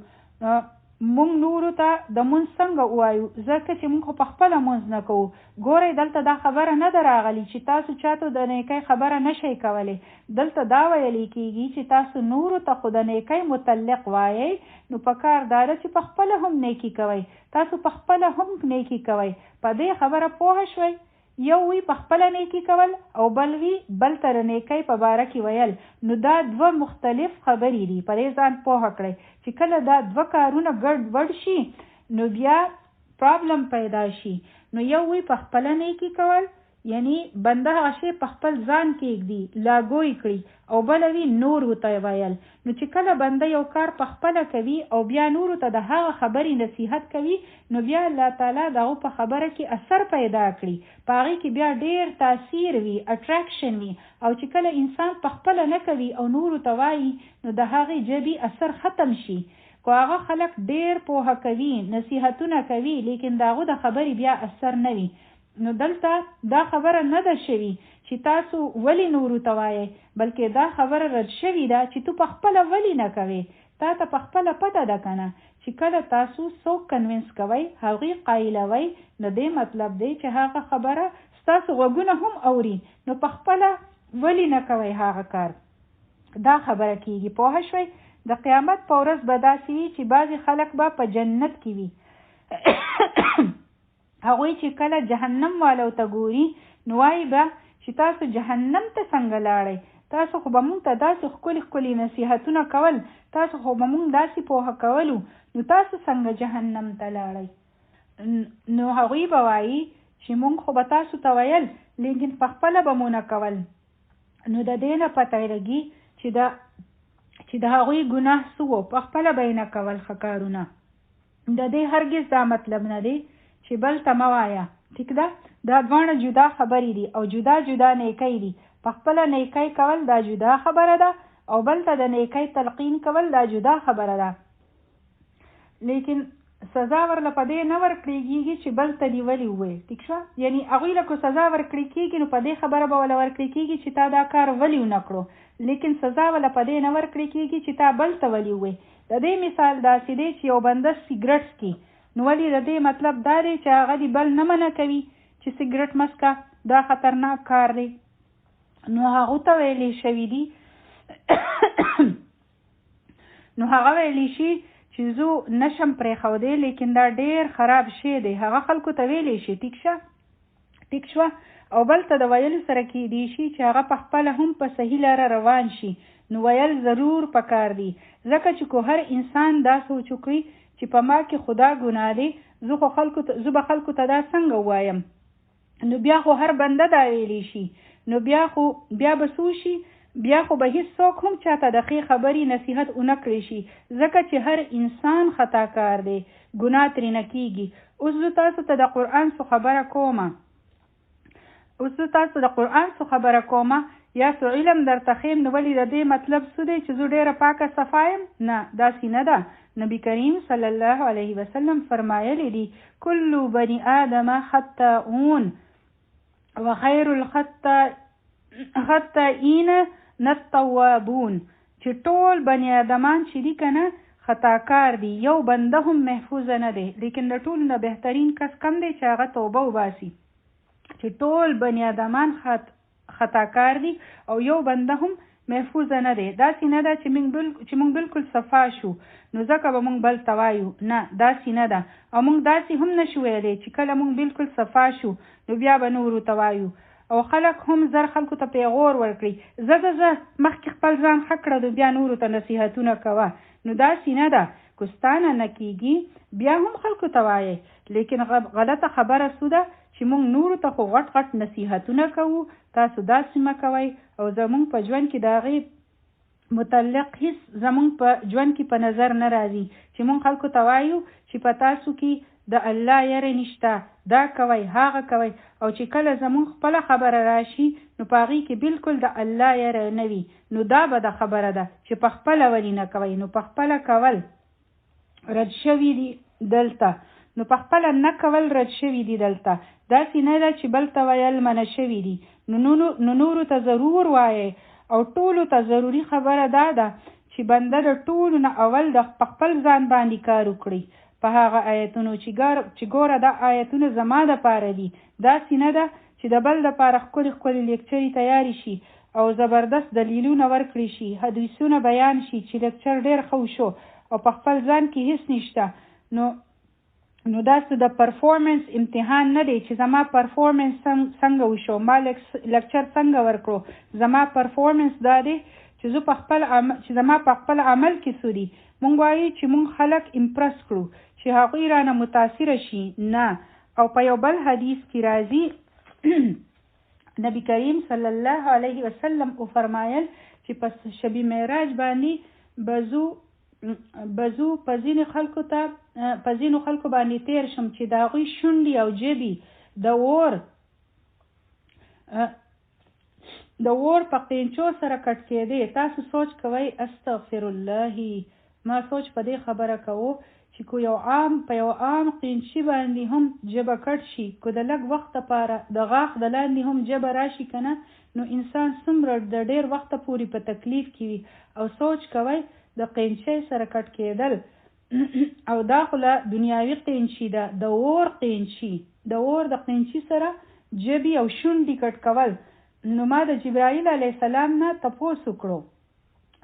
مونږ نورو ته د مونځ څنګه ووایو؟ ځکه چې مونږ خو په خپله مونځ نه کوو. ګورئ دلته دا خبره نه ده راغلې چې تاسو چاته د نیکۍ خبره نشئ کولی. دلته دا ویلی کېږي چې تاسو نورو ته خو د نیکۍ متعلق وایئ، نو په کار دا ده چې په خپله هم نیکي کوئ. تاسو په خپله هم نیکي کوئ. په دې خبره پوه شوئ؟ یو وی په خپله نیکي کول او بل وی بل تر نیکۍ په باره کې ویل. نو دا دوه مختلف خبرې دي. په دې ځان پوه کړئ چې کله دا دوه کارونه ګډوډ شي نو بیا پرابلم پیدا شي. نو یو وی په خپله نیکي کول یعنی بنده هغه شی په خپل ځان کې ایږدي، لاګوی کړي، او بل وی نور ورته ویل. نو چې کله بنده یو کار په خپله کوي او بیا نورو ته د هغه خبرې نصیحت کوي نو بیا الله تعالی دغه په خبره کې اثر پیدا کړي، په هغې کې بیا ډیر تاثیر وي، اټریکشن وي. او چې کله انسان په خپله نه کوي او نورو ته وایي نو د هغې جبي اثر ختم شي. که هغه خلک ډیر پوهه کوي، نصیحتونه کوي، لیکن د هغو د خبرې بیا اثر نه وي. نو دلته دا خبره نه ده شوي چې تاسو ولی نورو ته وایئ، بلکې دا خبره رد شوي ده چې تو په خپله ولی نه کوې. تا ته په خپله پته ده که نه چې کله تاسو څوک کنوینس کوئ، هغوی قایلوئ، نو دې مطلب دی چې هغه خبره ستاسو غوږونه هم اوري، نو په خپله ولی نه کوئ هغه کار. دا خبره کېږي. پوه شوئ؟ د قیامت په ورځ به داسې وي چې بعضې خلک به په جنت کې وي. هغوی چې کله جهنم والو ته ګوري نو وایي به چې تاسو جهنم ته څنګه لاړئ؟ تاسو خو به مونږ ته داسې ښکلي ښکلي نصیحتونه کول، تاسو خو به مونږ داسې پوهه کولو، نو تاسو څنګه جهنم ته لاړئ؟ نو هغوی به وایي چې مونږ خو به تاسو ته ویل لیکن په خپله به مو نه کول. نو د دې نه پته لګي چې د هغوی ګناه څه و، په خپله به یې نه کول ښه کارونه. د دې هرګز دا مطلب نه دی چې بل ته مه وایه. ټیک ده؟ دا دواړه جدا خبرې دي او جدا جدا نیکۍ دي. پخپله نیکی کول دا جدا خبره ده او بل ته د نیکی تلقین کول دا جدا خبره ده. لیکن سزا ورله په دې نه ورکړېږي چې بل ته دې ولې ووایي. ټیک شوه؟ یعنی هغوی له کو سزا ورکړې کېږي نو په دې خبره به وله ورکړې کېږي چې تا دا کار ولې ونه کړو، لیکن سزا وله په دې نه ورکړې کېږي چې تا بل ته ولې ووایي. د دې مثال داسې دی چې یو بنده سیګرټ څکي، نو ولې د دې مطلب دا دی چې هغه دې بل نه منع کوي چې سیګرټ مه څکه، دا خطرناک کار دی. نو هغو ته ویلی شوي دي نو هغه ویلی شي چې زه نشم پرېښودی، لیکن دا ډېر خراب شی دی، هغه خلکو ته ویلی شي. ټیک شوه؟ او بل ته د ویلو سره کېدی شي چې هغه پخپله هم په صحیح لاره روان شي، نو ویل ضرور پکار دی، ځکه چې کو هر انسان دا سوچ وکړي چې په ما کې خدا ګناه دی، زه به خلکو ته دا څنګه ووایم، نو بیا خو هر بنده دا ویلی شي، نو بیا به څه شي، بیا خو به هیڅوک هم چاته د ښې خبرې نصیحت ونه کړی شي، ځکه چې هر انسان خطا کار دی، ګناه ترېنه کېږي. اوس زه تاسو ته د قرآن څه خبره کومه یا څه علم درته ښیم، نو ولې د دې مطلب څه دی چې زه ډېره پاکه صفا یم؟ نه، داسې نه ده. نبی کریم صلی الله علیه وسلم فرمایلی دي کل بني آدم خطاؤون وخیر الخطائین التوابون، چې ټول بني آدمان چې دي که نه خطاکار دي، یو بنده هم محفوظ نه دی، لیکن د ټولو نه بهترین کس کم دی چې هغه توبه وباسي. چې ټول بني آدمان خطاکار دي او یو بنده هم محفوظ نه دی. داسې نه ده چې موږ بالکل صفا شو نو ځکه به موږ بل ته وایو، نه داسې نه ده. او موږ داسې هم نشو ویلی چې کله موږ بالکل صفا شو نو بیا به نورو ته وایو. او خلک هم زر خلکو ته پیغور ورکړي، زه مخکې خپل ځان ښه کړه نو بیا نورو ته نصیحتونه کوه، نو داسې نه ده. که ستانه نه کېږي بیا هم خلکو ته وایي، لیکن غلطه خبره څه ده چې موږ نورو ته خو غټ نصیحتونه کوو، تاسو داسې مه کوئ، او زموږ په ژوند کې د هغې متعلق هیڅ زموږ په ژوند کې په نظر نه راځي چې موږ خلکو ته وایو چې په تاسو کې د الله یره نشته، دا کوئ هغه کوئ، او چې کله زموږ خپله خبره راشي نو په هغې کې بالکل د الله یره نه وي، نو دا به د خبره ده چې په خپله ولې نه کوئ. نو په خپله کول رد شوي دي دلته، نو په خپله نه کول رد شوي دي دلته، داسې نه ده چې بل ته ویل منع شوي دي. نو نورو ته ضرور وایي، او ټولو ته ضروري خبره دا ده چې بنده د ټولو نه اول د خپل ځان باندې کار وکړي په هغه آیتونو چې ګوره دا آیتونه زما دپاره دي، داسې نه ده چې د بل دپاره ښکلې لیکچرې تیارې شي او زبردست دلیلونه ورکړي شي، حدیثونه بیان شي چې لیکچر ډېر ښه شو او په خپل ځان کې هیڅ نشته. نو داسې د پرفورمنس امتحان نه دی چې زما پرفورمنس څنګه وشو، ما لیکچر څنګه ورکړو، زما پرفورمنس دا دی چې زما په خپل عمل کې څه دي. مونږ وایو چې مونږ خلک امپرس کړو چې هغوی رانه متاثره شي، نه. او په یو بل حدیث کې راځي نبی کریم صلی الله علیه وسلم او فرمایل چې په شب معراج باندې بزو په ځینو خلکو باندې تیر شم چې د هغوی شونډې او جبې د اور په قینچو سره کټ کېدې. تاسو سوچ کوئ استغفر الله، ما سوچ په دې خبره کوو چې کو په یو عام قینچي باندې هم جبه کټ شي، کو د لږ وخت لپاره د غاښ د لاندې هم جبه راشي که نه، نو انسان څومره د ډېر وخته پورې په تکلیف کې وي. او سوچ کوئ د قینچي سره کټ کېدل، او دا خو له دنیاوي قینچي ده، د اور د قینچي سره جبې او شونډې کټ کول. نو ما د جبرائیل علیه السلام نه تپوس وکړو،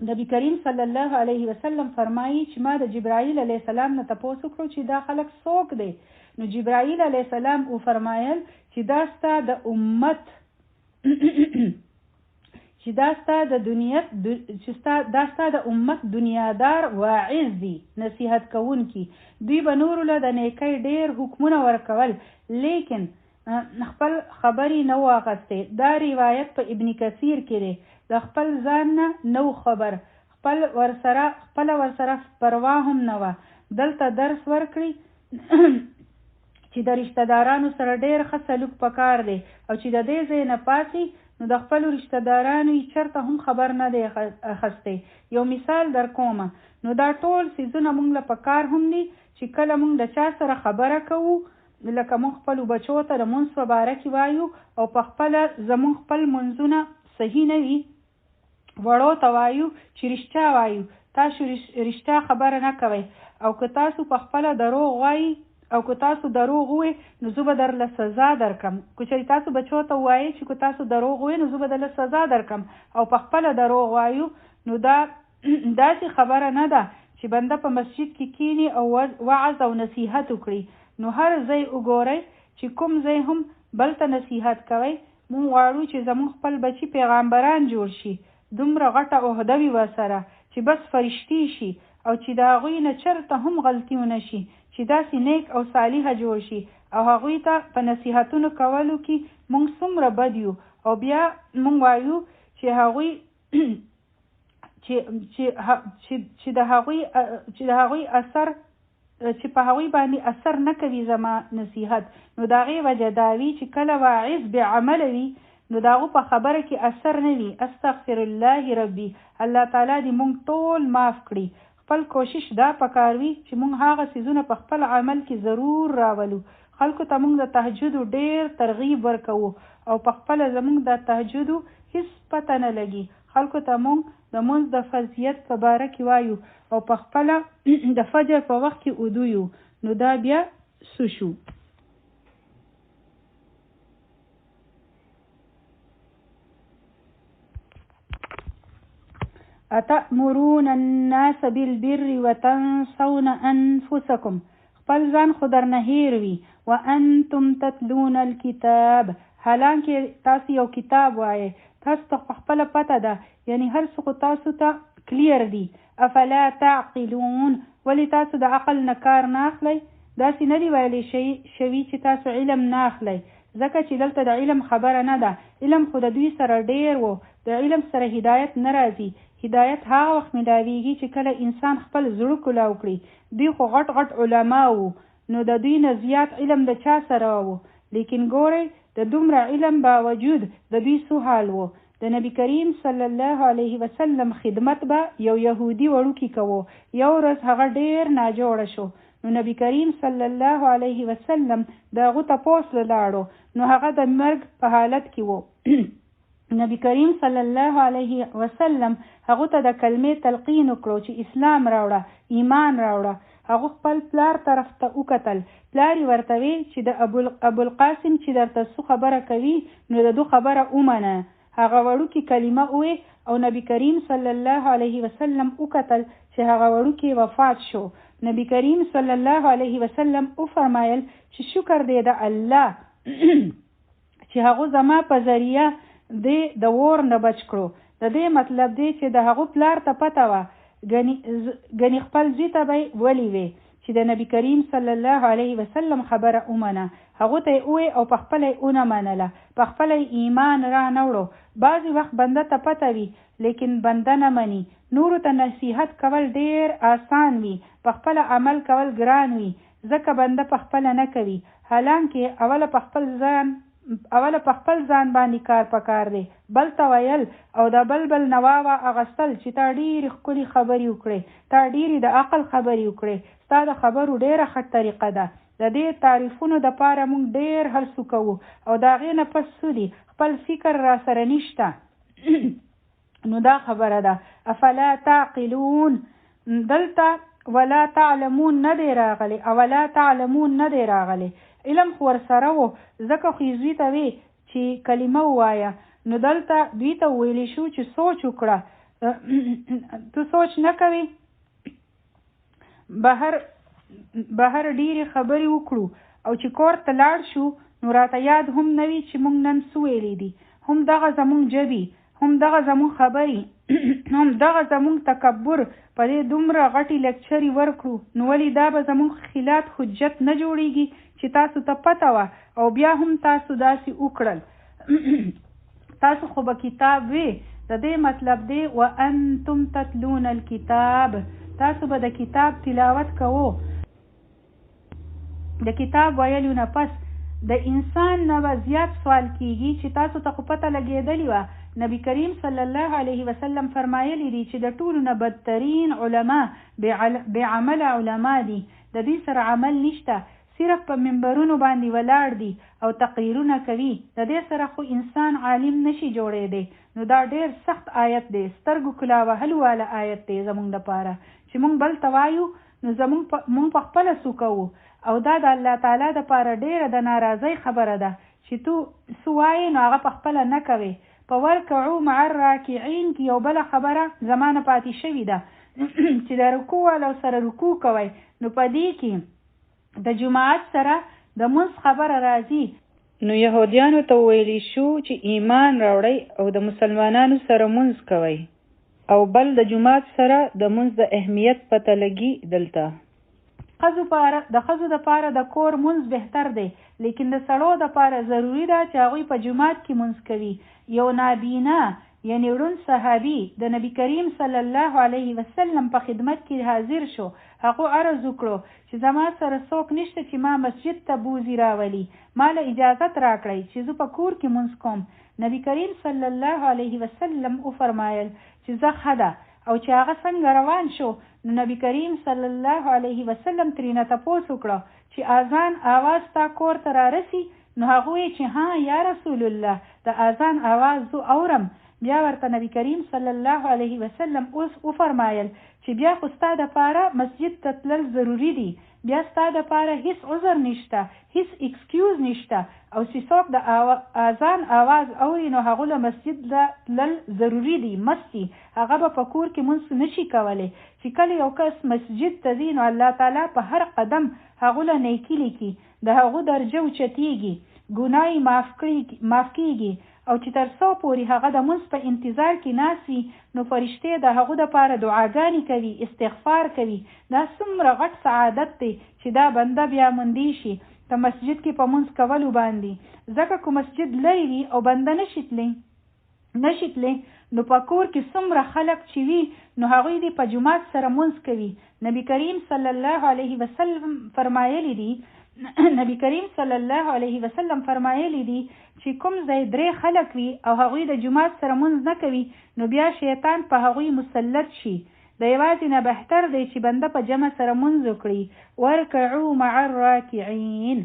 نبی کریم صلی الله علیه وسلم فرمایي چې ما د جبرائیل علیه السلام نه تپوس وکړو چې دا خلک څوک دی. نو جبرائیل علیه السلام او فرمایل چې دا ستا د امت چې دا ستا د امت دنیادار واعظ دي، نصیحت کوونکي، دوی به نورو له د نیکۍ ډېر حکمونه ورکول، لیکن خپل خبرې نه واخستې. دا روایت په ابن کثیر کې دی، د خپل ځان نه نو خبر، خپل ورسره پروا هم نه وه. دلته درس ورکړي چې د رشتہ دارانو سره ډېر ښه سلوک پکار دی، او چې د دې ځای نه پاسي نو د خپلو رشته دارانو یې چېرته هم خبر نه دی اخیستی. یو مثال در کومه، نو دا ټول څیزونه موږ له پکار هم دي چې کله موږ د چا سره خبره کوو، لکه موږ خپلو بچو ته د مونځ په باره کې وایو او په خپله زموږ خپل منځونه صحیح نه وي، وړو ته وایو چې رښتیا وایو، تاسو رښتیا خبره نه کوئ، او که تاسو په خپله دروغ وایي او که تاسو دروغ ووایئ نو زه به درله سزا درکم. که چېرې تاسو بچو ته ووایئ چې که تاسو دروغ ووایئ نو زه به درله سزا درکم او په خپله دروغ وایو، نو دا داسې خبره نه ده چې بنده په مسجد کې کینی او وعظ او نصیحت وکړي. نو هر ځای وګورئ چې کوم ځای هم بل ته نصیحت کوئ. مونږ غواړو چې زموږ خپل بچي پیغمبران جوړ شي، دومره غټه عهده وي ورسره چې بس فرشتي شي او چې د هغوی نه چېرته هم غلطي ونه شي، چې داسې نیک او صالحه جوړ شي او هغوی ته په نصیحتونو کولو کې مونږ څومره بد یو، او بیا مونږ وایو چې هغوی چې د هغوی اثر چې په هغوی باندې اثر نه کوي زما نصیحت، نو د هغې وجه دا وي چې کله واعظ بې عمله وي نو د هغو په خبره کې اثر نه وي. استغفر الله ربي، الله تعالی دې مونږ ټول معاف کړي. خپل کوشش دا پکار وي چې مونږ هغه څیزونه په خپل عمل کې ضرور راولو. خلکو ته مونږ د تهجدو ډېر ترغیب ورکوو او په خپله زمونږ د تهجدو هیڅ پته نه لګي. خلکو ته مونږ د مونځ د فرضیت په باره کې وایو او په خپله د فجر په وخت کې ودویو، نو دا بیا څه شو؟ اتأمرون الناس بالبر وتنسون انفسکم، خپل ځان خو درنه هیر وي، وانتم تتلون الکتاب، حالانکه تاسو یو کتاب وایي، تاسو ته په خپله پته ده، یعنی هر څه خو تاسو ته کلیر دي. افلا تعقلون، ولی تاسو د عقل نه کار نه اخلئ؟ داسې نه دي ویلی شوي چې تاسو علم نه اخلئ، ځکه چې دلته د علم خبره نه ده. علم خو د دوی سره ډیر و، د علم سره هدایت نه راځي. هدایت هغه وخت ملاویږي چې کله انسان خپل زړه کولاو کړي. دوی خو غټ غټ علما وو، نو د دوی نه زیات علم د چا سره وو؟ لیکن ګورئ د دومره علم باوجود د دوی څه حال وو؟ د نبی کریم صلی الله علیه وسلم خدمت به یو یهودي وړوکی کوو. یو ورځ هغه ډیر ناجوړه شو، نو نبی کریم صلی الله علیه وسلم د هغه تپوس لاړو، نو هغه د مرګ په حالت کې وو. نبی کریم صلی الله علیه وسلم هغه ته د کلمې تلقین وکړو چې اسلام راوړه، ایمان راوړه. هغه خپل پلار طرف ته وکتل، پلار یې ورته وی چې د ابوالقاسم چې درته څه خبره کوي نو د دو خبره ومنه. هغه وړوکی کلمه وی او نبی کریم صلی الله علیه وسلم وکتل چې هغه وړوکی وفات شو. نبی کریم صلی الله علیه وسلم وفرمایل چې شکر دی د الله چې هغه زما په ذریعه د اور نه بچ کړو. د دې مطلب دی چې د هغه پلار ته پته وه، ګنې خپل زوی ته به یې ولي وی چې د نبی کریم صلی الله علیه وسلم خبره ومنه. هغو ته یې ووی او په خپله یې ونه منله، په خپله یې ایمان را نه وړو. بعضې وخت بنده ته پته وي لیکن بنده نه مني. نورو ته نصیحت کول ډیر آسان وي، په خپله عمل کول ګران وي، ځکه بنده په خپله نه کوي. حالانکه اوله په خپل ځان باندې کار پکار دی، بل ته ویل او د بل نواوه اغستل چې تا ډېرې ښکلې خبرې وکړې، تا ډېرې د عقل خبرې وکړې، ستا د خبرو ډېره ښه طریقه ده. د دې تعریفونو دپاره موږ ډېر هڅه کوو او د هغې نه پس څه دي؟ خپل فکر را سره نشته. نو دا خبره ده. افلا تعقلون، دلته ولا تعلمون نه دی راغلی، اولا تعلمون نه دی راغلی. علم خو ورسره و، ځکه خو یې دوی ته وی چې کلمه ووایه. نو دلته دوی ته ویلی شو چې سوچ وکړه. تو سوچ نه کوي؟ بهر ډېرې خبرې وکړو او چې کور ته لاړ شو نو راته یاد هم نه وي چې موږ نن څه ویلی دي. هم دغه زموږ ژبې، هم دغه زموږ خبرې، هم دغه زموږ تکبر په دې دومره غټې لیکچرې ورکړو، نو ولې دا به زموږ خلاف حجت نه جوړیږي چې تاسو ته پته وه او بیا هم تاسو داسې وکړل. تاسو خو به کتاب وی. د دې مطلب دی وانتم تتلون الکتاب، تاسو به د کتاب تلاوت کوو. د کتاب ویلو نه پس د انسان نه به زیات سوال کیږي چې تاسو ته خو پته لګېدلې وه نبی کریم صلی الله علیه وسلم فرمایلی دي چې د ټولو نه بدترین علما بې عمله علما دي، د دې سره عمل نشته، صرف په منبرونو باندې ولاړ دي او تقریرونه کوي، د دې سره خو انسان عالم نشي جوړېدی. نو دا ډېر سخت آیت دی، سترګو کلا وهلو والا آیت دی زمونږ دپاره چې مونږ بل ته وایو نو مونږ په خپله څه کوو، او دا د الله تعالی دپاره ډېره د ناراضۍ خبره ده چې تو څه وایې نو هغه په خپله نه کوې. په ورکعو مع الراکعین کې یو بله خبره زمانه پاتې شوې ده چې د رکوع والو سره رکوع کوئ، نو په دې کې د جماعت سره د منځ خبره راځي. نو یهودیانو ته ویلی شو چې ایمان راوړئ او د مسلمانانو سره منځ کوئ، او بل د جماعت سره د منځ د اهمیت پته لګي. دلته د ښځو دپاره د کور منځ بهتر دی، لیکن د سړو دپاره ضروري ده چې هغوی په جماعت کې منځ کوي. یو نابینا یعنی ړوند صحابي د نبی کریم صلی الله علیه وسلم په خدمت کې حاضر شو. هغو عرض وکړو چې زما سره څوک نشته چې ما مسجد ته بوزي راولي، ما له اجازت راکړئ چې زه په کور کې منځ کوم. نبی کریم صلی الله علیه وسلم وفرمایل چې زه ښه ده، او چې هغه څنګه روان شو نو نبی کریم صلی الله علیه وسلم ترېنه تپوس وکړه چې اذان آواز تا کور ته رارسي؟ نو هغه ویې چې ها یا رسول الله، د اذان آواز زه اورم. بیا ورته نبی کریم صلی الله علیه وسلم اوس وفرمایل چې بیا خو ستا دپاره مسجد ته تلل ضروري دي، بیا ستا دپاره هیڅ عذر نشته، هیڅ اکسکیوز نشته، او چې څوک د اذان آواز اوري نو هغو له مسجد ته تلل ضروري دي، مستي هغه به په کور کې منځ نشي کولی. چې کله یو کس مسجد ته ځي نو الله تعالی په هر قدم هغو له نیکي لیکي، د هغو درجه اوچتېږي، ګناه یې معاف کېږي، او چې تر څو پورې هغه د منځ په انتظار کې ناست وي نو فرشتې د هغو دپاره دعاګانې کوي، استغفار کوي. دا څومره غټ سعادت دی چې دا بنده بیا موندی شي په مسجد کې په منځ کولو باندې. ځکه که مسجد لرې وي او بنده نشي تللی نو په کور کې څومره خلک چې وي نو هغوی دې په جماعت سره منځ کوي. نبی کریم صلی الله علیه وسلم فرمایلی دي چې کوم ځای 3 خلک وي او هغوی د جماعت سره منځ نه کوي نو بیا شیطان په هغوی مسلط شي. د یوازې نه بهتر دی چې بنده په جمع سره منځ وکړي. ورکعو مع الراکعین،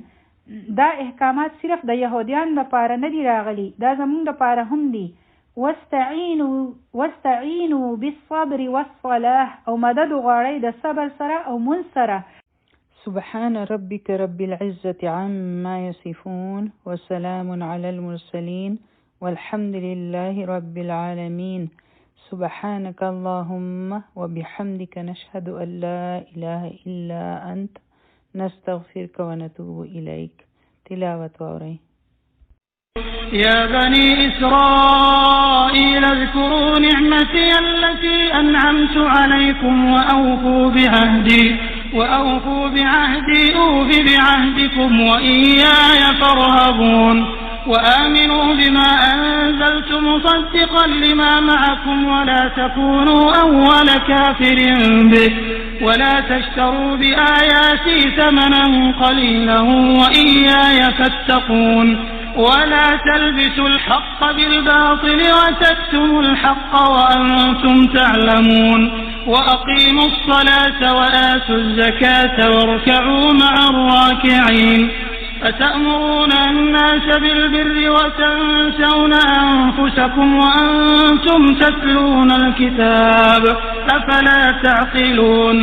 دا احکامات صرف د یهودیانو لپاره نه دي راغلي، دا زموږ لپاره هم دي. واستعینوا بالصبر والصلاة، او مدد غواړئ د صبر سره او منځ سره. سبحان ربك رب العزة عما يصفون وسلام على المرسلين والحمد لله رب العالمين. سبحانك اللهم وبحمدك نشهد أن لا إله إلا أنت نستغفرك ونتوب إليك. تلاوة وأوري.
يا بني إسرائيل اذكروا نعمتي التي أنعمت عليكم وأوفوا بعهدي أوف بعهدكم وإياي فارهبون. وآمنوا بما أنزلت مصدقا لما معكم ولا تكونوا أول كافر به ولا تشتروا بآياتي ثمنا قليلا وإياي فاتقون. ولا تلبسوا الحق بالباطل وتكتموا الحق وأنتم تعلمون. وأقيموا الصلاة وآتوا الزكاة واركعوا مع الراكعين. أتأمرون الناس بالبر وتنسون أنفسكم وأنتم تتلون الكتاب أفلا تعقلون.